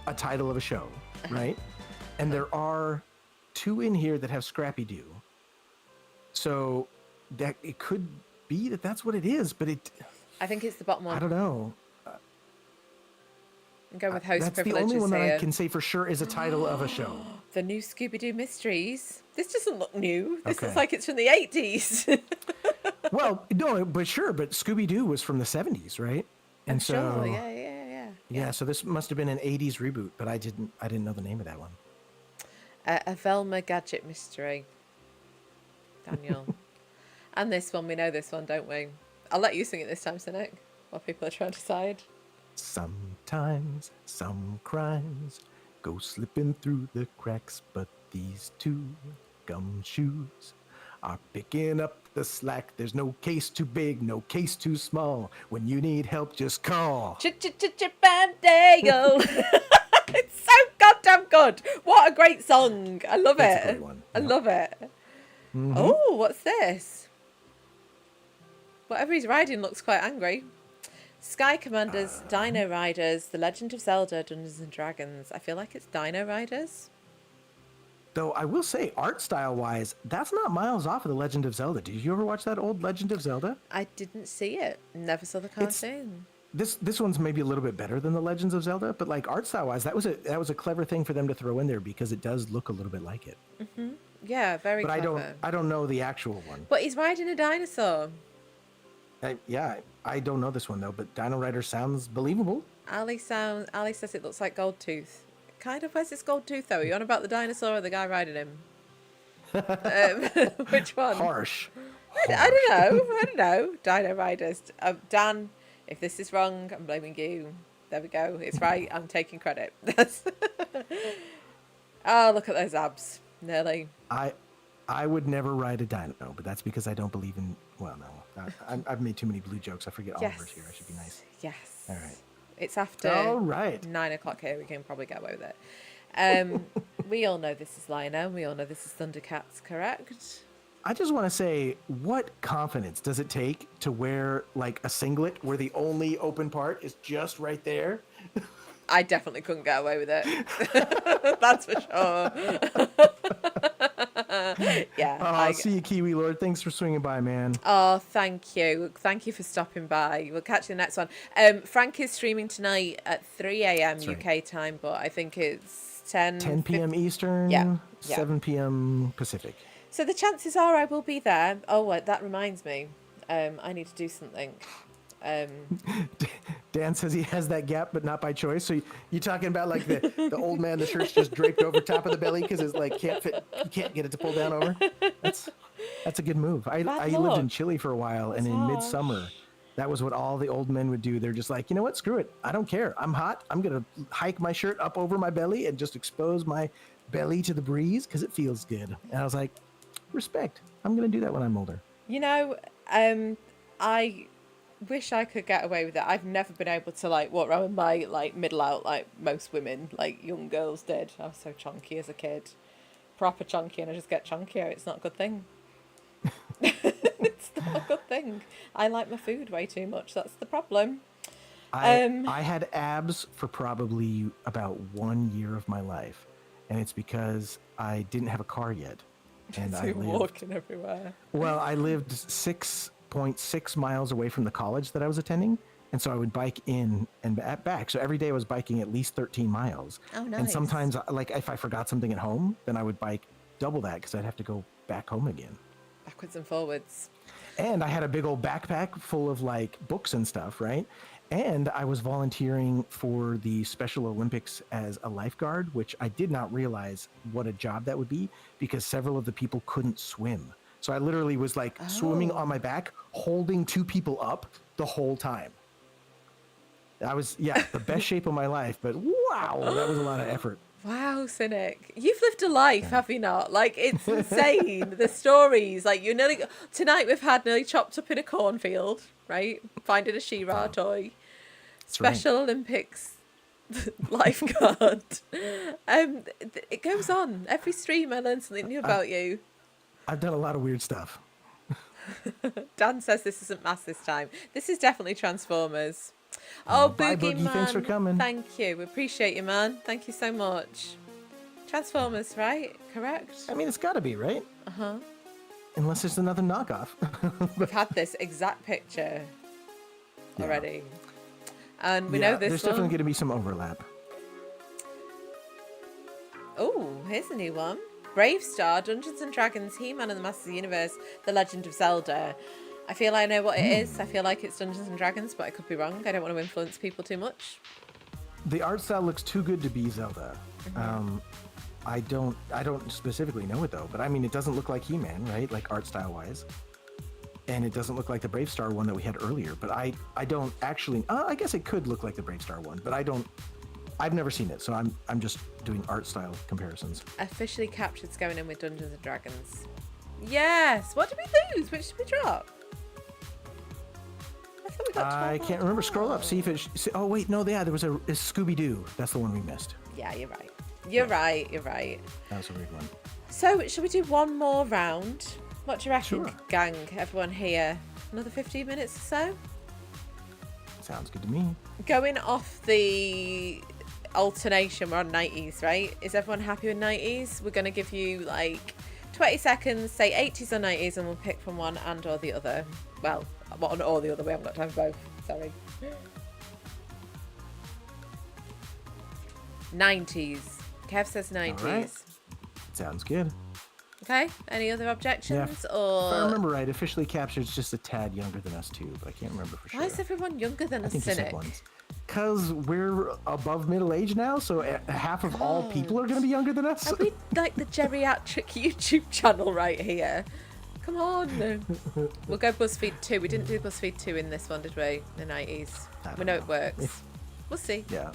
a title of a show, right? And there are two in here that have Scrappy-Doo. So that it could be that's what it is, but I think it's the bottom one. I don't know. I'm going with host that's privileges. That's the only one here. that I can say for sure is a title of a show. The new Scooby-Doo Mysteries. This doesn't look new. This looks like it's from the 80s. Well, no, but Scooby-Doo was from the 70s, right? And sure, yeah. Yeah, so this must have been an 80s reboot, but I didn't know the name of that one. A Velma Gadget Mystery. Daniel. And this one, we know this one, don't we? I'll let you sing it this time, Cynic, while people are trying to decide. Sometimes some crimes go slipping through the cracks, but these two gumshoes are picking up the slack. There's no case too big, no case too small. When you need help, just call. Ch-ch-ch-ch-Bandago. It's so goddamn good. What a great song. I love That's it. a great one. I love it. Mm-hmm. Oh, what's this? Whatever he's riding looks quite angry. Sky Commanders, Dino Riders, The Legend of Zelda, Dungeons and Dragons. I feel like it's Dino Riders. Though I will say, art style wise, that's not miles off of The Legend of Zelda. Did you ever watch that old Legend of Zelda? I didn't see it. Never saw the cartoon. This one's maybe a little bit better than The Legends of Zelda, but like art style wise, that was a clever thing for them to throw in there because it does look a little bit like it. Mm-hmm. Yeah, very clever. But I don't know the actual one. But he's riding a dinosaur. I don't know this one though, but Dino Rider sounds believable. Ali says it looks like Goldtooth. Kind of. Where's this Goldtooth though? Are you on about the dinosaur or the guy riding him? Which one? Harsh. I don't know. Dino Riders. Dan, if this is wrong, I'm blaming you. There we go. It's right. I'm taking credit. Oh, look at those abs. Nearly. I would never ride a dino, but that's because I don't believe in. Well, no, I've made too many blue jokes. I forget Oliver's here. I should be nice. Yes. All right. It's after. All right. 9 o'clock here. We can probably get away with it. We all know this is Lionel. We all know this is Thundercats, correct? I just want to say, what confidence does it take to wear like a singlet where the only open part is just right there? I definitely couldn't get away with it. That's for sure. Yeah. I'll see you, Kiwi Lord. Thanks for swinging by, man. Oh, thank you. Thank you for stopping by. We'll catch you in the next one. Frank is streaming tonight at 3 a.m. UK time, but I think it's 10 p.m. Eastern, yeah. 7 p.m. Pacific. So the chances are I will be there. Oh, that reminds me. I need to do something. Dan says he has that gap, but not by choice. So you talking about like the old man, the shirt's just draped over top of the belly because it's like can't fit, you can't get it to pull down over. That's a good move. I lived in Chile for a while, and in midsummer, that was what all the old men would do. They're just like, you know what, screw it, I don't care. I'm hot. I'm gonna hike my shirt up over my belly and just expose my belly to the breeze because it feels good. And I was like, respect. I'm gonna do that when I'm older. You know, I wish I could get away with it. I've never been able to like walk around with my like middle out like most women, like young girls did. I was so chunky as a kid, proper chunky, and I just get chunkier. It's not a good thing. It's not a good thing. I like my food way too much. That's the problem. I had abs for probably about 1 year of my life, and it's because I didn't have a car yet, and so I lived walking everywhere. Well, I lived 6.6 miles away from the college that I was attending, and so I would bike in and back. So every day I was biking at least 13 miles. Oh, nice. And sometimes, like if I forgot something at home, then I would bike double that because I'd have to go back home again. Backwards and forwards. And I had a big old backpack full of like books and stuff, right? And I was volunteering for the Special Olympics as a lifeguard, which I did not realize what a job that would be because several of the people couldn't swim. So I literally was like swimming on my back, holding two people up the whole time. I was, the best shape of my life, but wow, that was a lot of effort. Wow, Cynic. You've lived a life, have you not? Like, it's insane. The stories, like, tonight we've had nearly chopped up in a cornfield, right? Finding a She-Ra toy. Special Olympics lifeguard. It goes on. Every stream I learn something new about you. I've done a lot of weird stuff. Dan says this isn't mass this time. This is definitely Transformers. Oh, bye, Boogie Man. Thanks for coming. Thank you. We appreciate you, man. Thank you so much. Transformers, right? Correct? I mean, it's got to be, right? Uh-huh. Unless it's another knockoff. We've had this exact picture already. And we know this there's definitely going to be some overlap. Oh, here's a new one. Brave Star, Dungeons and Dragons, He-Man and the Masters of the Universe, The Legend of Zelda. I feel I know what it is. I feel like it's Dungeons and Dragons, but I could be wrong. I don't want to influence people too much. The art style looks too good to be Zelda. Mm-hmm. I don't specifically know it though, but I mean, it doesn't look like He-Man, right? Like art style wise. And it doesn't look like the Brave Star one that we had earlier, but I don't actually, I guess it could look like the Brave Star one, but I've never seen it, so I'm just doing art style comparisons. Officially captured's going in with Dungeons and Dragons. Yes! What did we lose? Which did we drop? I thought we got 12. I can't remember. Scroll up, see if it... Oh, wait, no, there was a Scooby-Doo. That's the one we missed. Yeah, you're right. You're right. That was a weird one. So, should we do one more round? What do you reckon, Sure. gang? Everyone here? Another 15 minutes or so? Sounds good to me. Going off the alternation, we're on 90s, right? Is everyone happy with 90s? We're going to give you like 20 seconds, say 80s or 90s, and we'll pick from one and or the other. Well, one or the other. We haven't got time for both. Sorry. 90s. Kev says 90s. All right. Sounds good. Okay. Any other objections? Or if I remember right, officially captured's just a tad younger than us too, but I can't remember for sure. Why is everyone younger than us, Cynic? Because we're above middle age now, so half of all people are going to be younger than us. Are we like the geriatric YouTube channel right here? Come on. We'll go BuzzFeed 2. We didn't do BuzzFeed 2 in this one, did we? The 90s. We know it works. We'll see. Yeah.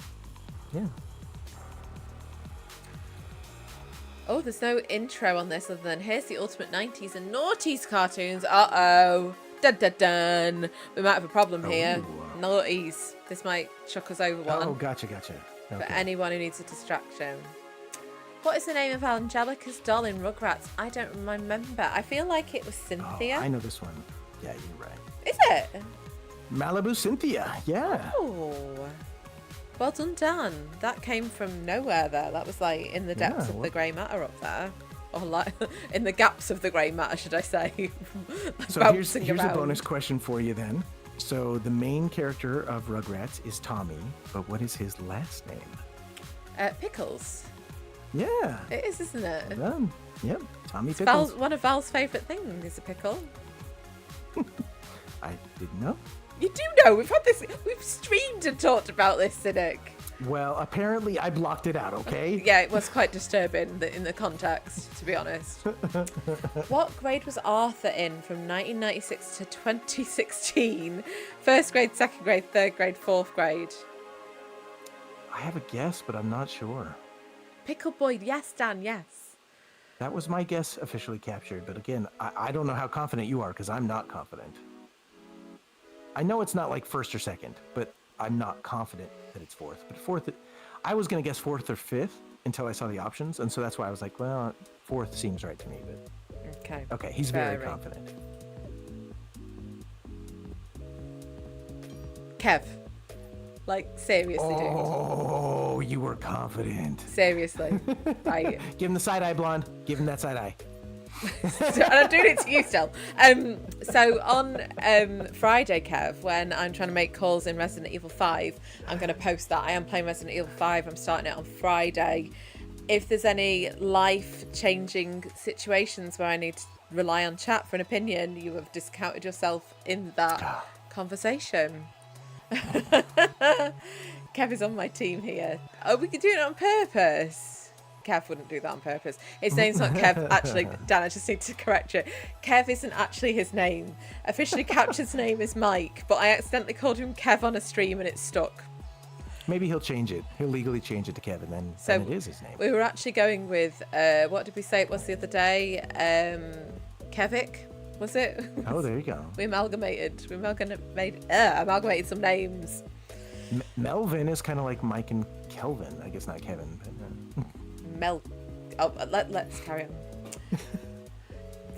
Oh, there's no intro on this other than here's the ultimate 90s and noughties cartoons. Uh-oh. Dun dun dun. We might have a problem here. Noughties. This might chuck us over one. Oh, gotcha. Okay. For anyone who needs a distraction. What is the name of Angelica's doll in Rugrats? I don't remember. I feel like it was Cynthia. Oh, I know this one. Yeah, you're right. Is it? Malibu Cynthia, yeah. Oh. Well done, Dan. That came from nowhere there. That was like in the depths of the grey matter up there. Or like in the gaps of the grey matter, should I say. So here's a bonus question for you then. So the main character of Rugrats is Tommy, but what is his last name? Pickles. Yeah. It is, isn't it? Well done. Yep, Tommy Pickles. One of Val's favourite things is a pickle. I didn't know. You do know. We've streamed and talked about this, Cynic. Well, apparently I blocked it out, okay? Yeah, it was quite disturbing in the context, to be honest. What grade was Arthur in from 1996 to 2016? First grade, second grade, third grade, fourth grade? I have a guess, but I'm not sure. Pickle Boy, yes, Dan, yes. That was my guess officially captured, but again, I don't know how confident you are, because I'm not confident. I know it's not like first or second, but I'm not confident that it's fourth. But fourth, I was going to guess fourth or fifth until I saw the options, and so that's why I was like, well, fourth seems right to me. But okay, he's very confident. Kev. Like, seriously, dude. Oh, you were confident. Seriously. Right. Give him the side eye, blonde. Give him that side eye. And I'm doing it to you still. So on Friday, Kev, when I'm trying to make calls in Resident Evil 5, I'm going to post that. I am playing Resident Evil 5. I'm starting it on Friday. If there's any life-changing situations where I need to rely on chat for an opinion, you have discounted yourself in that conversation. Kev is on my team here. Oh, we could do it on purpose. Kev wouldn't do that on purpose. His name's not Kev. Actually, Dan, I just need to correct you. Kev isn't actually his name. Officially captured's name is Mike, but I accidentally called him Kev on a stream and it stuck. Maybe he'll change it. He'll legally change it to Kev, and then it is his name. We were actually going with, what did we say it was the other day? Kevic, was it? Oh, there you go. We amalgamated some names. Melvin is kind of like Mike and Kelvin. I guess not Kevin, but... let's carry on.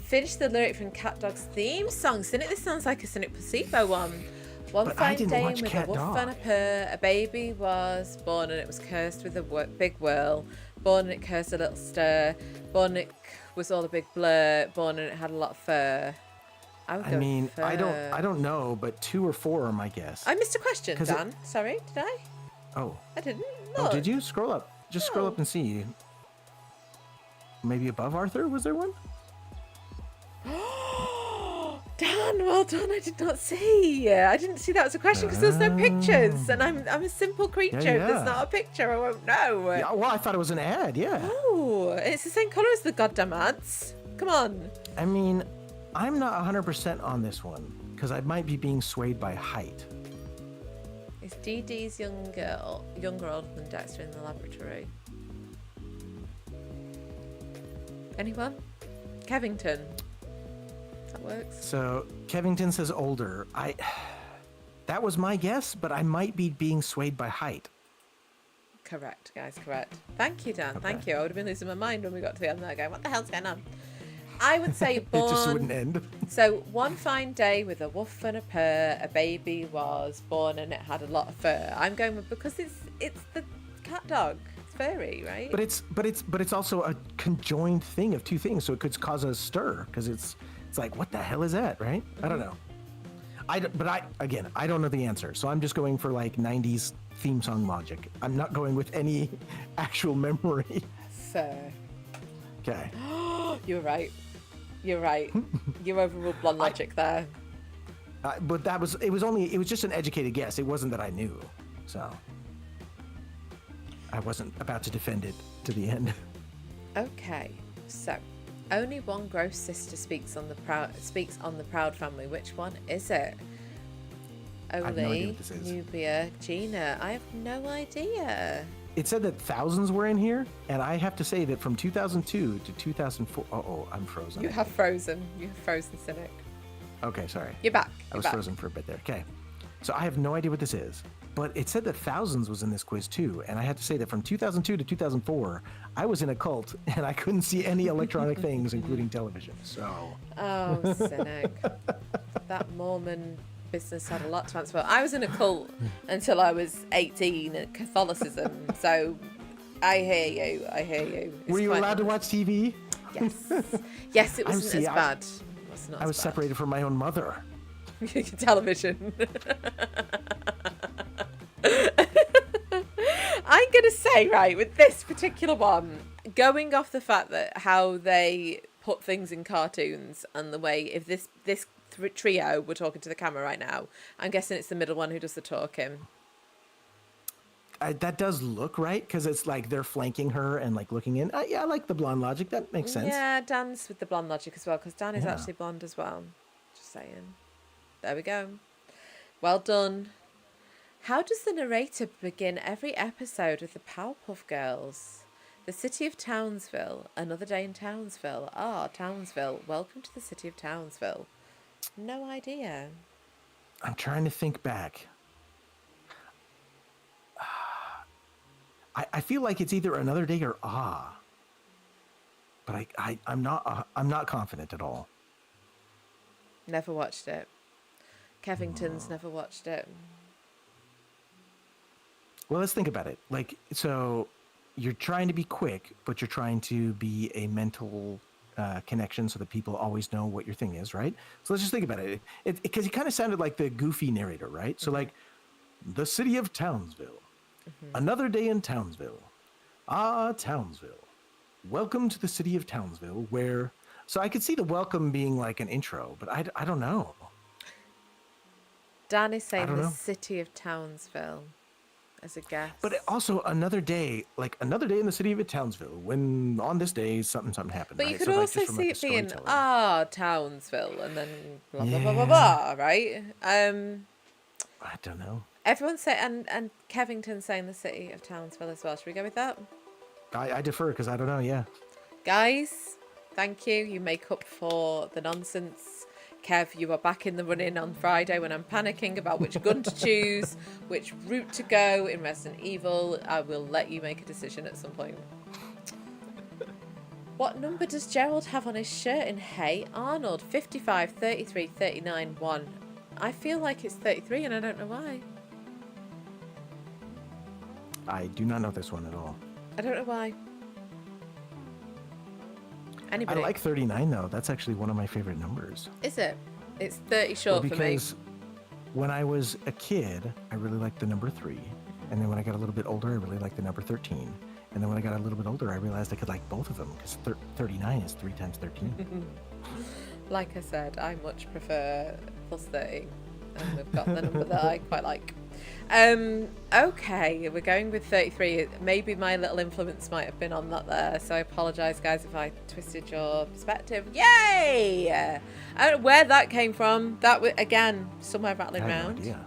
Finish the lyric from Cat Dog's theme song. Cynic, this sounds like a Cynic Placebo one. One fine day with a woof and a purr, a baby was born and it was cursed with a big whirl. Born and it cursed a little stir. Born and it was all a big blur. Born and it had a lot of fur. I don't know, but 2 or 4 are my guess. I missed a question, Dan. Sorry, did I? Oh. I didn't. Oh, did you? Scroll up. Just scroll up and see. Maybe above Arthur? Was there one? Dan, well done. I did not see. I didn't see that was a question because there's no pictures, and I'm a simple creature. Yeah. If there's not a picture, I won't know. Yeah, well, I thought it was an ad. Yeah. Oh, it's the same color as the goddamn ads. Come on. I mean, I'm not 100% on this one because I might be being swayed by height. Is Dee Dee's younger or older than Dexter in the laboratory? Anyone? Kevington. That works. So Kevington says older. That was my guess, but I might be being swayed by height. Correct, guys, correct. Thank you, Dan. Okay. Thank you. I would have been losing my mind when we got to the end there going, what the hell's going on? I would say born... It just wouldn't end. So, one fine day with a woof and a purr, a baby was born and it had a lot of fur. I'm going with, because it's the cat dog. It's furry, right? But it's also a conjoined thing of two things, so it could cause a stir because it's like, what the hell is that, right? Mm-hmm. I don't know. I don't know the answer, so I'm just going for like 90s theme song logic. I'm not going with any actual memory. Fair. Okay. You're right. You overruled blonde logic there. But it was just an educated guess. It wasn't that I knew, so I wasn't about to defend it to the end. Okay, so only one gross sister speaks on the Proud family. Which one is it? Oli, I have no idea what this is. Nubia, Gina. I have no idea. It said that thousands were in here, and I have to say that from 2002 to 2004... Uh-oh, I'm frozen. You have frozen, Cynic. Okay, sorry. You're back. I was frozen for a bit there. Okay. So I have no idea what this is. But it said that Thousands was in this quiz too, and I had to say that from 2002 to 2004, I was in a cult, and I couldn't see any electronic things, including television. So. Oh, Cynic. That Mormon business had a lot to answer for. I was in a cult until I was 18 at Catholicism, so I hear you. It's Were you allowed to watch TV? Yes. Yes, it wasn't as bad. I was separated from my own mother. Television. I'm going to say, right, with this particular one, going off the fact that how they put things in cartoons and the way, if this trio were talking to the camera right now, I'm guessing it's the middle one who does the talking. That does look right, because it's like they're flanking her and like looking in. Yeah, I like the blonde logic. That makes sense. Yeah, Dan's with the blonde logic as well, because Dan is actually blonde as well. Just saying. There we go. Well done. How does the narrator begin every episode with the Powerpuff Girls? The city of Townsville, another day in Townsville. Ah, Townsville. Welcome to the city of Townsville. No idea. I'm trying to think back. I feel like it's either another day or but I'm not confident at all. Never watched it. Kevington's never watched it. Well, let's think about it. Like, so you're trying to be quick, but you're trying to be a mental connection so that people always know what your thing is, right? So let's just think about it. Because he kind of sounded like the goofy narrator, right? So like, the city of Townsville. Another day in Townsville. Ah, Townsville. Welcome to the city of Townsville, where... So I could see the welcome being like an intro, but I don't know. Dan is saying the city of Townsville as a guess. But also another day in the city of Townsville, when on this day something happened. But right? you could so also like, see it being, Townsville, and then blah, blah, blah, blah, blah, right? I don't know. Everyone say, and Kevington saying the city of Townsville as well. Should we go with that? I defer, because I don't know, yeah. Guys, thank you. You make up for the nonsense. Kev, you are back in the running on Friday when I'm panicking about which gun to choose, which route to go in Resident Evil. I will let you make a decision at some point. What number does Gerald have on his shirt in Hey Arnold? 55, 33, 39, 1. I feel like it's 33 and I don't know why. I do not know this one at all. I don't know why. Anybody? I like 39 though. That's actually one of my favorite numbers. Is it? It's 30 short for me. Because when I was a kid, I really liked the number 3. And then when I got a little bit older, I really liked the number 13. And then when I got a little bit older, I realized I could like both of them, because 39 is 3 times 13. Like I said, I much prefer plus 30. And we've got the number that I quite like. Okay, we're going with 33. Maybe my little influence might have been on that there, so I apologise, guys, if I twisted your perspective. Yay! I don't know where that came from. That was, again, somewhere rattling around. No idea.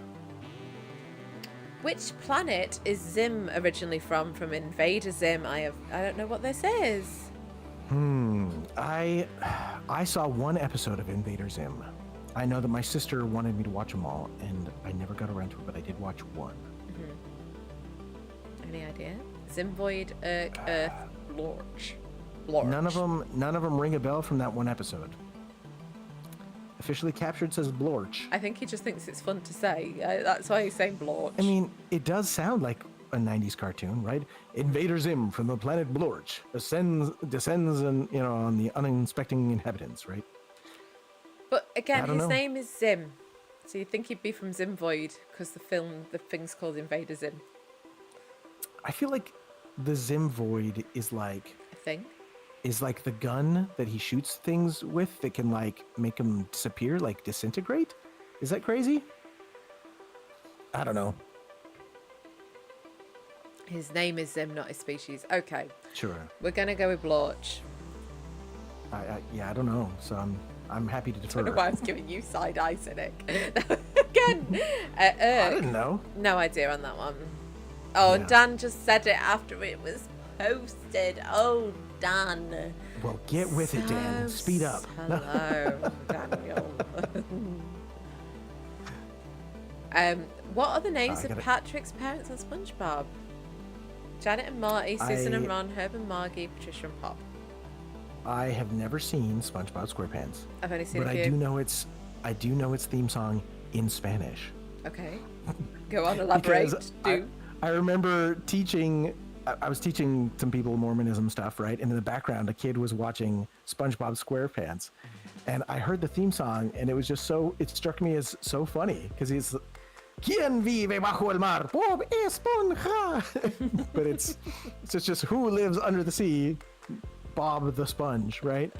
Which planet is Zim originally from Invader Zim? I don't know what this is. I saw one episode of Invader Zim. I know that my sister wanted me to watch them all, and I never got around to it, but I did watch one. Any idea? Zimvoid, Earth, Blorch. None of them ring a bell from that one episode. Officially captured says Blorch. I think he just thinks it's fun to say. That's why he's saying Blorch. I mean, it does sound like a 90s cartoon, right? Invader Zim from the planet Blorch descends and, on the uninspecting inhabitants, right? But again, his name is Zim. So you'd think he'd be from Zimvoid, because the thing's called Invader Zim. I feel like the Zimvoid is like... A thing? Is like the gun that he shoots things with that can like make them disappear, like disintegrate? Is that crazy? I don't know. His name is Zim, not his species. Okay. Sure. We're going to go with Blorch. I don't know. So I'm happy to defer. I don't know why I was giving you side eye, Cynic. Again, I didn't know. No idea on that one. Oh, yeah. And Dan just said it after it was posted. Oh, Dan. Well, get with it, Dan. Speed up. Hello, Daniel. What are the names of Patrick's parents on SpongeBob? Janet and Marty, Susan and Ron, Herb and Margie, Patricia and Pop. I have never seen SpongeBob SquarePants. I've only seen but I do know its theme song in Spanish. Okay. Go on, elaborate. I remember teaching. I was teaching some people Mormonism stuff, right? And in the background, a kid was watching SpongeBob SquarePants, and I heard the theme song, and it was just it struck me as so funny because he's, ¿Quién vive bajo el mar? Bob Esponja. But it's just who lives under the sea? Bob the Sponge, right?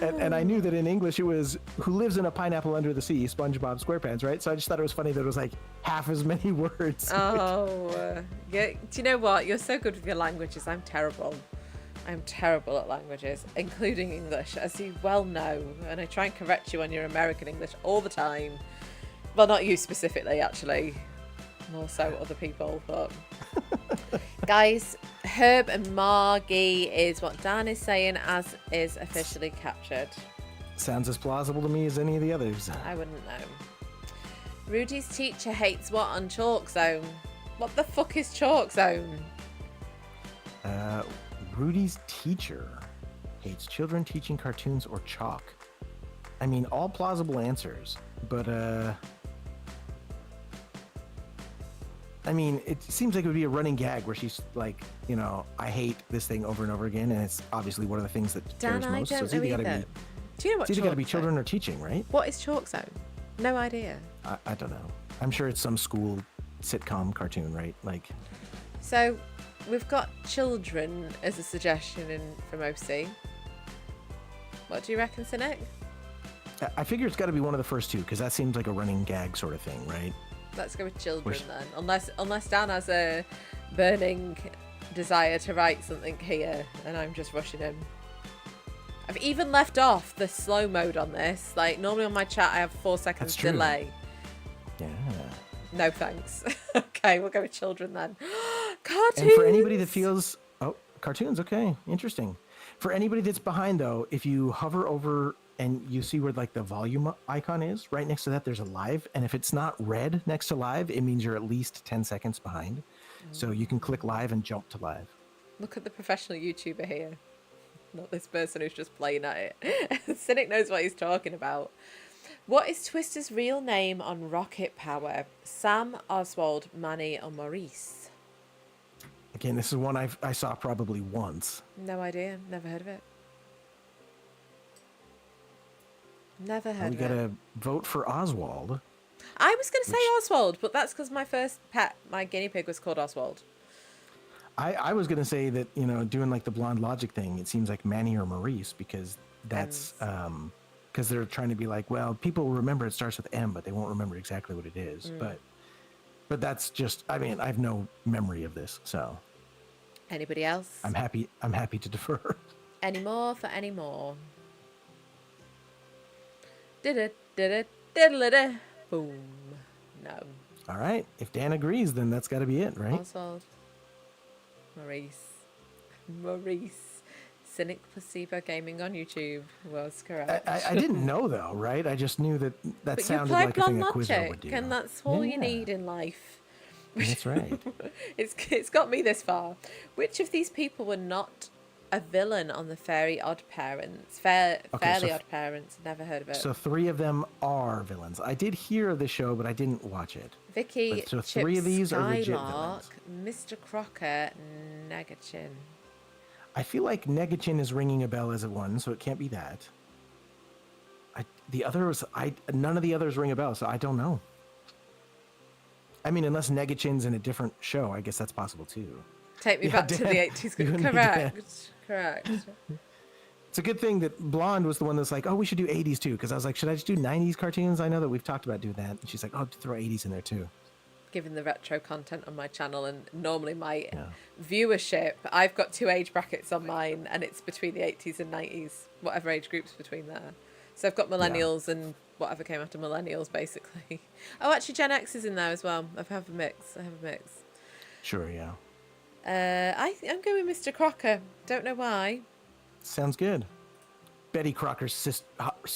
And I knew that in English it was who lives in a pineapple under the sea, SpongeBob SquarePants, right? So I just thought it was funny that it was like half as many words. Oh, yeah. Do you know what? You're so good with your languages. I'm terrible. I'm terrible at languages, including English, as you well know. And I try and correct you on your American English all the time. Well, not you specifically, actually. More so other people, but... Guys, Herb and Margie is what Dan is saying, as is officially captured. Sounds as plausible to me as any of the others. I wouldn't know. Rudy's teacher hates what on Chalk Zone? What the fuck is Chalk Zone? Rudy's teacher hates children teaching cartoons or chalk. I mean, all plausible answers, but I mean, it seems like it would be a running gag where she's like, you know, I hate this thing over and over again, and it's obviously one of the things that Dan, cares most. I don't know either. Do you know what? It's either got to be children or teaching, right? What is Chalk Zone? No idea. I don't know. I'm sure it's some school sitcom cartoon, right? Like. So, we've got children as a suggestion from OC. What do you reckon, Cynic? I figure it's got to be one of the first two because that seems like a running gag sort of thing, right? Let's go with children then. Unless Dan has a burning desire to write something here and I'm just rushing him. I've even left off the slow mode on this. Like, normally on my chat I have 4 seconds delay. Yeah. No thanks. Okay, we'll go with children then. Cartoons! And for anybody that feels... Oh, cartoons, okay. Interesting. For anybody that's behind, though, if you hover over... and you see where like the volume icon is, right next to that there's a live, and if it's not red next to live, it means you're at least 10 seconds behind. So you can click live and jump to live. Look at the professional YouTuber here, not this person who's just playing at it. Cynic knows what he's talking about. What is Twister's real name on Rocket Power? Sam, Oswald, Manny, or Maurice? Again, this is one I saw probably once. No idea, never heard of it. Never heard of it. We gotta vote for Oswald. I was going to say Oswald, but that's because my first pet, my guinea pig, was called Oswald. I was gonna say that, you know, doing like the blonde logic thing, it seems like Manny or Maurice because that's because they're trying to be like, well, people will remember it starts with M, but they won't remember exactly what it is. But that's just, I mean, I have no memory of this, so. Anybody else? I'm happy to defer. Any more for any more? Boom. No. All right. If Dan agrees, then that's got to be it, right? Oswald. Maurice. Cynic Placebo Gaming on YouTube was correct. I didn't know though, right? I just knew that but sounded like a thing a quizzer would do. And that's all you need in life. That's right. It's got me this far. Which of these people were not a villain on the Fairly Odd Parents? Fairly Odd Parents. Never heard of it. So 3 of them are villains. I did hear of the show, but I didn't watch it. Vicky, so Chip 3 of these are legit villains. Mr. Crocker, Negachin. I feel like Negachin is ringing a bell as a one, so it can't be that. None of the others ring a bell, so I don't know. I mean, unless Negachin's in a different show, I guess that's possible too. Take me back to the 80s. Correct. It's a good thing that Blonde was the one that's like, oh, we should do 80s too. Because I was like, should I just do 90s cartoons? I know that we've talked about doing that. And she's like, oh, throw 80s in there too. Given the retro content on my channel and normally my viewership, I've got 2 age brackets on mine and it's between the 80s and 90s, whatever age groups between there. So I've got millennials and whatever came after millennials, basically. Oh, actually, Gen X is in there as well. I have a mix. Sure, yeah. I'm going with Mr. Crocker. Don't know why. Sounds good. Betty Crocker's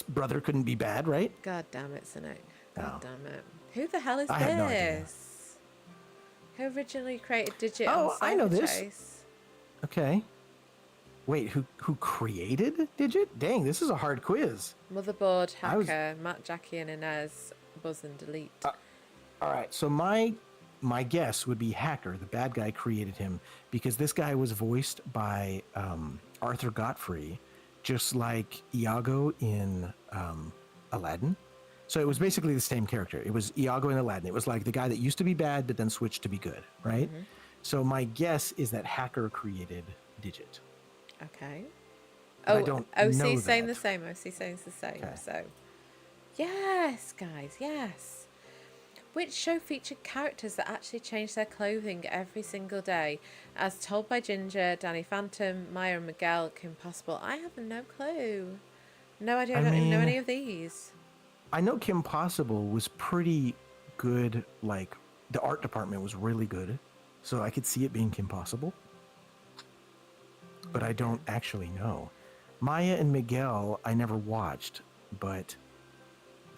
brother couldn't be bad, right? God damn it, Cynic. God damn it. Who the hell is I this? have no idea. Who originally created Digit Oh, on I know this. Chase? Okay. Wait, who created Digit? Dang, this is a hard quiz. Motherboard, Hacker, Matt, Jackie, and Inez, Buzz and Delete. All right, so my guess would be Hacker, the bad guy created him, because this guy was voiced by Arthur Godfrey, just like Iago in Aladdin. So it was basically the same character. It was Iago in Aladdin. It was like the guy that used to be bad, but then switched to be good, right? Mm-hmm. So my guess is that Hacker created Digit. Okay. But I don't know OC's saying that. the same. OC's saying the same. Okay. So, yes, guys, yes. Which show featured characters that actually changed their clothing every single day? As told by Ginger, Danny Phantom, Maya and Miguel, Kim Possible. I have no clue. No idea. I don't even know any of these. I know Kim Possible was pretty good. Like, the art department was really good. So I could see it being Kim Possible. But I don't actually know. Maya and Miguel, I never watched, but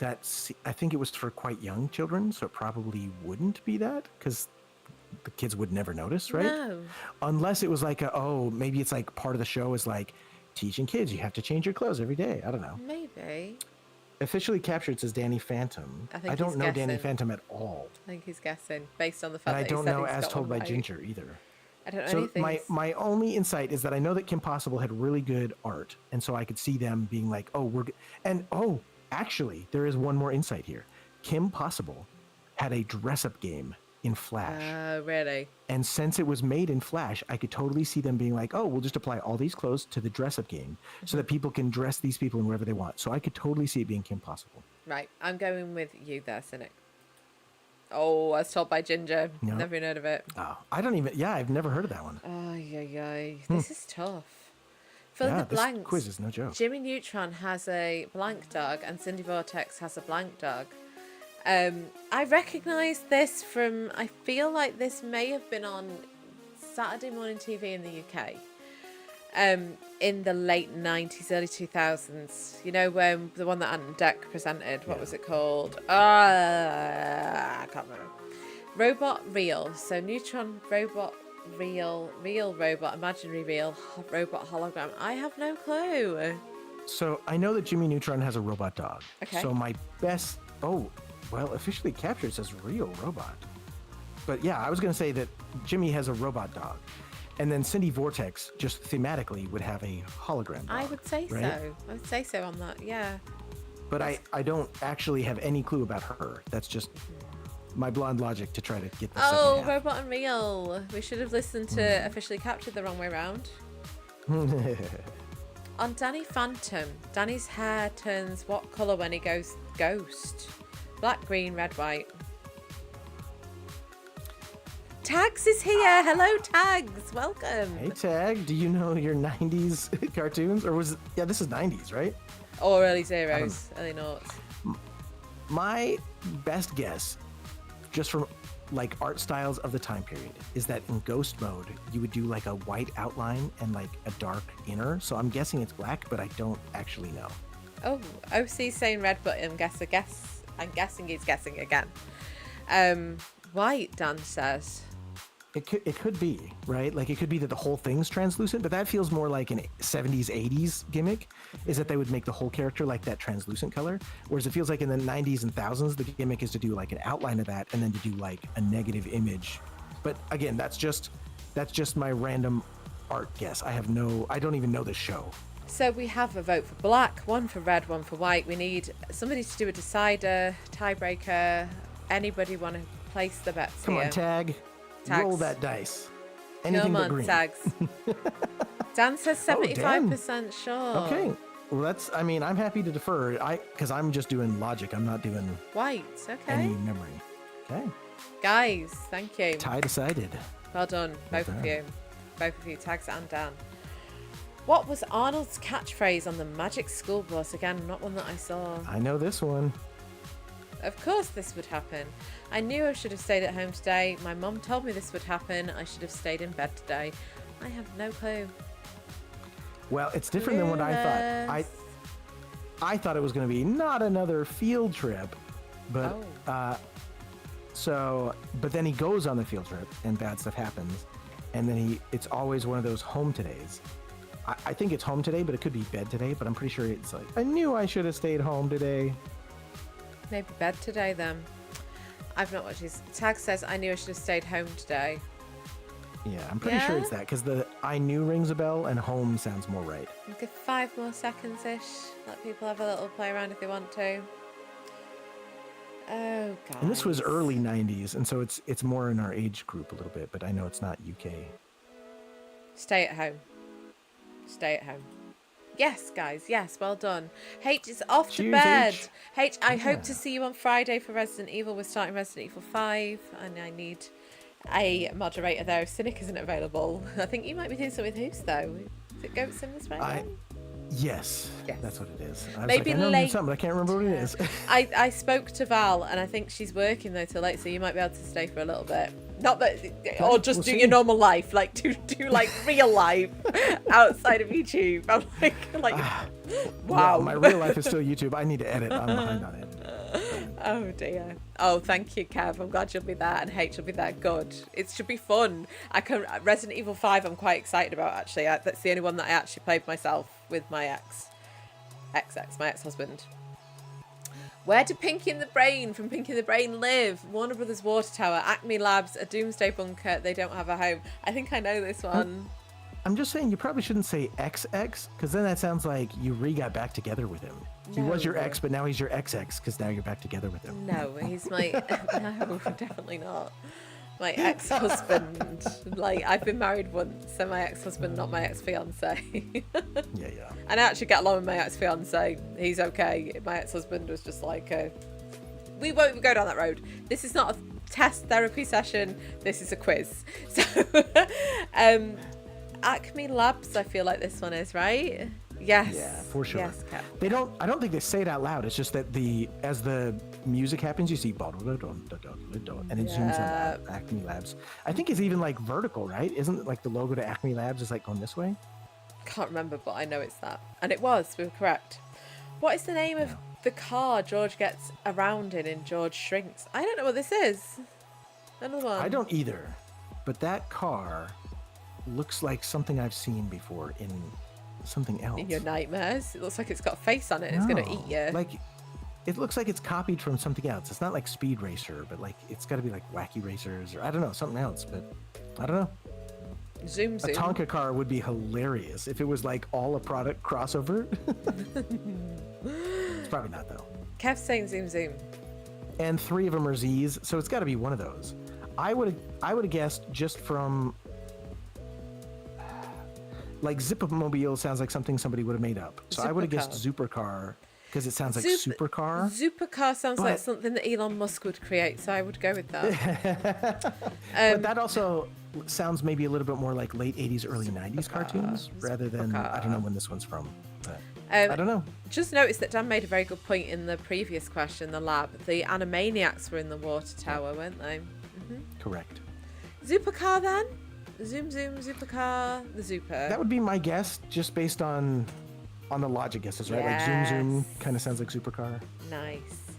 I think it was for quite young children, so it probably wouldn't be that, because the kids would never notice, right? No. Unless it was like, maybe it's like part of the show is like teaching kids you have to change your clothes every day. I don't know. Maybe. Officially captured says Danny Phantom. I don't know Danny Phantom at all. I think he's guessing based on the fact and that I don't know As Told by right. Ginger either. I don't know so anything. my only insight is that I know that Kim Possible had really good art, and so I could see them being like, actually, there is one more insight here. Kim Possible had a dress-up game in Flash. Oh, really? And since it was made in Flash, I could totally see them being like, we'll just apply all these clothes to the dress-up game so that people can dress these people in wherever they want. So I could totally see it being Kim Possible. Right, I'm going with you there, Cynic. Oh, As Told by Ginger. No. Never even heard of it. Oh, I've never heard of that one. Oh, yeah. This is tough. Fill in the blanks. This quiz is no joke. Jimmy Neutron has a blank dog and Cindy Vortex has a blank dog. I recognise this from, I feel like this may have been on Saturday morning TV in the UK. In the late 90s, early 2000s. You know, when the one that Ant and Dec presented, what was it called? I can't remember. Robot Real. So Neutron, Robot Real, Real Robot, Imaginary Real, Robot Hologram. I have no clue. So I know that Jimmy Neutron has a robot dog. Okay. So my best, officially captured says Real Robot. But yeah, I was going to say that Jimmy has a robot dog. And then Cindy Vortex, just thematically, would have a hologram dog. I would say right? so. I would say so on that, yeah. But I don't actually have any clue about her. That's just my blonde logic to try to get the second half. Robot and Real. We should have listened to Officially Captured the wrong way around. On Danny Phantom, Danny's hair turns what colour when he goes ghost? Black, green, red, white. Tags is here. Hello, Tags. Welcome. Hey, Tag. Do you know your 90s cartoons? Or was it... Yeah, this is 90s, right? Or early zeros, early noughts. My best guess, just from like art styles of the time period, is that in ghost mode, you would do like a white outline and like a dark inner. So I'm guessing it's black, but I don't actually know. Oh, OC's saying red, but I'm guessing he's guessing again. White, Dan says. It could be, right? Like it could be that the whole thing's translucent, but that feels more like an 70s, 80s gimmick, is that they would make the whole character like that translucent color. Whereas it feels like in the 90s and thousands, the gimmick is to do like an outline of that and then to do like a negative image. But again, that's just my random art guess. I don't even know this show. So we have a vote for black, one for red, one for white. We need somebody to do a decider, tiebreaker. Anybody want to place the bets Come here? on, Tag. Tags. Roll that dice. Anything Come but on, green. Tags. Dan says 75% sure. Okay. Well, I'm happy to defer. Because I'm just doing logic. I'm not doing White, okay. any memory. Okay. Guys, thank you. Tie decided. Well done, both of you. Both of you, Tags and Dan. What was Arnold's catchphrase on the Magic School Bus? Again, not one that I saw. I know this one. Of course this would happen. I knew I should have stayed at home today. My mum told me this would happen. I should have stayed in bed today. I have no clue. Well, it's different than what I thought. I thought it was going to be not another field trip, But but then he goes on the field trip and bad stuff happens, and then it's always one of those home todays. I think it's home today, but it could be bed today. But I'm pretty sure it's like, I knew I should have stayed home today. Maybe bed today then. I've not watched his tag says I knew I should have stayed home today. Yeah, I'm pretty sure it's that, because the I knew rings a bell and home sounds more right. Give 5 more seconds-ish. Let people have a little play around if they want to. Oh, God. And this was early 90s, and so it's more in our age group a little bit, but I know it's not UK. Stay at home. Stay at home. Yes, guys. Yes, well done. H is off to bed. H, I hope to see you on Friday for Resident Evil. We're starting Resident Evil 5, and I need a moderator there if Cynic isn't available. I think you might be doing something with Who's, though. Is it Goat Sim this Friday? Yes, that's what it is. I was Maybe like, I know late. something, but I can't remember what it is. I spoke to Val, and I think she's working though till late, so you might be able to stay for a little bit. Not that, or just do your normal life, like do like real life outside of YouTube. I'm like, wow. Yeah, my real life is still YouTube. I need to edit. I'm behind on it. Oh dear. Oh, thank you, Kev. I'm glad you'll be there, and H will be there. Good. It should be fun. Resident Evil 5. I'm quite excited about actually. That's the only one that I actually played myself with my my ex-husband. Where did Pinky and the Brain from Pinky and the Brain live? Warner Brothers Water Tower, Acme Labs, a Doomsday Bunker. They don't have a home. I think I know this one. I'm just saying you probably shouldn't say XX, because then that sounds like you got back together with him. He was your ex, but now he's your XX, because now you're back together with him. No, he's my... No, definitely not. My ex-husband. Like, I've been married once, so my ex-husband, not my ex-fiance. Yeah. And I actually get along with my ex-fiance. He's okay. My ex-husband was just like, we won't even go down that road. This is not a test therapy session. This is a quiz. So, Acme Labs, I feel like this one is, right? Yes. Yeah, for sure. Yes, Kat. I don't think they say it out loud. It's just that as the music happens, you see and it zooms out. Acme Labs. I think it's even like vertical, right? Isn't it like the logo to Acme Labs is like going this way? Can't remember, but I know it's that. And it was, we were correct. What is the name of the car George gets around in George Shrinks? I don't know what this is. Another one. I don't either. But that car looks like something I've seen before in something else. In your nightmares? It looks like it's got a face on it and it's going to eat you. Like, it looks like it's copied from something else. It's not like Speed Racer, but like it's got to be like Wacky Racers or I don't know, something else. But I don't know. Zoom. A Tonka car would be hilarious if it was like all a product crossover. It's probably not though. Kev's saying zoom. And 3 of them are Z's, so it's got to be one of those. I would have guessed just from like Zipmobile sounds like something somebody would have made up. So I would have guessed Supercar because it sounds like Supercar. Supercar sounds like something that Elon Musk would create, so I would go with that. But that also sounds maybe a little bit more like late 80s, early 90s cartoons rather than, I don't know when this one's from. But I don't know. Just noticed that Dan made a very good point in the previous question, the lab. The Animaniacs were in the water tower, weren't they? Mm-hmm. Correct. Supercar then? Zoom, Supercar, the Zuper. That would be my guess, just based on the logic guesses, right? Yes. Like zoom kind of sounds like Supercar. Nice.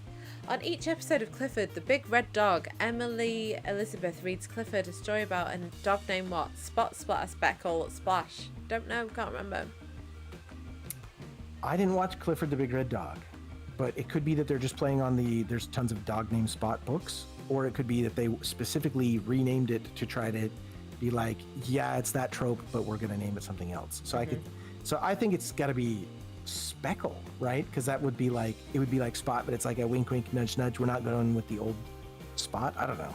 On each episode of Clifford, the big red dog, Emily Elizabeth reads Clifford a story about a dog named what? Spot, Splatter, Speckle, Splash. Don't know, can't remember. I didn't watch Clifford the Big Red Dog, but it could be that they're just playing on there's tons of dog named Spot books, or it could be that they specifically renamed it to try to be like, yeah, it's that trope, but we're going to name it something else. So I think it's got to be Speckle, right? Because that would be like, it would be like Spot, but it's like a wink, wink, nudge, nudge. We're not going with the old Spot. I don't know.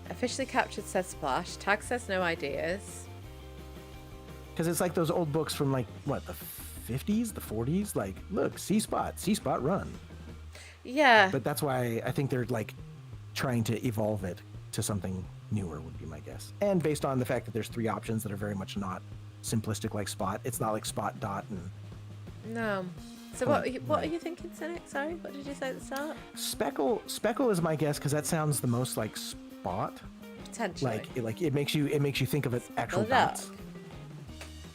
Officially captured says Splash. Tag says no ideas. Because it's like those old books from like, what, the 50s, the 40s? Like, look, see Spot, run. Yeah. But that's why I think they're like trying to evolve it to something newer would be my guess. And based on the fact that there's 3 options that are very much not simplistic like Spot. It's not like Spot, Dot, and... No. So what are you thinking, Cynic? Sorry, what did you say at the start? Speckle is my guess because that sounds the most like Spot. Potentially. Like it makes you think of its actual dots.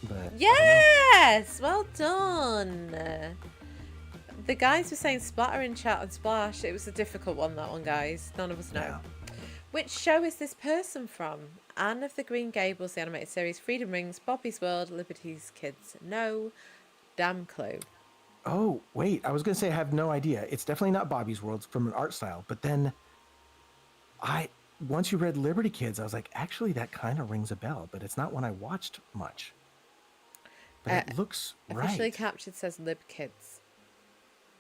But yes! Well done. The guys were saying splatter in chat and splash. It was a difficult one, that one, guys. None of us know. Yeah. Which show is this person from? Anne of the Green Gables, the animated series, Freedom Rings, Bobby's World, Liberty's Kids. No damn clue. Oh, wait. I was going to say I have no idea. It's definitely not Bobby's World from an art style. But then once you read Liberty Kids, I was like, actually, that kind of rings a bell. But it's not one I watched much. But it looks right. Officially captured says Lib Kids.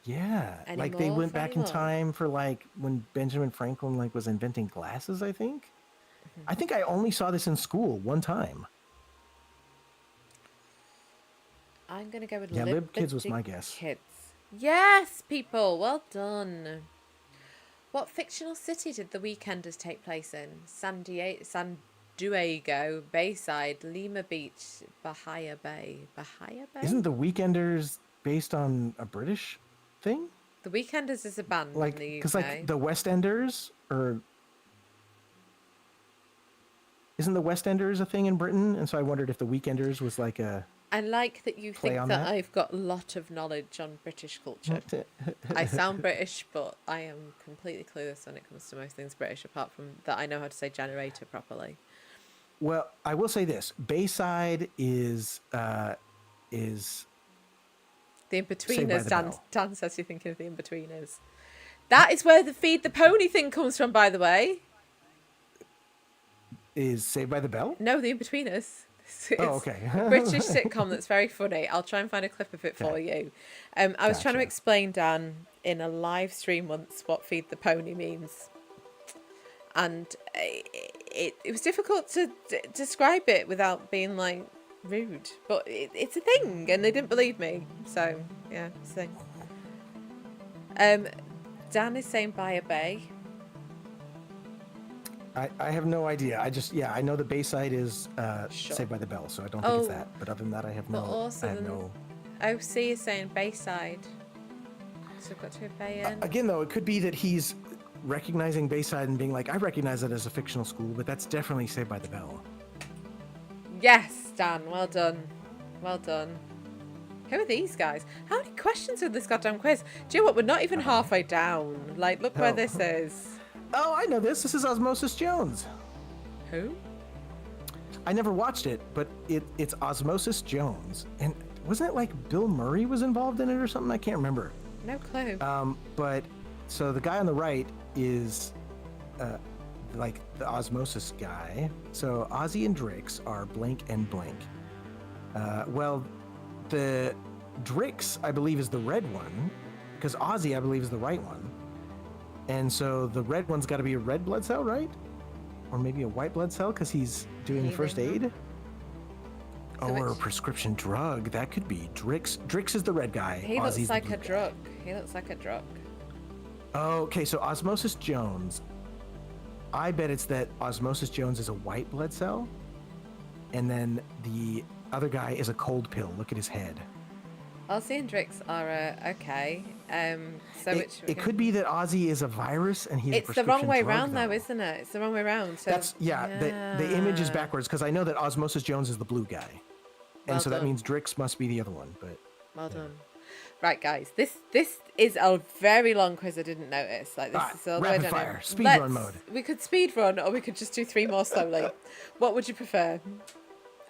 Yeah. Any like they more went for back anyone? in time for like when Benjamin Franklin like was inventing glasses, I think. I think I only saw this in school one time. I'm going to go with Lib Kids was my guess. Kids. Yes, people. Well done. What fictional city did The Weekenders take place in? San Diego, Bayside, Lima Beach, Bahia Bay. Bahia Bay? Isn't The Weekenders based on a British thing? The Weekenders is a band Like, in the UK. because like the West Enders, or isn't the West Enders a thing in Britain? And so I wondered if the Weekenders was like a. I like that you play think on that that. I've got a lot of knowledge on British culture. I sound British, but I am completely clueless when it comes to most things British, apart from that I know how to say generator properly. Well, I will say this: Bayside is The Saved by In-Betweeners, the Dan, Bell. Dan says you're thinking of The In-Betweeners. That is where the Feed the Pony thing comes from, by the way. is Saved by the Bell. No, The In-Betweeners. It's Oh, okay. a British sitcom that's very funny. I'll try and find a clip of it for you. I was trying to Gotcha. explain, Dan, in a live stream once what Feed the Pony means. And it was difficult to describe it without being, like, rude. But it's a thing, and they didn't believe me. So, yeah, it's a thing. Dan is saying Bahia Bay. I have no idea. I know the Bayside is Sure. Saved by the Bell, so I don't think it's Oh. that. But other than that, I have no. But also I have then- no. OC is saying Bayside. So we've got to Bay in. Again, though, it could be that he's recognizing Bayside and being like, I recognize it as a fictional school, but that's definitely Saved by the Bell. Yes, Dan. Well done. Well done. Who are these guys? How many questions are this goddamn quiz? Do you know what? We're not even halfway down. Like, look where Oh. this is. Oh, I know this. This is Osmosis Jones. Who? I never watched it, but it's Osmosis Jones. And wasn't it like Bill Murray was involved in it or something? I can't remember. No clue. But so the guy on the right is like the Osmosis guy. So Ozzy and Drix are blank and blank. Well, the Drix, I believe, is the red one, because Ozzy, I believe, is the right one. And so the red one's got to be a red blood cell, right? Or maybe a white blood cell, because he's doing first aid. So Or a which- prescription drug. That could be Drix. Drix is the red guy. He Ozzy's looks the like blue a guy. drug. He looks like a drug. Okay, so Osmosis Jones. I bet it's that Osmosis Jones is a white blood cell, and then the other guy is a cold pill. Look at his head. Ozzy and Drix are okay. So It could be that Ozzy is a virus and he's a It's the wrong prescription way drug, round, though, though. isn't it? It's the wrong way round. So That's The image is backwards because I know that Osmosis Jones is the blue guy, and Well so that done. means Drix must be the other one. But Well done. Right, guys. This is a very long quiz. I didn't notice. Like this Alright, is all the way rapid down fire, here. speed run mode. We could speed run, or we could just do 3 more slowly. What would you prefer?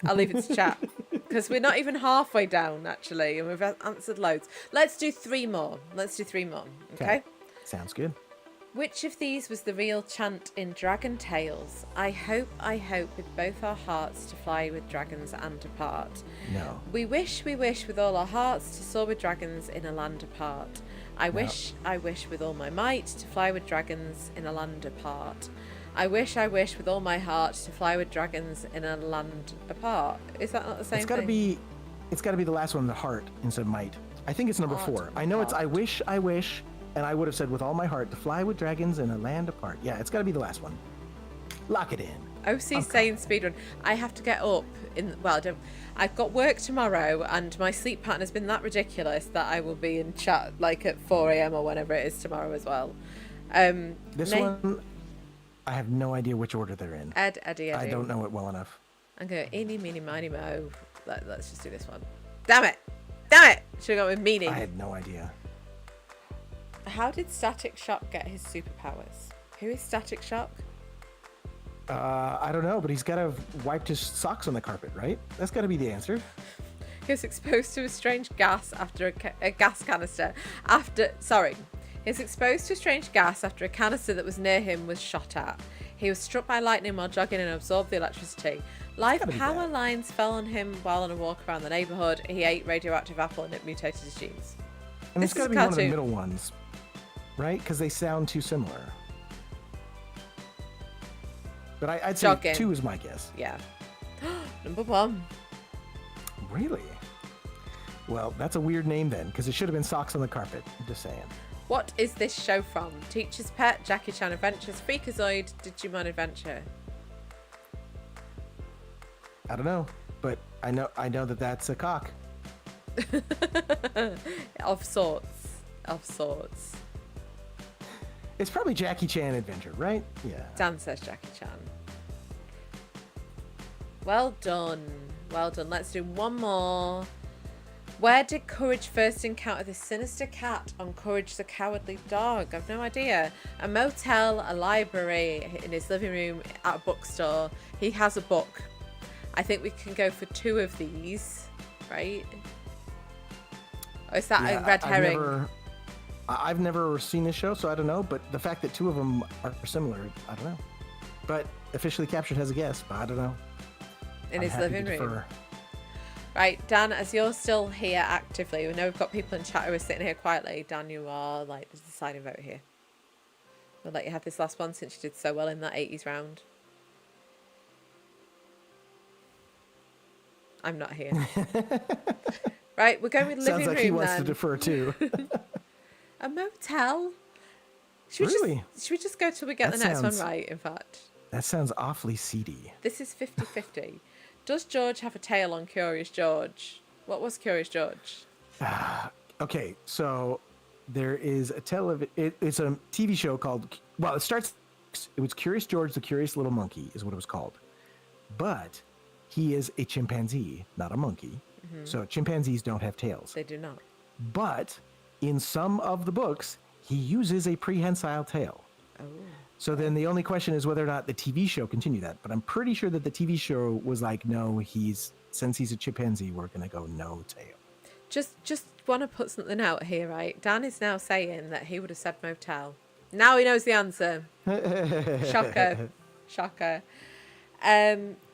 I'll leave it to chat because we're not even halfway down actually, and we've answered loads. Let's do 3 more. Okay. Sounds good. Which of these was the real chant in Dragon Tales? I hope with both our hearts to fly with dragons and apart. No. We wish with all our hearts to soar with dragons in a land apart. I wish with all my might to fly with dragons in a land apart. I wish with all my heart to fly with dragons in a land apart. Is that not the same It's got to thing? it's got to be the last one, the heart instead of might. I think it's number Heart, 4. I know it's heart. I wish, and I would have said with all my heart to fly with dragons in a land apart. Yeah, it's got to be the last one. Lock it in. OC's saying speedrun. I have to get up I've got work tomorrow and my sleep pattern has been that ridiculous that I will be in chat like at 4 a.m. or whenever it is tomorrow as well. This one, I have no idea which order they're in. Eddie. I don't know it well enough. I'm going eeny, meeny, miny, mo. Let's just do this one. Damn it. Should have gone with meanie. I had no idea. How did Static Shock get his superpowers? Who is Static Shock? I don't know, but he's got to have wiped his socks on the carpet, right? That's got to be the answer. He was exposed to a strange gas after a gas canister. He was exposed to a strange gas after a canister that was near him was shot at. He was struck by lightning while jogging and absorbed the electricity. Live power lines fell on him while on a walk around the neighborhood. He ate radioactive apple and it mutated his genes. And it's got to be one of the middle ones, right? Because they sound too similar. But I'd say Jogging. 2 is my guess. Yeah. Number 1. Really? Well, that's a weird name then, because it should have been Socks on the Carpet. I'm just saying. What is this show from? Teacher's Pet, Jackie Chan Adventures, Freakazoid, Digimon Adventure? I don't know, but I know that that's a cock. Of sorts. It's probably Jackie Chan Adventure, right? Yeah. Dan says Jackie Chan. Well done. Let's do one more. Where did Courage first encounter this sinister cat on Courage the Cowardly Dog? I've no idea. A motel, a library, in his living room, at a bookstore. He has a book. I think we can go for 2 of these, right? Or is that a red herring? I've never seen this show, so I don't know. But the fact that 2 of them are similar, I don't know. But Officially Captured has a guess, but I don't know. In his living room. Right, Dan, as you're still here actively, we know we've got people in chat who are sitting here quietly. Dan, you are like the deciding vote here. We'll let you have this last one since you did so well in that 80s round. I'm not here. Right, we're going with living room. Sounds like he wants to defer too. A motel? Should we just go till we get the next one right, in fact? That sounds awfully seedy. This is 50-50. Does George have a tail on Curious George? What was Curious George? Okay, so there is a it's a TV show called, it was Curious George the Curious Little Monkey is what it was called. But he is a chimpanzee, not a monkey. Mm-hmm. So chimpanzees don't have tails. They do not. But in some of the books, he uses a prehensile tail. Oh. So then the only question is whether or not the TV show continued that. But I'm pretty sure that the TV show was like, no, since he's a chimpanzee, we're going to go no tail. Just want to put something out here, right? Dan is now saying that he would have said motel. Now he knows the answer. Shocker.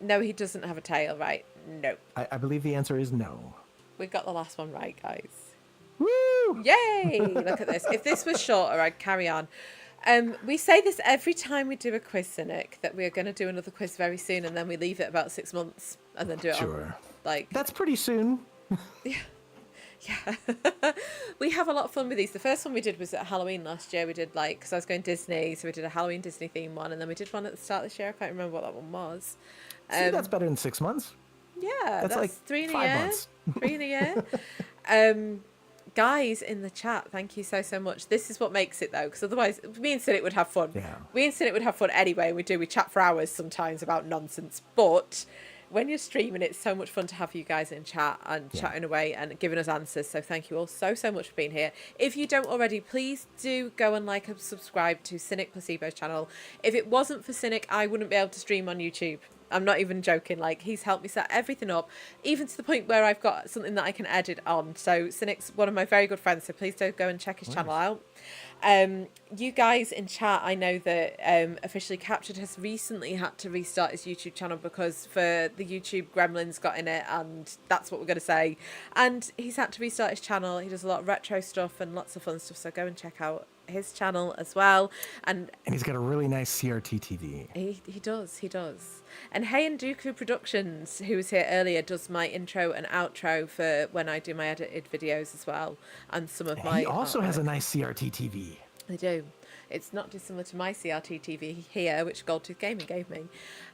No, he doesn't have a tail, right? No. I believe the answer is no. We got the last one right, guys. Woo! Yay! Look at this. If this was shorter, I'd carry on. We say this every time we do a quiz, Cynic, that we are going to do another quiz very soon, and then we leave it about 6 months and then do it on, that's pretty soon. Yeah. We have a lot of fun with these. The first one we did was at Halloween last year. We did because I was going Disney, so we did a Halloween Disney theme one, and then we did one at the start of this year. I can't remember what that one was. See, that's better than 6 months. Yeah, that's like 3 in a 5 year. months. 3 in a year. Guys in the chat, thank you so much. This is what makes it though, because otherwise me and Cynic would have fun. Yeah. We and Cynic would have fun anyway. We chat for hours sometimes about nonsense, but when you're streaming, it's so much fun to have you guys in chat and chatting away and giving us answers. So thank you all so much for being here. If you don't already, please do go and like and subscribe to Cynic Placebo's channel. If it wasn't for Cynic, I wouldn't be able to stream on YouTube. I'm not even joking. He's helped me set everything up, even to the point where I've got something that I can edit on. So Cynic's one of my very good friends, so please do go and check his channel out. You guys in chat, I know that Officially Captured has recently had to restart his YouTube channel because the YouTube gremlins got in it, and that's what we're going to say. And he's had to restart his channel. He does a lot of retro stuff and lots of fun stuff, so go and check out his channel as well. And he's got a really nice CRT TV. He does. And Hey and Dooku Productions, who was here earlier, does my intro and outro for when I do my edited videos as well, and some of my. He also has a nice CRT TV. They do. It's not dissimilar to my CRT TV here, which Goldtooth Gaming gave me.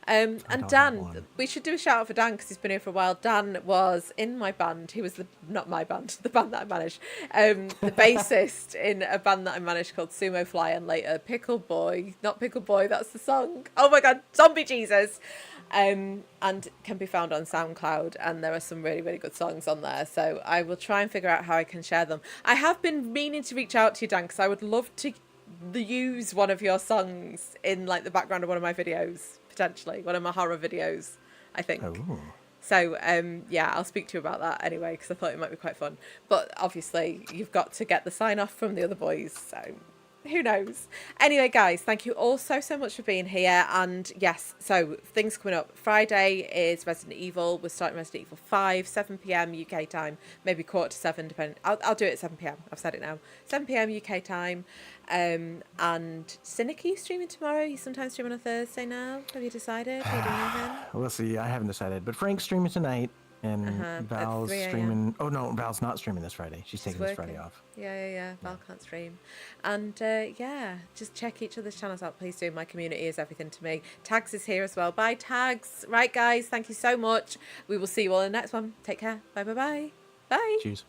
And Dan, we should do a shout out for Dan because he's been here for a while. Dan was in my band. He was the band that I managed. The bassist in a band that I managed called Sumo Fly, and later Pickle Boy. Not Pickle Boy, that's the song. Oh my God, Zombie Jesus. and can be found on SoundCloud, and there are some really, really good songs on there. So I will try and figure out how I can share them. I have been meaning to reach out to you, Dan, because I would love to use one of your songs in like the background of one of my videos, potentially one of my horror videos, I think. Oh. So yeah, I'll speak to you about that anyway, because I thought it might be quite fun. But obviously you've got to get the sign off from the other boys, so who knows. Anyway, guys, thank you all so much for being here. And yes, so things coming up. Friday is Resident Evil. We're starting Resident Evil 5, 7 p.m. UK time, maybe 6:45, depending. I'll do it at 7 p.m. I've said it now. 7 p.m. UK time. And Cynic, are you streaming tomorrow? You sometimes stream on a Thursday now. Have you decided? Are you doing anything? We'll see. I haven't decided. But Frank's streaming tonight. And Val's streaming. Oh, no, Val's not streaming this Friday. She's taking this Friday off. Yeah. Val can't stream. And yeah, just check each other's channels out. Please do. My community is everything to me. Tags is here as well. Bye, Tags. Right, guys. Thank you so much. We will see you all in the next one. Take care. Bye. Bye. Cheers.